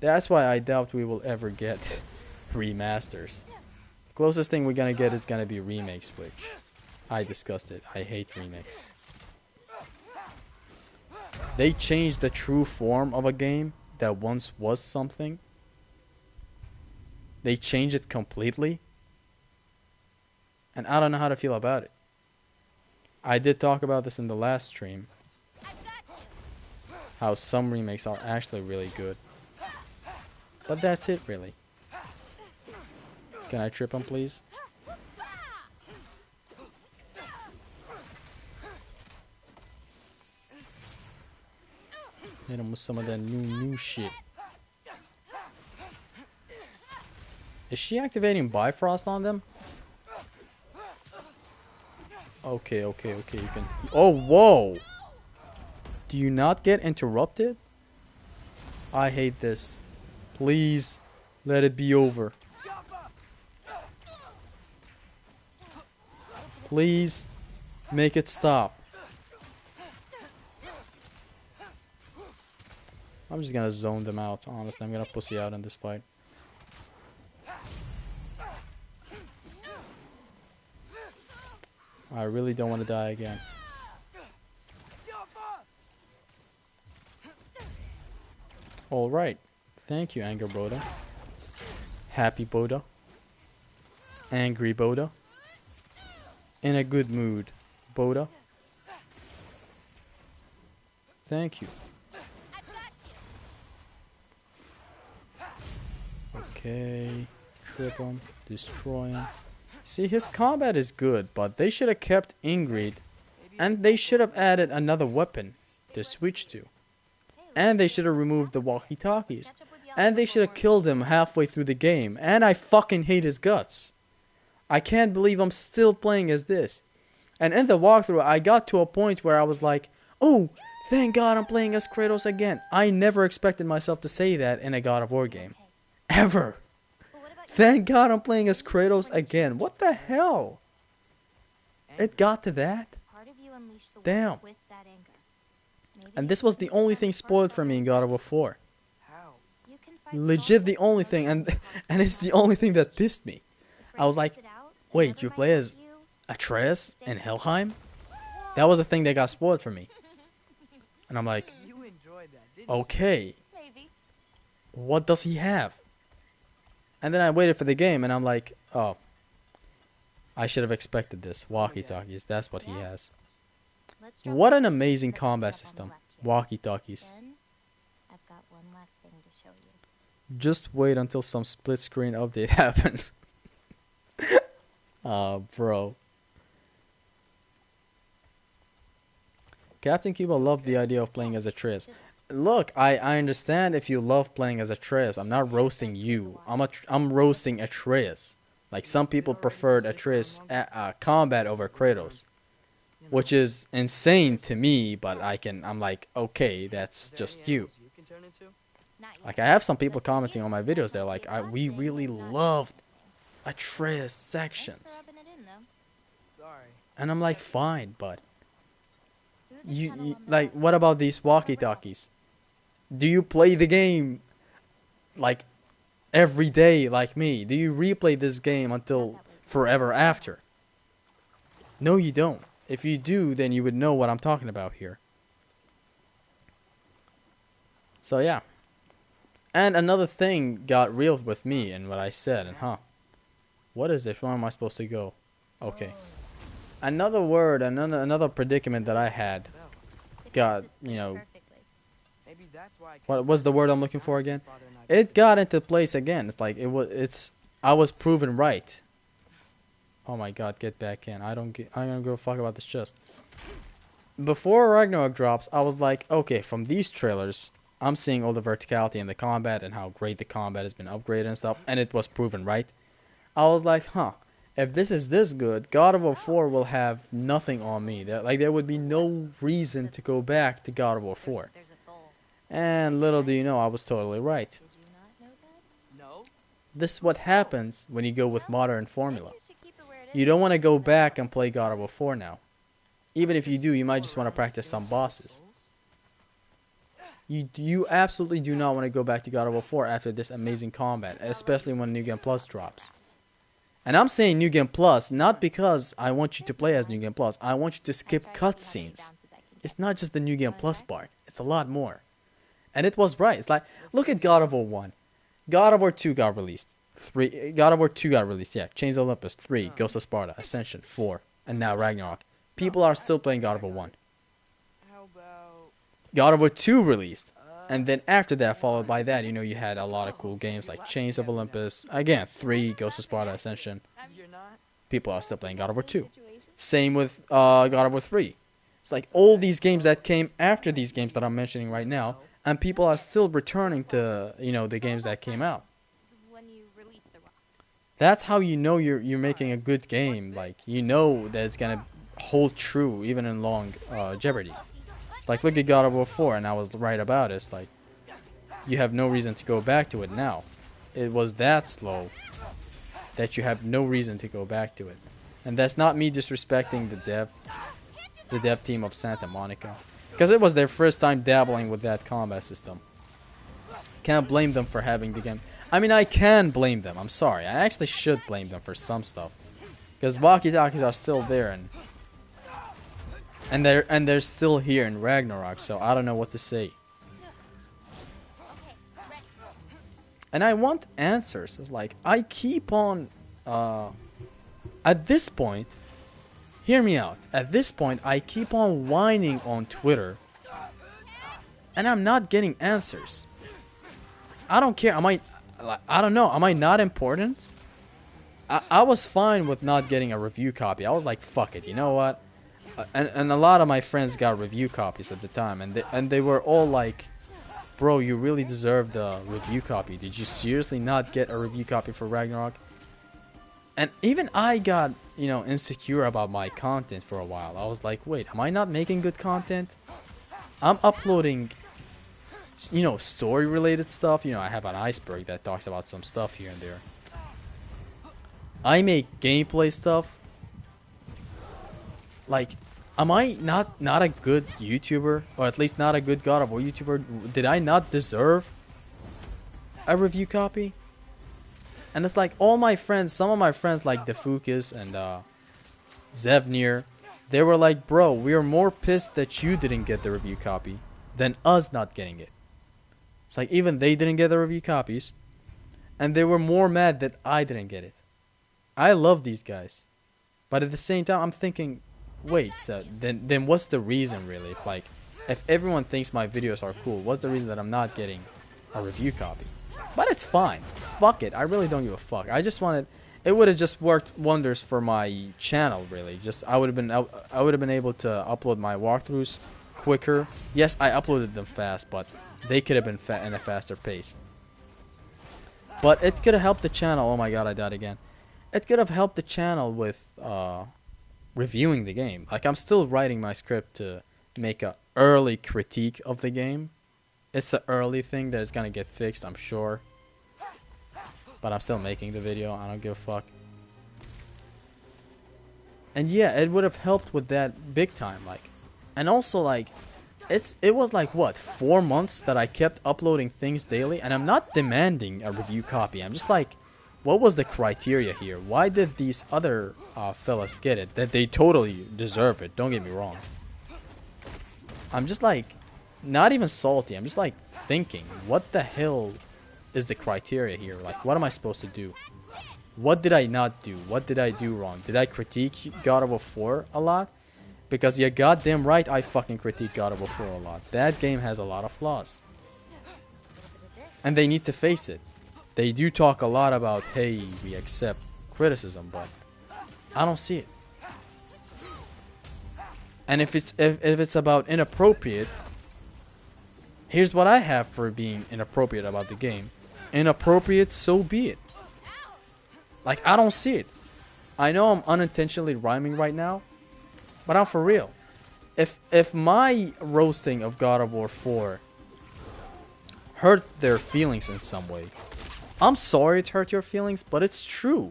That's why I doubt we will ever get remasters. The closest thing we're gonna get is gonna be remakes, which I discussed it. I hate remakes. They changed the true form of a game that once was something. They changed it completely. And I don't know how to feel about it. I did talk about this in the last stream. How some remakes are actually really good. But that's it, really. Can I trip him, please? Hit him with some of that new shit. Is she activating Bifrost on them? Okay, you can... Oh, whoa! Do you not get interrupted? I hate this. Please, let it be over. Please, make it stop. I'm just gonna zone them out, honestly. I'm gonna pussy out in this fight. I really don't want to die again. Alright. Thank you, Anger Boda. Happy Boda. Angry Boda. In a good mood, Boda. Thank you. Okay. Trip him. Destroy him. See, his combat is good, but they should have kept Ingrid. And they should have added another weapon to switch to. And they should have removed the walkie-talkies. And they should have killed him halfway through the game. And I fucking hate his guts. I can't believe I'm still playing as this. And in the walkthrough, I got to a point where I was like, oh, thank God I'm playing as Kratos again. I never expected myself to say that in a God of War game. Ever. Thank God I'm playing as Kratos again. What the hell? It got to that? Damn. And this was the only thing spoiled for me in God of War 4. Legit the only thing, and it's the only thing that pissed me. I was like, wait, you play as Atreus in Helheim? That was the thing that got spoiled for me. And I'm like, okay, what does he have? And then I waited for the game, and I'm like, oh, I should have expected this. Walkie-talkies, that's what he has. What an amazing combat system. Walkie-talkies. Just wait until some split screen update happens. Bro. Captain Cuba loved the idea of playing as Atreus. Look, I understand if you love playing as Atreus. I'm not roasting you. I'm roasting Atreus. Like, some people preferred Atreus combat over Kratos. Which is insane to me, but I'm like, okay, that's just you. Like, I have some people commenting on my videos, they're like, we really loved Atreus sections. And I'm like, fine, but you like, what about these walkie-talkies? Do you play the game like every day like me? Do you replay this game until forever after? No, you don't. If you do, then you would know what I'm talking about here. So yeah. And another thing got real with me and what I said, and what is this? Where am I supposed to go? Okay. Another word, another predicament that I had got, you know, what was the word I'm looking for again? It got into place again. It's like I was proven right. Oh my God, get back in. I don't give a fuck about this chest. Before Ragnarok drops, I was like, okay, from these trailers, I'm seeing all the verticality in the combat and how great the combat has been upgraded and stuff, and it was proven right. I was like, if this is this good, God of War 4 will have nothing on me. There would be no reason to go back to God of War 4. And little do you know, I was totally right. This is what happens when you go with modern formula. You don't want to go back and play God of War 4 now. Even if you do, you might just want to practice some bosses. You absolutely do not want to go back to God of War 4 after this amazing combat, especially when New Game Plus drops. And I'm saying New Game Plus not because I want you to play as New Game Plus. I want you to skip cutscenes. It's not just the New Game Plus part. It's a lot more. And it was right. It's like, look at God of War 1. God of War 2 got released. God of War 2 got released, yeah. Chains of Olympus, 3, Ghost of Sparta, Ascension, 4, and now Ragnarok. People are still playing God of War 1. How about... God of War 2 released. And then after that, followed by that, you had a lot of cool games like Chains of Olympus. Again, 3, Ghost of Sparta, Ascension. You're not? People are still playing God of War 2. Same with God of War 3. It's like all these games that came after these games that I'm mentioning right now, and people are still returning to, the games that came out. When you release the rock. That's how you know you're making a good game. Like, you know that it's gonna hold true even in long Jeopardy. It's like, look at God of War 4, and I was right about it. It's like, you have no reason to go back to it now. It was that slow that you have no reason to go back to it. And that's not me disrespecting the dev team of Santa Monica, because it was their first time dabbling with that combat system. Can't blame them for having the game. I mean, I can blame them. I'm sorry. I actually should blame them for some stuff, because walkie-talkies are still there, and they're still here in Ragnarok. So I don't know what to say. And I want answers. It's like, I keep on at this point, hear me out. At this point, I keep on whining on Twitter, and I'm not getting answers. I don't care. I don't know. Am I not important? I was fine with not getting a review copy. I was like, fuck it. You know what? And a lot of my friends got review copies at the time, and they were all like, bro, you really deserve the review copy. Did you seriously not get a review copy for Ragnarok? And even I got, insecure about my content for a while. I was like, wait, am I not making good content? I'm uploading, story-related stuff. I have an iceberg that talks about some stuff here and there. I make gameplay stuff. Like, am I not a good YouTuber? Or at least not a good God of War YouTuber? Did I not deserve a review copy? And it's like, all my friends, some of my friends like Defukis and Zevnir, they were like, bro, we are more pissed that you didn't get the review copy than us not getting it. It's like, even they didn't get the review copies, and they were more mad that I didn't get it. I love these guys, but at the same time, I'm thinking, wait, so then what's the reason really? If everyone thinks my videos are cool, what's the reason that I'm not getting a review copy? But it's fine. Fuck it. I really don't give a fuck. I just wanted. It would have just worked wonders for my channel. Really, I would have been able to upload my walkthroughs quicker. Yes, I uploaded them fast, but they could have been in a faster pace. But it could have helped the channel. Oh my god, I died again. It could have helped the channel with reviewing the game. Like, I'm still writing my script to make a early critique of the game. It's an early thing that is gonna get fixed, I'm sure. But I'm still making the video. I don't give a fuck. And yeah, it would have helped with that big time. And also, it was like, what, 4 months that I kept uploading things daily, and I'm not demanding a review copy. I'm just like, what was the criteria here? Why did these other fellas get it? That they totally deserve it. Don't get me wrong. I'm just like, not even salty. I'm just like thinking, what the hell is the criteria here? Like, what am I supposed to do? What did I not do? What did I do wrong? Did I critique God of War 4 a lot? Because you're goddamn right, I fucking critique God of War 4 a lot. That game has a lot of flaws. And they need to face it. They do talk a lot about, hey, we accept criticism, but I don't see it. And if it's about inappropriate, here's what I have for being inappropriate about the game. Inappropriate, so be it. Like, I don't see it. I know I'm unintentionally rhyming right now, but I'm for real. If my roasting of God of War 4 hurt their feelings in some way, I'm sorry it hurt your feelings, but it's true.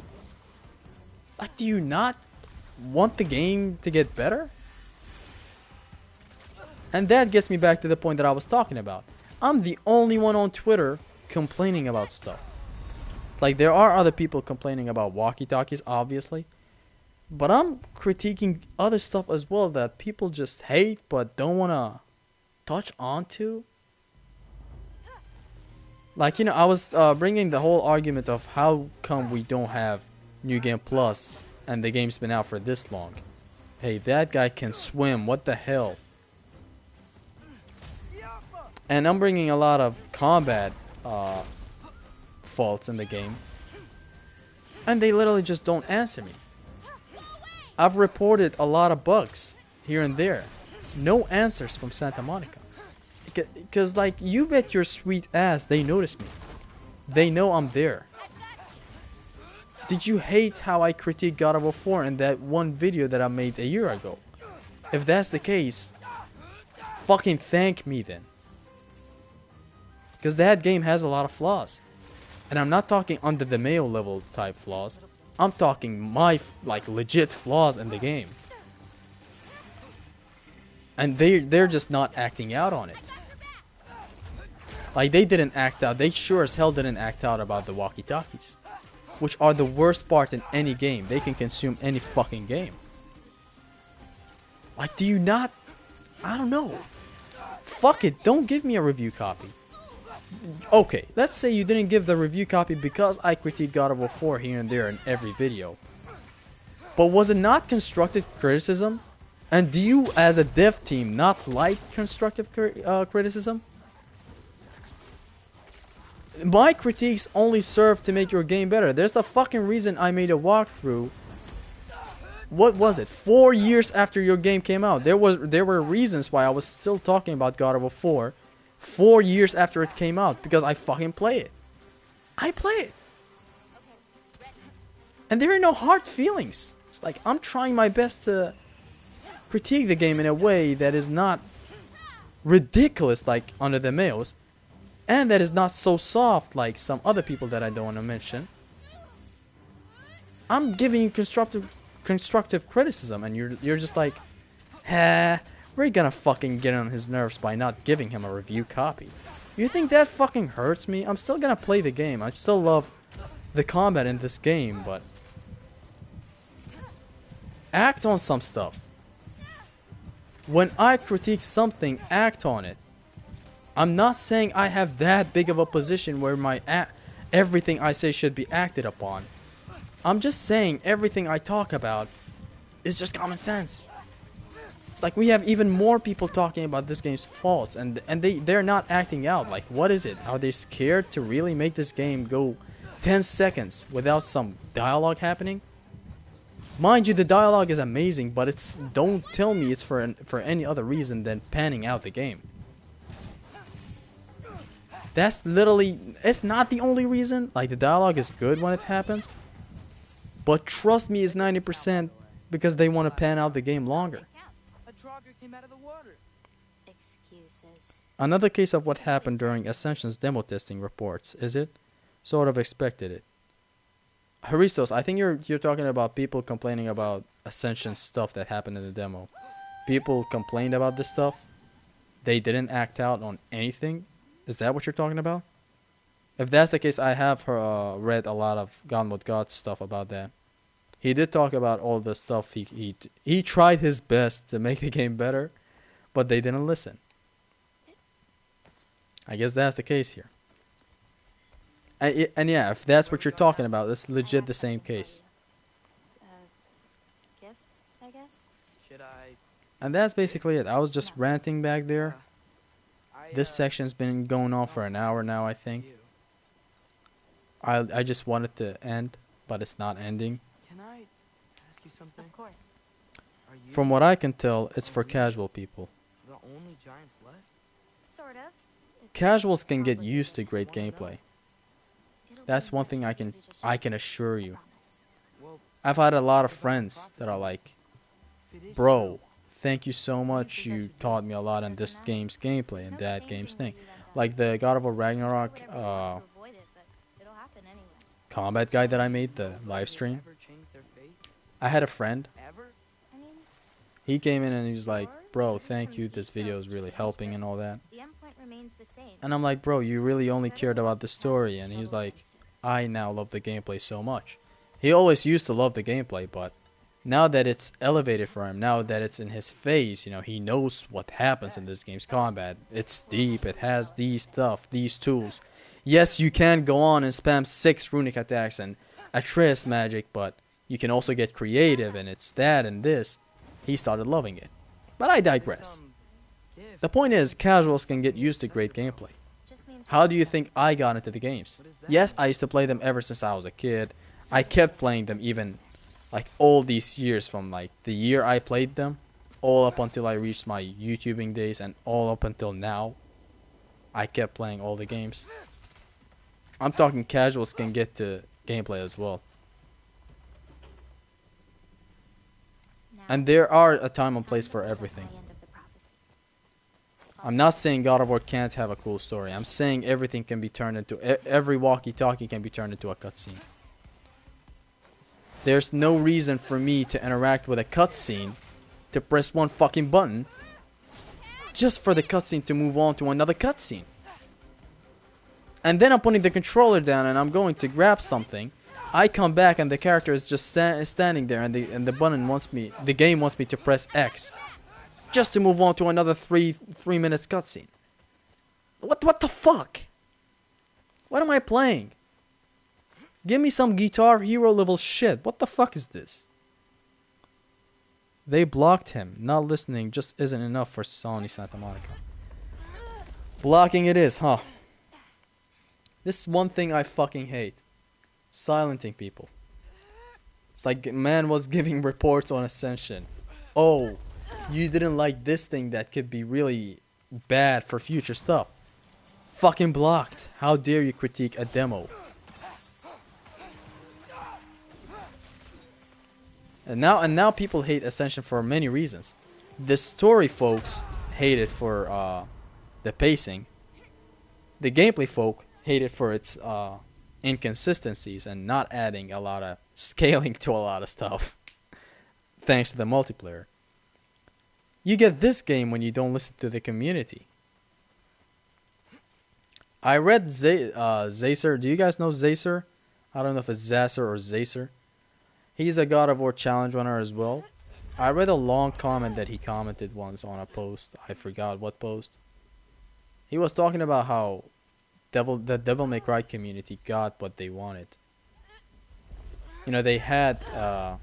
Like, do you not want the game to get better? And that gets me back to the point that I was talking about. I'm the only one on Twitter complaining about stuff. Like, there are other people complaining about walkie-talkies, obviously. But I'm critiquing other stuff as well that people just hate but don't want to touch onto. Like, you know, I was bringing the whole argument of how come we don't have New Game Plus and the game's been out for this long. Hey, that guy can swim. What the hell? And I'm bringing a lot of combat faults in the game. And they literally just don't answer me. I've reported a lot of bugs here and there. No answers from Santa Monica. Because, like, you bet your sweet ass they notice me. They know I'm there. Did you hate how I critiqued God of War 4 in that one video that I made a year ago? If that's the case, fucking thank me then. Because that game has a lot of flaws. And I'm not talking under the Mayo level type flaws. I'm talking my, like, legit flaws in the game. And they're just not acting out on it. Like, they didn't act out. They sure as hell didn't act out about the walkie-talkies. Which are the worst part in any game. They can consume any fucking game. Like, do you not... I don't know. Fuck it. Don't give me a review copy. Okay, let's say you didn't give the review copy because I critiqued God of War 4 here and there in every video. But was it not constructive criticism? And do you, as a dev team, not like constructive criticism? My critiques only serve to make your game better. There's a fucking reason I made a walkthrough. What was it? 4 years after your game came out. There were reasons why I was still talking about God of War 4. 4 years after it came out. Because I fucking play it. I play it. And there are no hard feelings. It's like I'm trying my best to critique the game in a way that is not ridiculous like Under the Males. And that is not so soft like some other people that I don't want to mention. I'm giving you constructive criticism and you're just like, we're gonna fucking get on his nerves by not giving him a review copy. You think that fucking hurts me? I'm still gonna play the game. I still love the combat in this game, but act on some stuff. When I critique something, act on it. I'm not saying I have that big of a position where everything I say should be acted upon. I'm just saying everything I talk about is just common sense. It's like we have even more people talking about this game's faults and they're not acting out. Like, what is it? Are they scared to really make this game go 10 seconds without some dialogue happening? Mind you, the dialogue is amazing, but don't tell me it's for any other reason than panning out the game. That's literally, it's not the only reason. Like, the dialogue is good when it happens. But trust me, it's 90% because they want to pan out the game longer. A trogger came out of the water. Excuses. Another case of what happened during Ascension's demo testing reports, is it? Sort of expected it. Haristos, I think you're talking about people complaining about Ascension stuff that happened in the demo. People complained about this stuff. They didn't act out on anything. Is that what you're talking about? If that's the case, I have read a lot of God Mode God stuff about that. He did talk about all the stuff. He tried his best to make the game better, but they didn't listen. I guess that's the case here. And yeah, if that's what you're talking about, it's legit the same case. Gift, I guess. Should I? And that's basically it. I was just ranting back there. This section's been going on for an hour now, I think. I just wanted to end, but it's not ending. Can I ask you something? Of course. Are you From what I can tell, it's for casual people. the only giants left? Sort of. Casuals can get used to great gameplay. That's one thing I can assure you. Well, I've had a lot of friends that are like, bro, thank you so much. You taught me a lot on this game's gameplay and that game's thing. Like the God of War Ragnarok combat guide that I made, the live stream. ever changed their fate? I had a friend. Ever? I mean, He came in and he was like, bro, thank you. This video is really helping and all that. the endpoint remains the same. And I'm like, bro, you really only Better cared to about the have story. the And he's struggle like, against it. I now love the gameplay so much. He always used to love the gameplay, but now that it's elevated for him, now that it's in his face, you know, he knows what happens in this game's combat. It's deep, it has these stuff, these tools. Yes, you can go on and spam 6 runic attacks and Atreus magic, but you can also get creative, and it's that and this. He started loving it. But I digress. The point is, casuals can get used to great gameplay. Just means How do you think I got into the games? Yes, I used to play them ever since I was a kid. I kept playing them even like all these years, from like the year I played them all up until I reached my YouTubing days, and all up until now. I kept playing all the games. I'm talking casuals can get to gameplay as well. now And there are a time and place for everything. my end of the prophecy. I'm not saying God of War can't have a cool story. I'm saying everything can be turned into... every walkie-talkie can be turned into a cutscene. There's no reason for me to interact with a cutscene to press one fucking button just for the cutscene to move on to another cutscene. And then I'm putting the controller down and I'm going to grab something. I come back and the character is just standing there, and the button wants me... the game wants me to press X just to move on to another 3 minutes cutscene. What the fuck? What am I playing? Give me some Guitar Hero level shit. What the fuck is this? They blocked him. Not listening just isn't enough for Sony Santa Monica. Blocking it is, huh? This is one thing I fucking hate. Silencing people. It's like man was giving reports on Ascension. Oh, you didn't like this thing that could be really bad for future stuff. Fucking blocked. How dare you critique a demo? And now people hate Ascension for many reasons. The story folks hate it for the pacing. The gameplay folk hate it for its inconsistencies and not adding a lot of scaling to a lot of stuff. Thanks to the multiplayer. You get this game when you don't listen to the community. I read Zacer. Do you guys know Zacer? I don't know if it's Zacer or Zacer. He's a God of War challenge runner as well. I read a long comment that he commented once on a post. I forgot what post. He was talking about how the Devil May Cry community got what they wanted. You know, they had a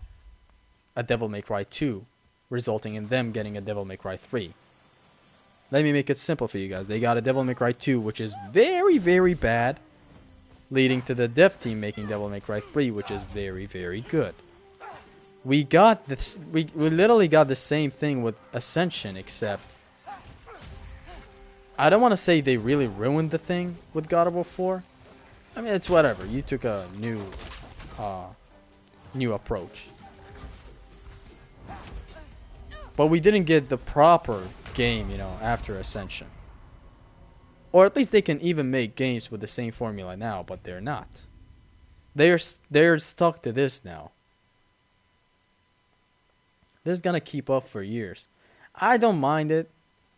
Devil May Cry 2, resulting in them getting a Devil May Cry 3. Let me make it simple for you guys. They got a Devil May Cry 2, which is very, very bad, leading to the dev team making Devil May Cry 3, which is very, very good. We got this. We literally got the same thing with Ascension, except I don't want to say they really ruined the thing with God of War 4. I mean, it's whatever. You took a new approach, but we didn't get the proper game, you know, after Ascension. Or at least they can even make games with the same formula now, but they're not. They're stuck to this now. This is gonna keep up for years. I don't mind it.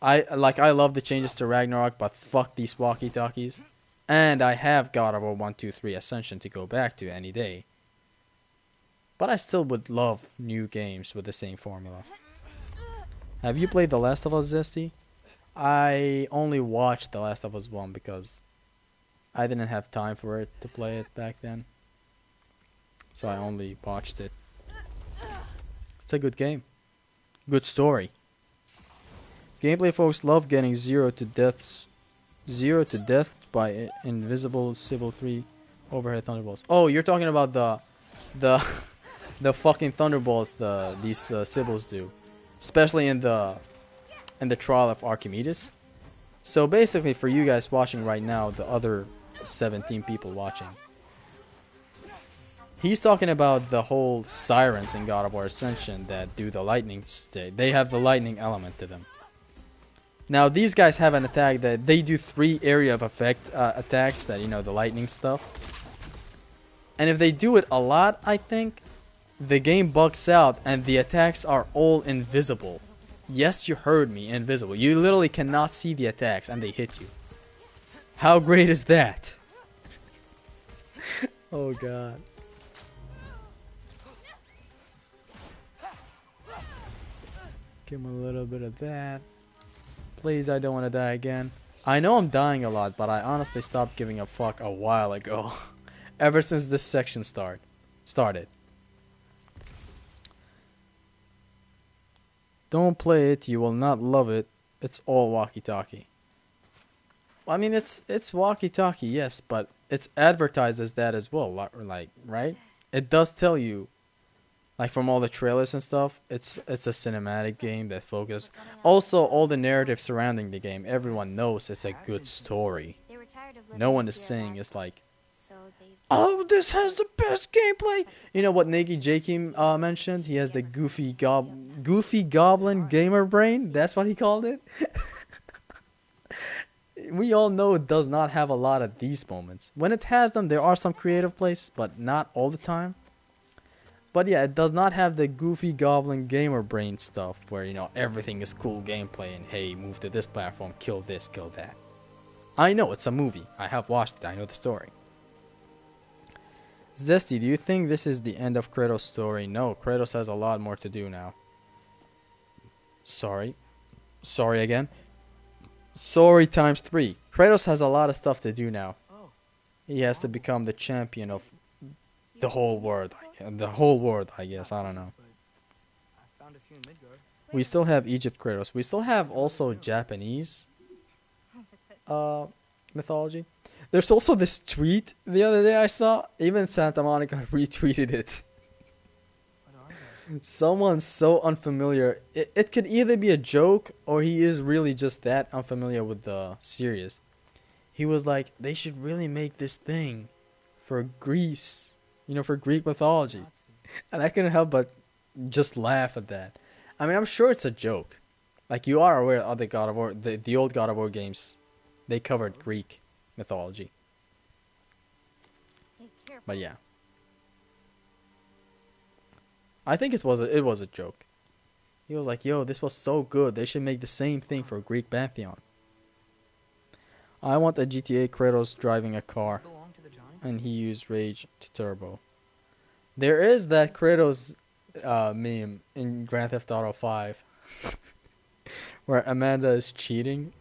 I love the changes to Ragnarok, but fuck these walkie-talkies. And I have God of War 1, 2, 3 Ascension to go back to any day. But I still would love new games with the same formula. Have you played The Last of Us, Zesty? I only watched The Last of Us 1 because I didn't have time for it to play it back then. So I only watched it. It's a good game. Good story. Gameplay folks love getting 0 to death by invisible Sybil 3 overhead thunderbolts. Oh, you're talking about the the fucking thunderbolts these Sybils do, especially in the trial of Archimedes. So basically, for you guys watching right now, the other 17 people watching, he's talking about the whole sirens in God of War Ascension that do the lightning state. They have the lightning element to them. Now these guys have an attack that they do 3 area of effect attacks, that, you know, the lightning stuff. And if they do it a lot, I think the game bugs out and the attacks are all invisible. Yes, you heard me, invisible. You literally cannot see the attacks and they hit you. How great is that? Oh god. Give him a little bit of that. Please, I don't want to die again. I know I'm dying a lot, but I honestly stopped giving a fuck a while ago. Ever since this section started. Don't play it, you will not love it. It's all walkie-talkie. I mean, it's walkie-talkie, yes, but it's advertised as that as well, like, right? It does tell you, like from all the trailers and stuff, it's a cinematic game that focuses. Also, all the narrative surrounding the game, everyone knows it's a good story. They were tired of living No one in is fear of saying it's Asgard, like, so they oh, this has the best gameplay. You know what Nagi Jakey mentioned? He has the goofy goblin gamer brain. That's what he called it. We all know it does not have a lot of these moments. When it has them, there are some creative plays, but not all the time. But yeah, it does not have the goofy goblin gamer brain stuff where, you know, everything is cool gameplay and hey, move to this platform, kill this, kill that. I know it's a movie. I have watched it. I know the story. Zesty, do you think this is the end of Kratos' story? No, Kratos has a lot more to do now. Sorry. Sorry again. Sorry times 3. Kratos has a lot of stuff to do now. Oh, He has to become the champion of the whole world. The whole world, I guess. I don't know. but I found a few in Midgard. We still have Egypt Kratos. We still have also Japanese mythology. There's also this tweet the other day I saw. Even Santa Monica retweeted it. What are they? Someone so unfamiliar. It could either be a joke or he is really just that unfamiliar with the series. He was like, they should really make this thing for Greece, you know, for Greek mythology. And I couldn't help but just laugh at that. I mean, I'm sure it's a joke. Like, you are aware of the God of War, the old God of War games, they covered Greek mythology. Hey, careful. But yeah. I think it was a joke. He was like, yo, this was so good. They should make the same thing for Greek Pantheon. I want a GTA Kratos driving a car. Belong to the giants? And he used Rage to Turbo. There is that Kratos meme in Grand Theft Auto 5 where Amanda is cheating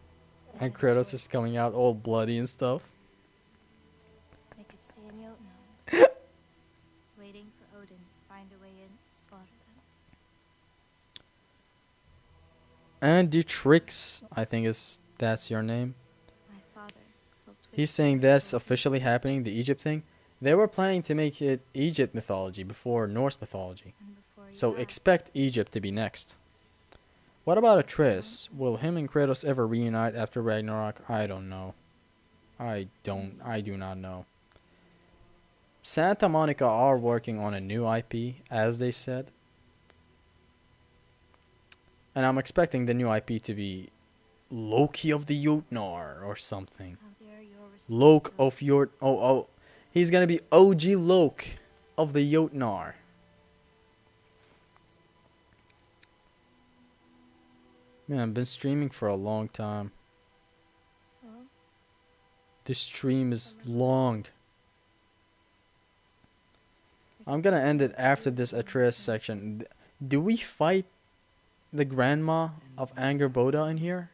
and Kratos is coming out all bloody and stuff. They could stay in Jotunheim, waiting for Odin to find a way in to slaughter them. Andy Tricks, I think that's your name. My father hoped we He's could saying save that's the officially Vikings, happening, the Egypt thing. They were planning to make it Egypt mythology before Norse mythology. and before he So died, expect Egypt to be next. What about Atreus? Will him and Kratos ever reunite after Ragnarok? I don't know. I do not know. Santa Monica are working on a new IP, as they said. And I'm expecting the new IP to be Loki of the Jotnar or something. how dare your Loke responsibility. of Jot... Oh. He's gonna be OG Loke of the Jotnar. Man, I've been streaming for a long time. Huh? This stream is long. I'm gonna end it after this Atreus section. Do we fight the grandma of Anger Boda in here?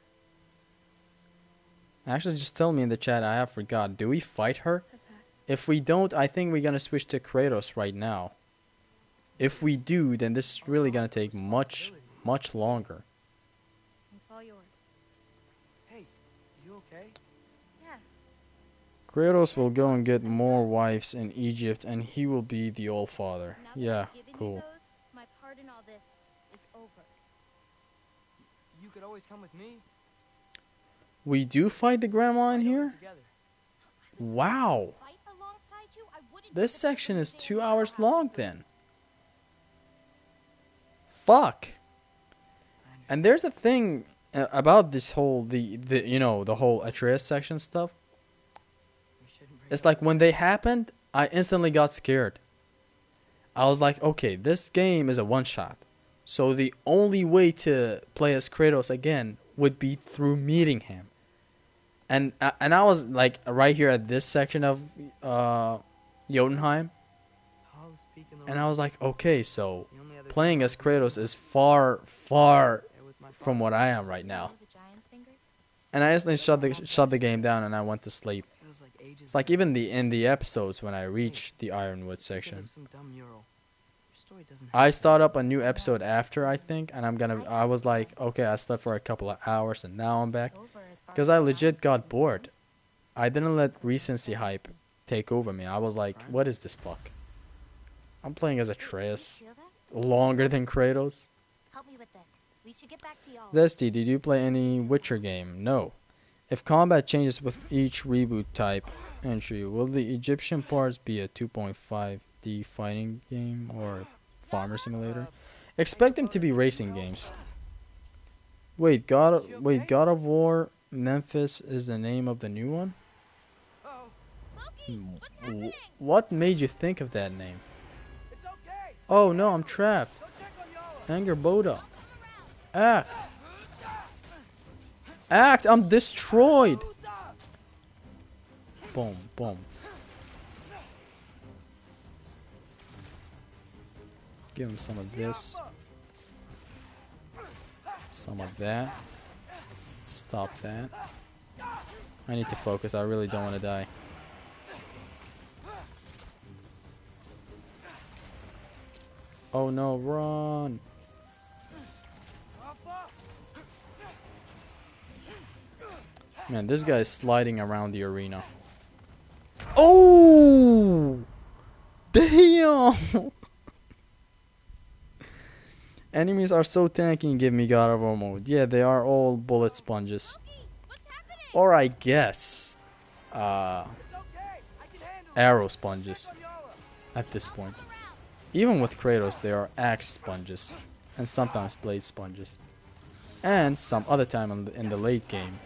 Actually, just tell me in the chat. I have forgot. Do we fight her? If we don't, I think we're gonna switch to Kratos right now. If we do, then this is really gonna take much longer. It's all yours. Hey, you okay? Yeah. Kratos will go and get more wives in Egypt, and he will be the All Father. Now that Yeah, I've given you cool. those, my part in all this is over. You could always come with me. We do fight the grandma in Fight over here? together. Wow. Fight alongside you, I wouldn't This give section is everything 2 away. hours long then. Fuck. And there's a thing about this whole the whole Atreus section stuff. We shouldn't break It's up like this when they happened, I instantly got scared. I was like, okay, this game is a one shot. So the only way to play as Kratos again would be through meeting him. And I was like right here at this section of Jotunheim, I'll speak in the and room. I was like, okay, so The only other playing thing as I can Kratos do is far, far there with my from father. what I am right now. Know the giant's fingers? And I instantly shut the game down and I went to sleep. Feels like ages It's like ago. even in the episodes when I reach the Ironwood Because section, of some dumb mural. Your story doesn't have I to start be- up a new episode after, I think, and I was like, okay, I slept for a couple of hours and now I'm back. It's over as far Because as I the legit giant's got concerned. bored. I didn't let recency hype take over me. I was like, what is this fuck? I'm playing as Atreus. Feel that? Longer than Kratos. Help me with this. We should get back to y'all. Zesty, did you play any Witcher game? No. If combat changes with each reboot type entry, will the Egyptian parts be a 2.5D fighting game or farmer simulator? Expect them to be racing games. Wait, God of War Memphis is the name of the new one? What made you think of that name? Oh no, I'm trapped. Anger Boda. Act. Act, I'm destroyed. Boom, boom. Give him some of this. Some of that. Stop that. I need to focus. I really don't want to die. Oh no, run. Man, this guy is sliding around the arena. Oh! Damn! Enemies are so tanky and give me God of War mode. Yeah, they are all bullet sponges. Or I guess, arrow sponges at this point. Even with Kratos, they are axe sponges. And sometimes blade sponges. And some other time in the late game,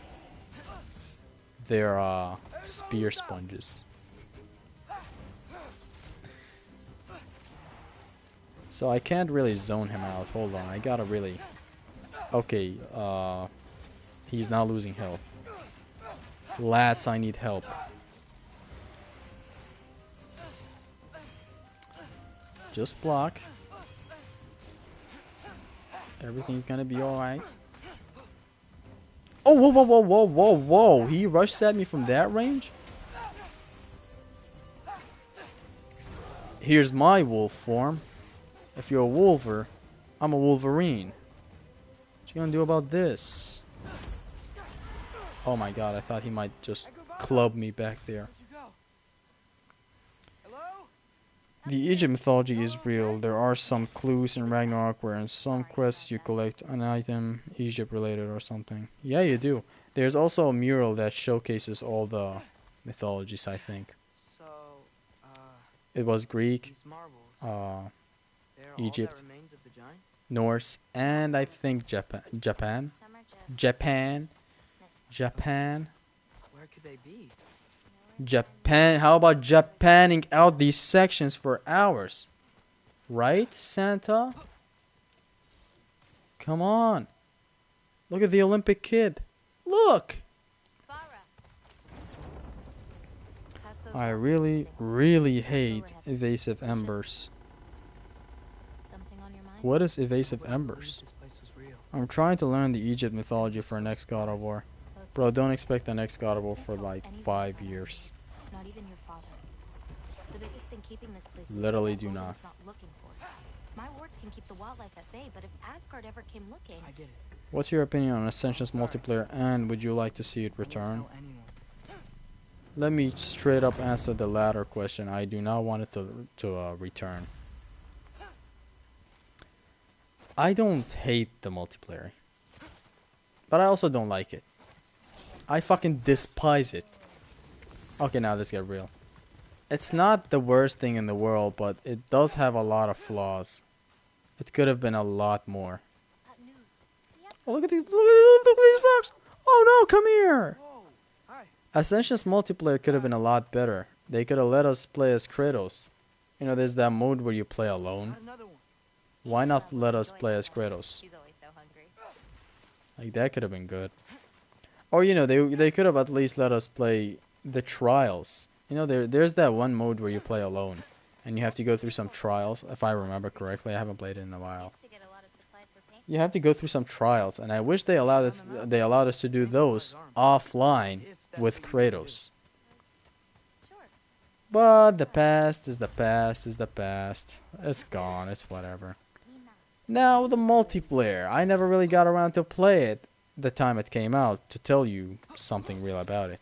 they're spear sponges. So I can't really zone him out. Hold on, I gotta really... Okay, he's now losing health. Lads, I need help. Just block. Everything's gonna be alright. Oh, whoa, whoa, whoa, whoa, whoa, whoa. He rushed at me from that range? Here's my wolf form. If you're a wolver, I'm a wolverine. What you gonna do about this? Oh my god, I thought he might just club me back there. The Egypt mythology is real. There are some clues in Ragnarok where in some quests you collect an item Egypt related or something. Yeah, you do. There's also a mural that showcases all the mythologies, I think. So, It was Greek, these marbles, they're Egypt, all that remains of the giants? Norse, and I think Japan. Some are just Japan. missing. Japan. Where could they be? Japan. How about Japanning out these sections for hours? Right, Santa? Come on. Look at the Olympic kid. Look! Farah. Pass those I rocks really, missing. really What's hate overhead? evasive embers. Something on your mind? What is evasive Nobody embers? believed this place was real. I'm trying to learn the Egypt mythology for next God of War. Okay. Bro, don't expect the next God of War Can't for help like anyone 5 around years. you, not even your father. The biggest thing keeping this place safe Literally is that do Odin's not. looking for it. My wards can keep the wildlife at bay, but if Asgard ever came looking, I get it. What's your opinion on Ascension's multiplayer and would you like to see it I won't return? tell anyone. Let me straight up answer the latter question. I do not want it to return. I don't hate the multiplayer. But I also don't like it. I fucking despise it. Okay, now let's get real. It's not the worst thing in the world, but it does have a lot of flaws. It could have been a lot more. Oh, look at these bugs! Oh no, come here! Ascension's multiplayer could have been a lot better. They could have let us play as Kratos. You know, there's that mode where you play alone. Got another one. Why not let us play as Kratos? She's always so hungry. Like, that could have been good. Or, you know, they could have at least let us play the trials. You know, there's that one mode where you play alone. And you have to go through some trials, if I remember correctly. I haven't played it in a while. Used to get a lot of supplies for paint. You have to go through some trials, and I wish they allowed us to do those offline with Kratos. Sure. But the past is the past is the past. It's gone. It's whatever. Now the multiplayer. I never really got around to play it the time it came out, to tell you something real about it.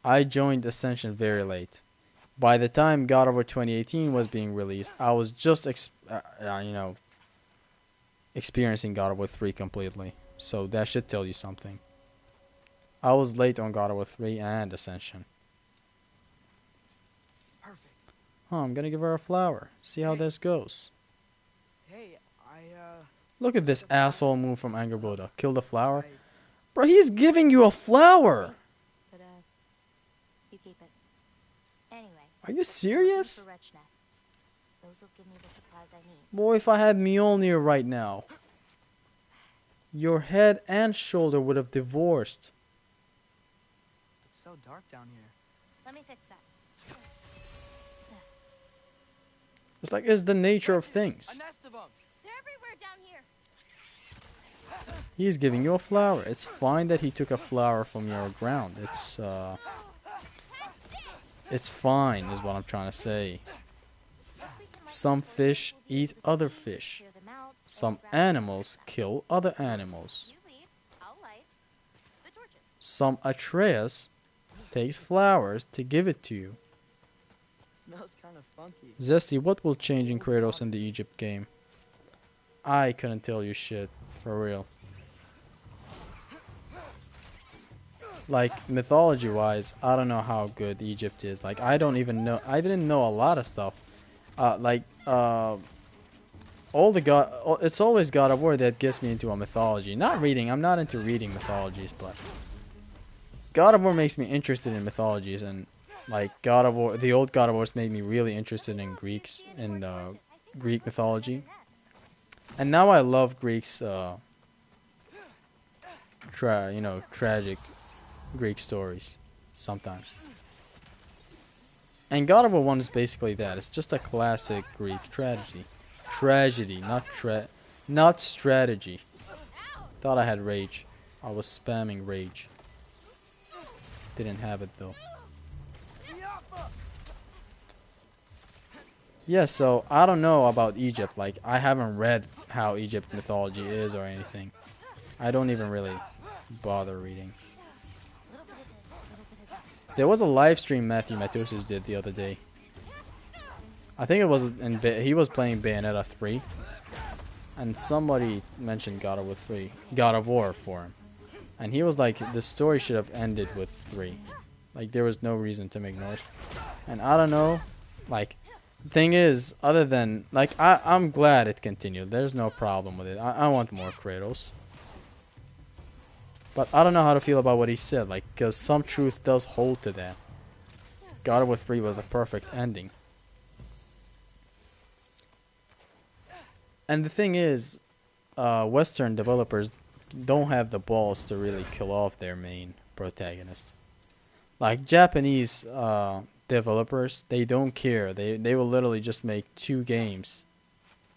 I joined Ascension very late. By the time God of War 2018 was being released, I was just experiencing God of War 3 completely. So that should tell you something. I was late on God of War 3 and Ascension. Perfect. Oh, I'm gonna give her a flower. See how this goes. Hey, Look at this asshole move from Anger Buddha. Kill the flower. I Bro, he's giving you a flower. Thanks, but you keep it. Anyway. Are you looking serious? for wretch nests. Those will give me the supplies I need. Boy, if I had Mjolnir right now, your head and shoulder would have divorced. It's so dark down here. Let me fix that. It's like, it's the nature of things. A nest of them. They're everywhere down here. He's giving you a flower. It's fine that he took a flower from your ground. It's fine, is what I'm trying to say. Some fish eat other fish. Clear them out. Some animals kill other animals. You leave. I'll light the torches. Some Atreus takes flowers to give it to you. Smells kind of funky. Zesty, what will change in Kratos in the Egypt game? I couldn't tell you shit, for real. Like, mythology-wise, I don't know how good Egypt is. Like, I don't even know. I didn't know a lot of stuff. It's always God of War that gets me into a mythology. Not reading. I'm not into reading mythologies, but God of War makes me interested in mythologies, and like God of War, the old God of Wars made me really interested in Greek mythology. And now I love Greeks, tragic Greek stories sometimes. And God of War 1 is basically that. It's just a classic Greek tragedy. Tragedy, not strategy. Thought I had rage. I was spamming rage. Didn't have it though. Yeah, so I don't know about Egypt. Like, I haven't read how Egypt mythology is or anything. I don't even really bother reading. Little bit of this, little bit of that. There was a live stream Matthew Matosis did the other day. I think it was he was playing Bayonetta 3, and somebody mentioned God of War for him, and he was like, the story should have ended with 3. Like, there was no reason to make noise. And I don't know, like, the thing is, other than, like, I'm glad it continued. There's no problem with it. I want more Kratos. But I don't know how to feel about what he said, like, because some truth does hold to that. God of War 3 was the perfect ending. And the thing is, Western developers don't have the balls to really kill off their main protagonist. Like, Japanese developers, they don't care. They will literally just make 2 games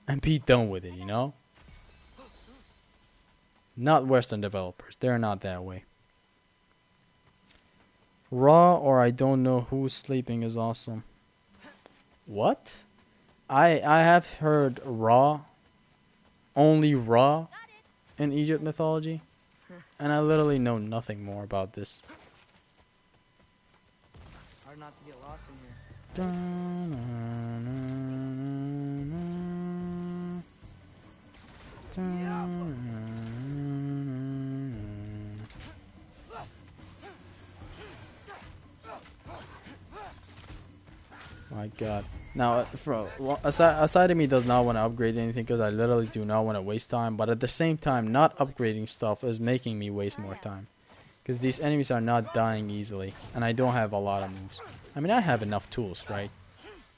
and be done with it, you know? Not Western developers. They're not that way. Raw or I don't know who's sleeping is awesome. What? I have heard Raw, only Raw in Egypt mythology, and I literally know nothing more about this. Hard not to get lost in here. My God. Now, aside of me does not want to upgrade anything because I literally do not want to waste time. But at the same time, not upgrading stuff is making me waste more time. Because these enemies are not dying easily. And I don't have a lot of moves. I mean, I have enough tools, right?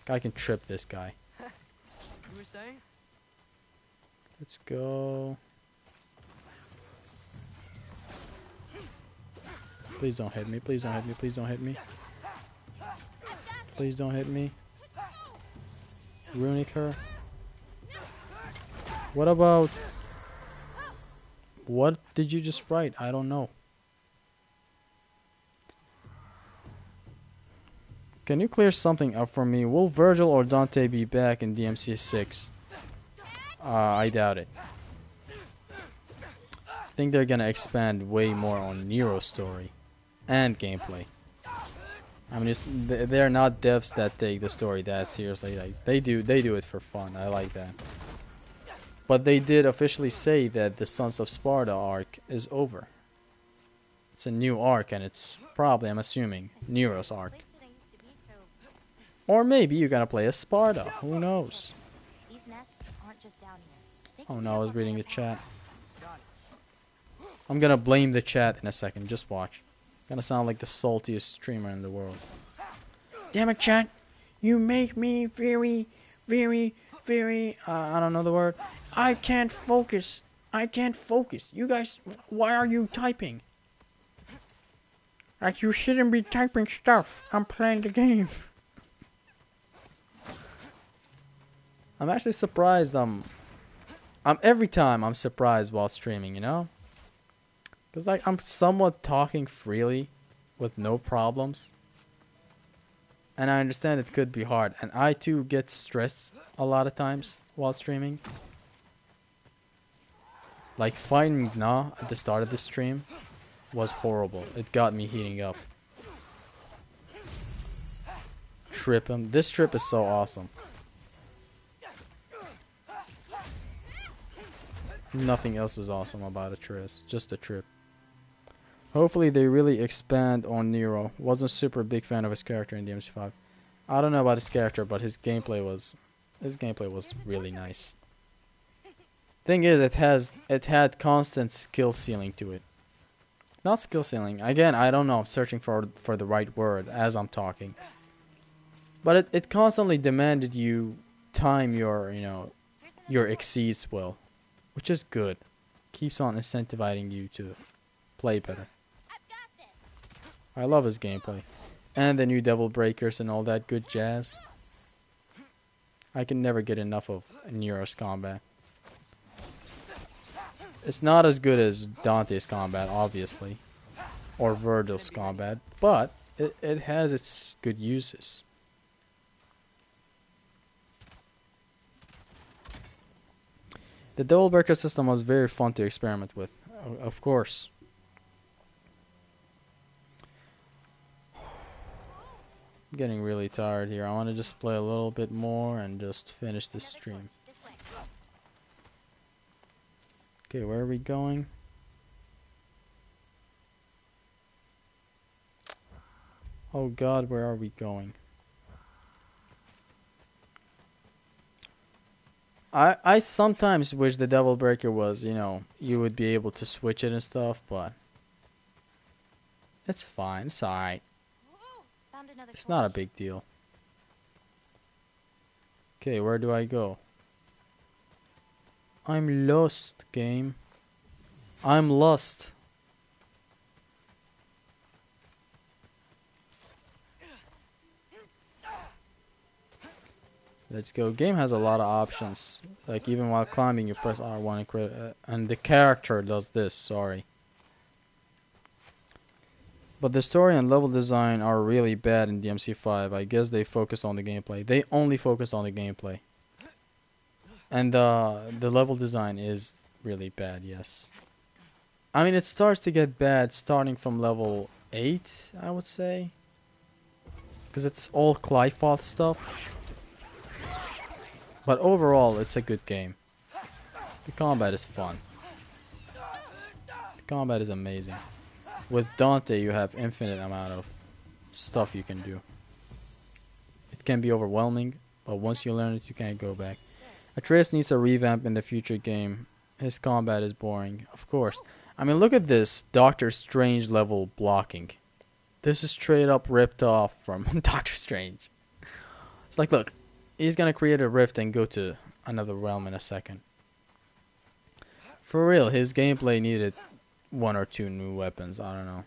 I can trip this guy. You were saying? Let's go. Please don't hit me. Please don't hit me. Please don't hit me. Please don't hit me. Runic her. What about... What did you just write? I don't know. Can you clear something up for me? Will Virgil or Dante be back in DMC 6? I doubt it. I think they're gonna expand way more on Nero's story and gameplay. I mean, they're not devs that take the story that seriously. Like they do it for fun. I like that. But they did officially say that the Sons of Sparta arc is over. It's a new arc, and it's probably, I'm assuming, Nero's arc. Or maybe you're gonna play as Sparta. Who knows? These nests aren't just down here. Oh no, I was reading the chat. I'm gonna blame the chat in a second. Just watch. Gonna sound like the saltiest streamer in the world. Damn it, chat! You make me very, very, very. I don't know the word. I can't focus. I can't focus. You guys, why are you typing? Like you shouldn't be typing stuff. I'm playing the game. I'm actually surprised. I'm every time I'm surprised while streaming. You know. Because like I'm somewhat talking freely with no problems. And I understand it could be hard. And I too get stressed a lot of times while streaming. Like fighting Gna at the start of the stream was horrible. It got me heating up. Trip him. This trip is so awesome. Nothing else is awesome about a trip. Just a trip. Hopefully they really expand on Nero. Wasn't super big fan of his character in DMC5. I don't know about his character, but his gameplay was really nice. Thing is, it had constant skill ceiling to it. Not skill ceiling. Again, I don't know. I'm searching for the right word as I'm talking. But it constantly demanded you time your exceeds well, which is good. Keeps on incentivizing you to play better. I love his gameplay. And the new Devil Breakers and all that good jazz. I can never get enough of Nero's combat. It's not as good as Dante's combat, obviously. Or Virgil's combat. But it has its good uses. The Devil Breaker system was very fun to experiment with. Of course. I'm getting really tired here. I want to just play a little bit more and just finish this stream. Okay, where are we going? Oh god, where are we going? I sometimes wish the Devil Breaker was, you would be able to switch it and stuff, but it's fine. It's alright. It's not a big deal. Okay, where do I go? I'm lost, game. I'm lost. Let's go. Game has a lot of options. Like even while climbing, you press R1 and the character does this. Sorry. But the story and level design are really bad in DMC5. I guess they focus on the gameplay. They only focus on the gameplay. And the level design is really bad, yes. I mean, it starts to get bad starting from level 8, I would say. Because it's all Clyfoth stuff. But overall, it's a good game. The combat is fun. The combat is amazing. With Dante, you have infinite amount of stuff you can do. It can be overwhelming, but once you learn it, you can't go back. Atreus needs a revamp in the future game. His combat is boring, of course. I mean, look at this Doctor Strange level blocking. This is straight up ripped off from Doctor Strange. It's like, look, he's gonna create a rift and go to another realm in a second. For real, his gameplay needed 1 or 2 new weapons. I don't know.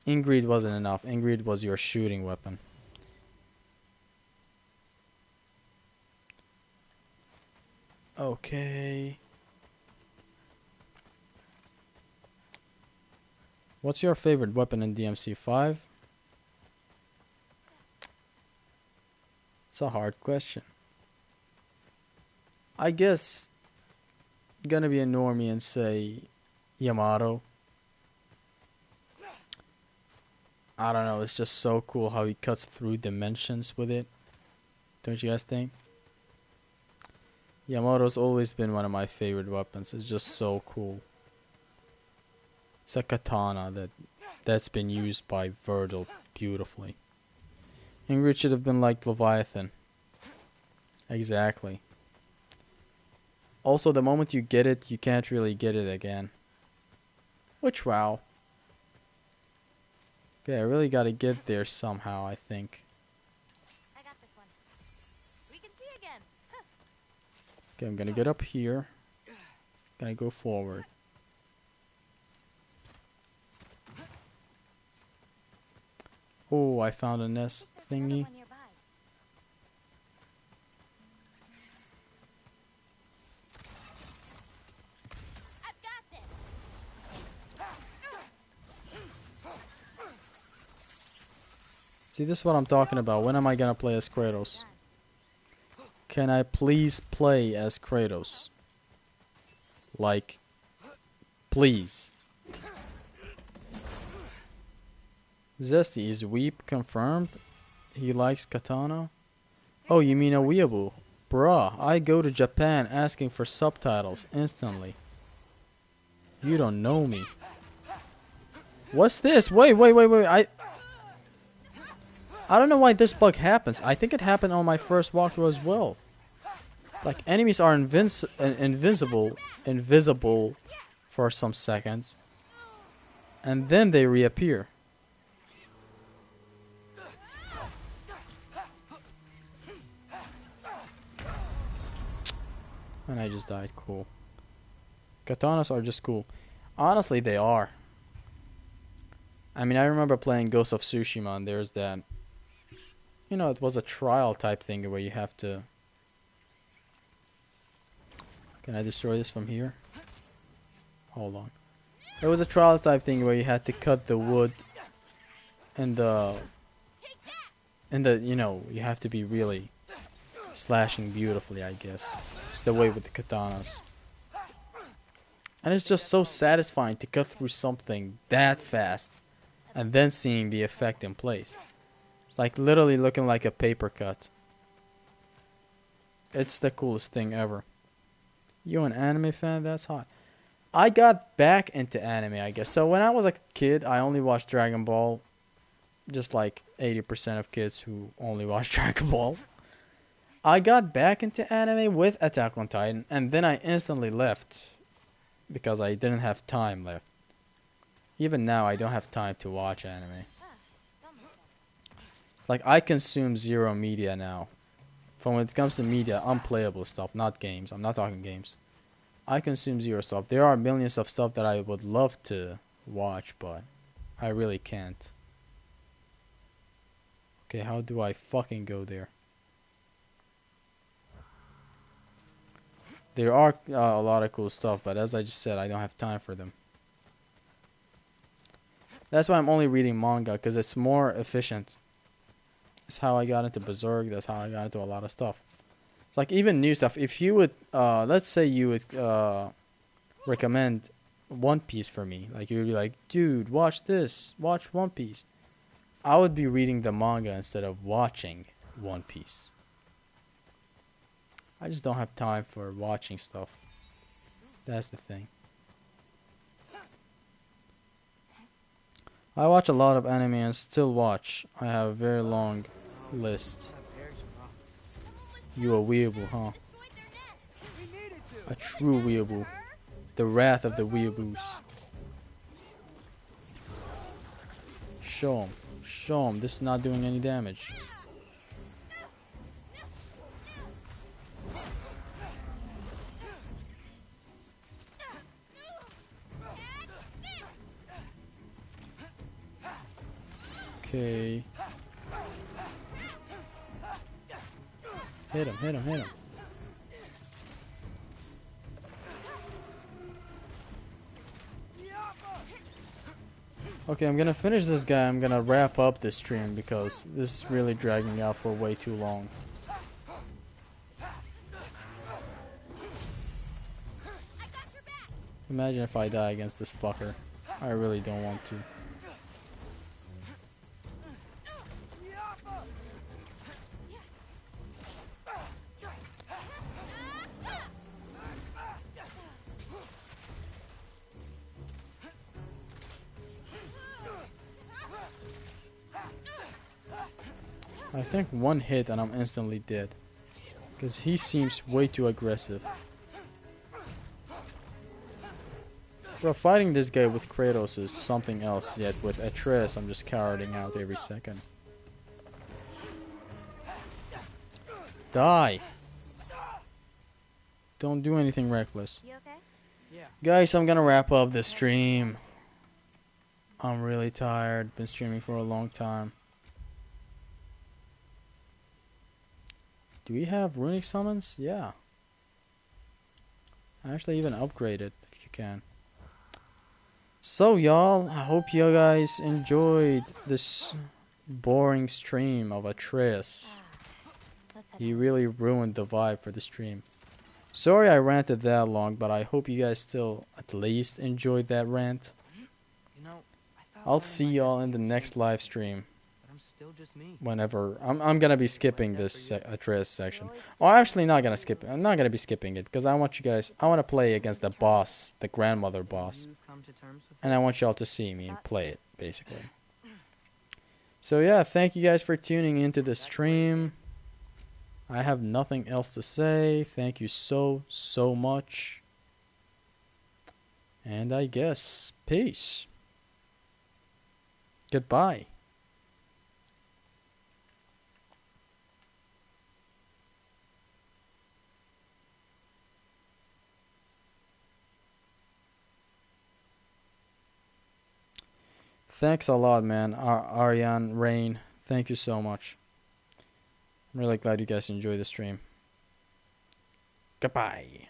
Ingrid wasn't enough. Ingrid was your shooting weapon. Okay. What's your favorite weapon in DMC5? It's a hard question. I guess gonna be a normie and say Yamato. I don't know, it's just so cool how he cuts through dimensions with it. Don't you guys think? Yamato's always been one of my favorite weapons. It's just so cool. It's a katana that's been used by Virgil beautifully. Ingrid should have been like Leviathan. Exactly. Also, the moment you get it, you can't really get it again. Which, wow. Okay, I really gotta get there somehow, I think. I got this one. We can see again. Okay, I'm gonna get up here. Gonna go forward. Oh, I found a nest There's another thingy. one nearby. I've got this. See, this is what I'm talking about. When am I gonna play as Kratos? Can I please play as Kratos? Like, please. Zesty, is Weep confirmed? He likes katana? Oh, you mean a weeaboo? Bruh, I go to Japan asking for subtitles instantly. You don't know me. What's this? Wait. I don't know why this bug happens. I think it happened on my first walkthrough as well. It's like enemies are invisible for some seconds. And then they reappear. And I just died. Cool. Katanas are just cool. Honestly, they are. I mean, I remember playing Ghost of Tsushima, and there's that. You know, it was a trial type thing where you have to. Can I destroy this from here? Hold on. It was a trial type thing where you had to cut the wood and you know, you have to be really slashing beautifully, I guess. It's the way with the katanas. And it's just so satisfying to cut through something that fast and then seeing the effect in place. It's like literally looking like a paper cut. It's the coolest thing ever. You an anime fan? That's hot. I got back into anime, I guess. So when I was a kid, I only watched Dragon Ball. Just like 80% of kids who only watch Dragon Ball. I got back into anime with Attack on Titan, and then I instantly left because I didn't have time left. Even now, I don't have time to watch anime. It's like I consume zero media now. From when it comes to media, unplayable stuff, not games. I'm not talking games. I consume zero stuff. There are millions of stuff that I would love to watch, but I really can't. Okay, how do I fucking go there? There are a lot of cool stuff, but as I just said, I don't have time for them. That's why I'm only reading manga, because it's more efficient. That's how I got into Berserk. That's how I got into a lot of stuff. It's like even new stuff. If you would, let's say you would recommend One Piece for me. Like you would be like, dude, watch this. Watch One Piece. I would be reading the manga instead of watching One Piece. I just don't have time for watching stuff. That's the thing. I watch a lot of anime and still watch. I have a very long list. You a weeaboo, huh? A true weeaboo. The wrath of the weeaboos. Show 'em. Show 'em. This is not doing any damage. Okay. Hit him, hit him, hit him. Okay, I'm gonna finish this guy. I'm gonna wrap up this stream because this is really dragging out for way too long. Imagine if I die against this fucker. I really don't want to. I think one hit and I'm instantly dead. Because he seems way too aggressive. Bro, fighting this guy with Kratos is something else, yet with Atreus I'm just cowarding out every second. Die! Don't do anything reckless. You okay? Yeah. Guys, I'm gonna wrap up this stream. I'm really tired. Been streaming for a long time. Do we have runic summons? Yeah. Actually, even upgrade it if you can. So, y'all, I hope you guys enjoyed this boring stream of Atreus. Let's head He home. really ruined the vibe for the stream. Sorry I ranted that long, but I hope you guys still at least enjoyed that rant. You know, I thought I'll learning see my y'all destiny in the would next change live me, stream. but I'm still just me. Whenever I'm gonna be skipping that this for you? Atreus section. always Oh, stay actually not gonna skip it. I'm not gonna be skipping it because I want you guys. I want to play against the boss, the grandmother boss, You've come to terms with and it? I want y'all to see me and play it basically. So yeah, thank you guys for tuning into the stream. I have nothing else to say. Thank you so much. And I guess peace. Goodbye. Thanks a lot, man. Aryan, Rain, thank you so much. I'm really glad you guys enjoyed the stream. Goodbye.